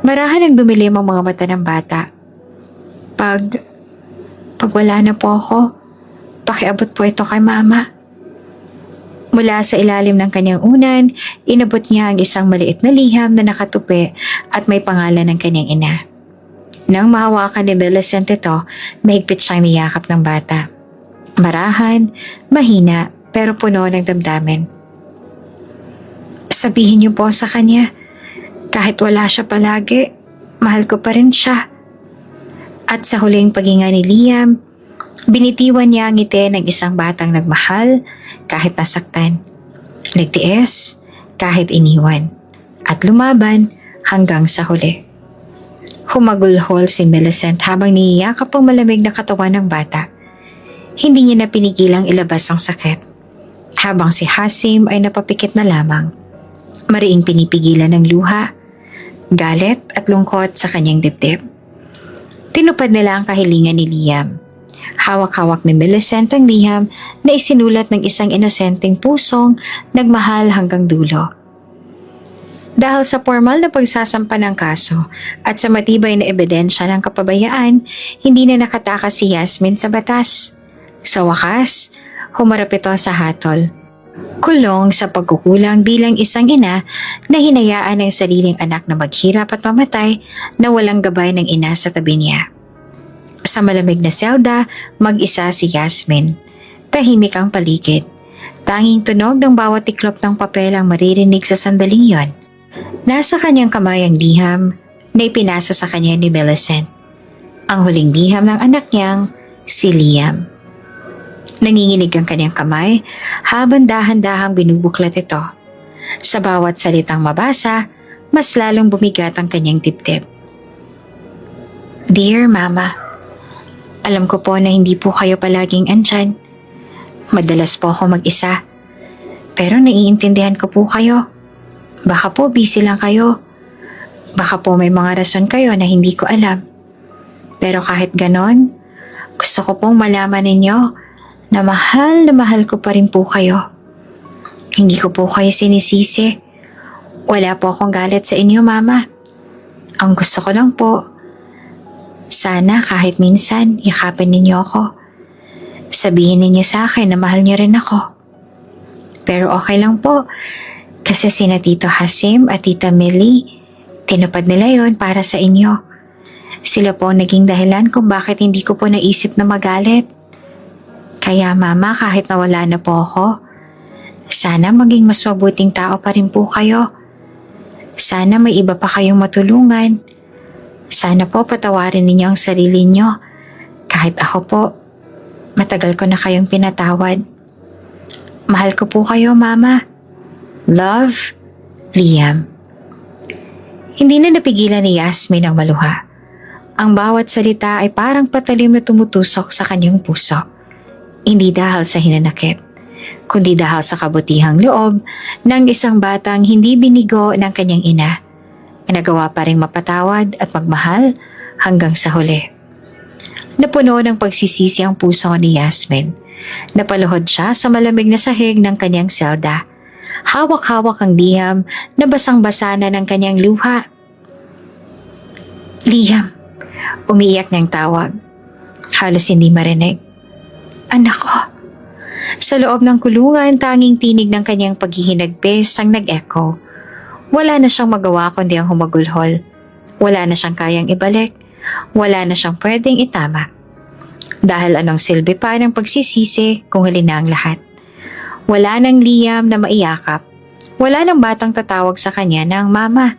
Marahan ang dumilim ang mga mata ng bata. Pag wala na po ako, pakiabot po ito kay Mama. Mula sa ilalim ng kanyang unan, inabot niya ang isang maliit na liham na nakatupi at may pangalan ng kanyang ina. Nang mahawakan ni Millicent ito, mahigpit siyang niyakap ng bata. Marahan, mahina, pero puno ng damdamin. Sabihin niyo po sa kanya, kahit wala siya palagi, mahal ko pa rin siya. At sa huling paghinga ni Liam, binitiwan niya ang ngiti ng isang batang nagmahal kahit nasaktan. Nagtiis kahit iniwan. At lumaban hanggang sa huli. Humagulhol si Millicent habang niyiyakap ang malamig na katawan ng bata. Hindi niya na pinigilang ilabas ang sakit. Habang si Hasim ay napapikit na lamang. Mariing pinipigilan ng luha, galit at lungkot sa kanyang dibdib. Tinupad nila ang kahilingan ni Liam. Hawak-hawak ni Millicent ang liham na isinulat ng isang inosenteng pusong nagmahal hanggang dulo. Dahil sa formal na pagsasampa ng kaso at sa matibay na ebidensya ng kapabayaan, hindi na nakatakas si Yasmin sa batas. Sa wakas, humarap ito sa hatol. Kulong sa pagkukulang bilang isang ina na hinayaan ng sariling anak na maghirap at mamatay na walang gabay ng ina sa tabi niya. Sa malamig na selda, mag-isa si Yasmin. Tahimik ang paligid. Tanging tunog ng bawat tiklop ng papel ang maririnig sa sandaling yon. Nasa kanyang kamay ang liham na ipinasa sa kanya ni Millicent. Ang huling liham ng anak niyang si Liam. Nanginginig ang kanyang kamay habang dahan-dahang binubuklat ito. Sa bawat salitang mabasa, mas lalong bumigat ang kanyang dibdib. Dear Mama, alam ko po na hindi po kayo palaging andyan. Madalas po ako mag-isa. Pero naiintindihan ko po kayo. Baka po busy lang kayo. Baka po may mga rason kayo na hindi ko alam. Pero kahit ganon, gusto ko pong malaman ninyo na mahal ko pa rin po kayo. Hindi ko po kayo sinisisi. Wala po akong galit sa inyo, Mama. Ang gusto ko lang po, sana kahit minsan yakapin ninyo ako. Sabihin ninyo sa akin na mahal niyo rin ako. Pero okay lang po, kasi sina Tito Hasim at Tita Millie, tinupad nila yon para sa inyo. Sila po ang naging dahilan kung bakit hindi ko po naisip na magalit. Kaya Mama, kahit nawala na po ako, sana maging mas mabuting tao pa rin po kayo. Sana may iba pa kayong matulungan. Sana po patawarin ninyo ang sarili nyo. Kahit ako po, matagal ko na kayong pinatawad. Mahal ko po kayo, Mama. Love, Liam. Hindi na napigilan ni Yasmin ang maluha. Ang bawat salita ay parang patalim na tumutusok sa kanyang puso. Hindi dahil sa hinanakit, kundi dahil sa kabutihang loob ng isang batang hindi binigo ng kanyang ina. Nagawa pa rin mapatawad at magmahal hanggang sa huli. Napuno ng pagsisisi ang puso ni Yasmin. Napaluhod siya sa malamig na sahig ng kanyang selda. Hawak-hawak ang Liam na basang-basa na ng kanyang luha. Liam, umiiyak niyang tawag. Halos hindi marinig. Anak ko. Sa loob ng kulungan, tanging tinig ng kanyang paghihinagpis ang nag-echo. Wala na siyang magawa kundi ang humagulhol. Wala na siyang kayang ibalik. Wala na siyang pwedeng itama. Dahil anong silbi pa ng pagsisisi kung huli na ang lahat. Wala nang Liam na maiyakap. Wala nang batang tatawag sa kanya ng mama.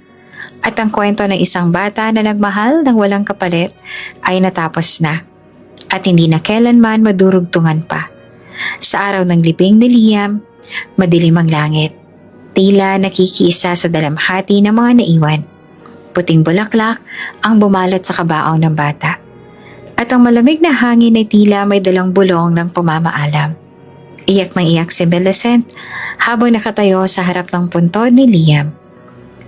At ang kwento ng isang bata na nagmahal ng walang kapalit ay natapos na. At hindi na kailanman madurugtungan pa. Sa araw ng libing ni Liam, madilim ang langit. Tila nakikiisa sa dalamhati ng mga naiwan. Puting bulaklak ang bumalot sa kabaong ng bata. At ang malamig na hangin ay tila may dalang bulong ng pumamaalam. Iyak ng iyak si Millicent habang nakatayo sa harap ng puntod ni Liam.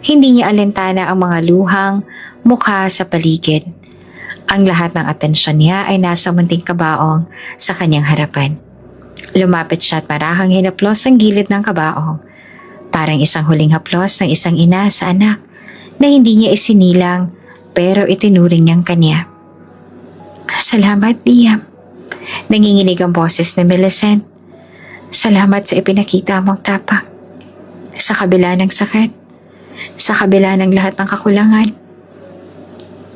Hindi niya alintana ang mga luhang mukha sa paligid. Ang lahat ng atensyon niya ay nasa munting kabaong sa kanyang harapan. Lumapit siya at marahang hinaplos ang gilid ng kabaong. Parang isang huling haplos ng isang ina sa anak na hindi niya isinilang pero itinuring niyang kanya. Salamat, Liam. Nanginginig ang boses ni Millicent. Salamat sa ipinakita mong tapang. Sa kabila ng sakit, sa kabila ng lahat ng kakulangan,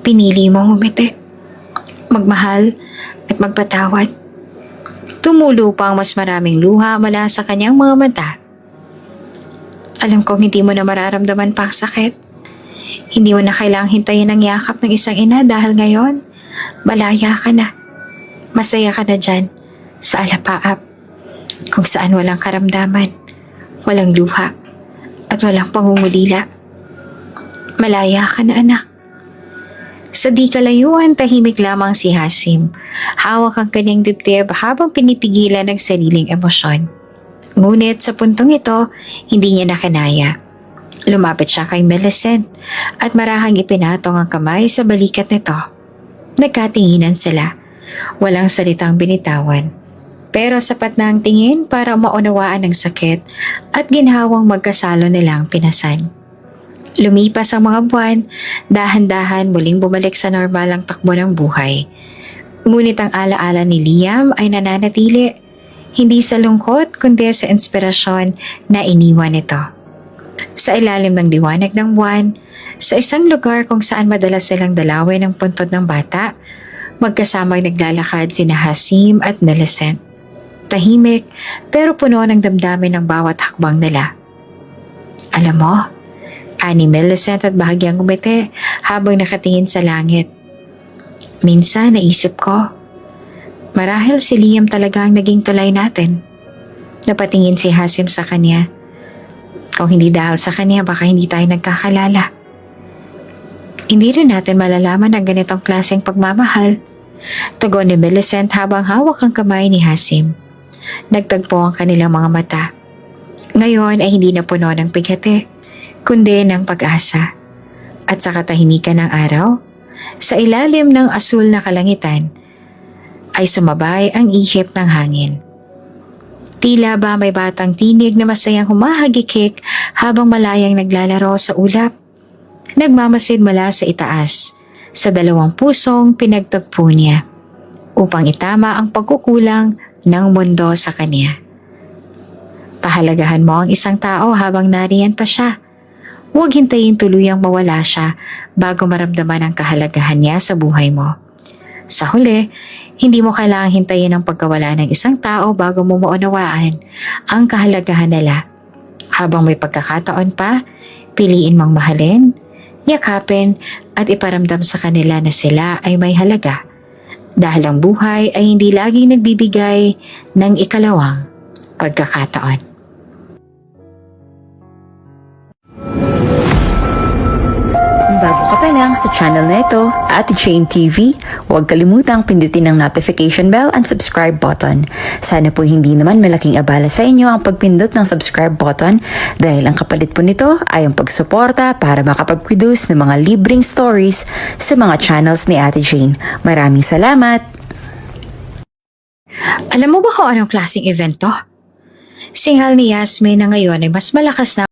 pinili mong umiti, magmahal at magpatawad. Tumulo pa ang mas maraming luha mula sa kanyang mga mata. Alam kong hindi mo na mararamdaman pa ang sakit. Hindi mo na kailangang hintayin ang yakap ng isang ina dahil ngayon, malaya ka na. Masaya ka na dyan, sa alapaap, kung saan walang karamdaman, walang luha, at walang pangungulila. Malaya ka na, anak. Sa di kalayuan, tahimik lamang si Hasim. Hawak ang kanyang dibdib habang pinipigilan ang sariling emosyon. Ngunit sa puntong ito, hindi niya nakanaya. Lumapit siya kay Millicent at marahang ipinatong ang kamay sa balikat nito. Nagkatinginan sila. Walang salitang binitawan. Pero sapat na ang tingin para maunawaan ang sakit at ginhawang magkasalo nilang pinasan. Lumipas ang mga buwan, dahan-dahan muling bumalik sa normal ang takbo ng buhay. Ngunit ang alaala ni Liam ay nananatili. Hindi sa lungkot kundi sa inspirasyon na iniwan nito. Sa ilalim ng liwanag ng buwan, sa isang lugar kung saan madalas silang dalawin ang puntod ng bata, magkasamang naglalakad sina Hasim at Millicent. Tahimik pero puno ng damdamin ng bawat hakbang nila. Alam mo, ani Millicent at bahagyang umiti habang nakatingin sa langit. Minsan naisip ko, marahil si Liam talaga ang naging tulay natin. Napatingin si Hasim sa kanya. Kung hindi dahil sa kanya, baka hindi tayo nagkakalala. Hindi rin natin malalaman ang ganitong klaseng pagmamahal. Tugon ni Millicent habang hawak ang kamay ni Hasim. Nagtagpo ang kanilang mga mata. Ngayon ay hindi na puno ng pighati, kundi ng pag-asa. At sa katahimikan ng araw, sa ilalim ng asul na kalangitan, ay sumabay ang ihip ng hangin. Tila ba may batang tinig na masayang humahagikik habang malayang naglalaro sa ulap. Nagmamasid mula sa itaas, sa dalawang pusong pinagtagpo niya, upang itama ang pagkukulang ng mundo sa kanya. Pahalagahan mo ang isang tao habang nariyan pa siya. Huwag hintayin tuluyang mawala siya bago maramdaman ang kahalagahan niya sa buhay mo. Sa huli, hindi mo kailangang hintayin ang pagkawala ng isang tao bago mo maunawaan ang kahalagahan nila. Habang may pagkakataon pa, piliin mong mahalin, yakapin at iparamdam sa kanila na sila ay may halaga. Dahil ang buhay ay hindi laging nagbibigay ng ikalawang pagkakataon. Bago ka pa lang sa channel na ito, Ate Jane TV, huwag kalimutang pindutin ang notification bell and subscribe button. Sana po hindi naman malaking abala sa inyo ang pagpindot ng subscribe button dahil ang kapalit po nito ay ang pagsuporta para makapag-produce ng mga libreng stories sa mga channels ni Ate Jane. Maraming salamat! Alam mo ba kung anong klaseng event to? Singhal ni Yasmin na ngayon ay mas malakas na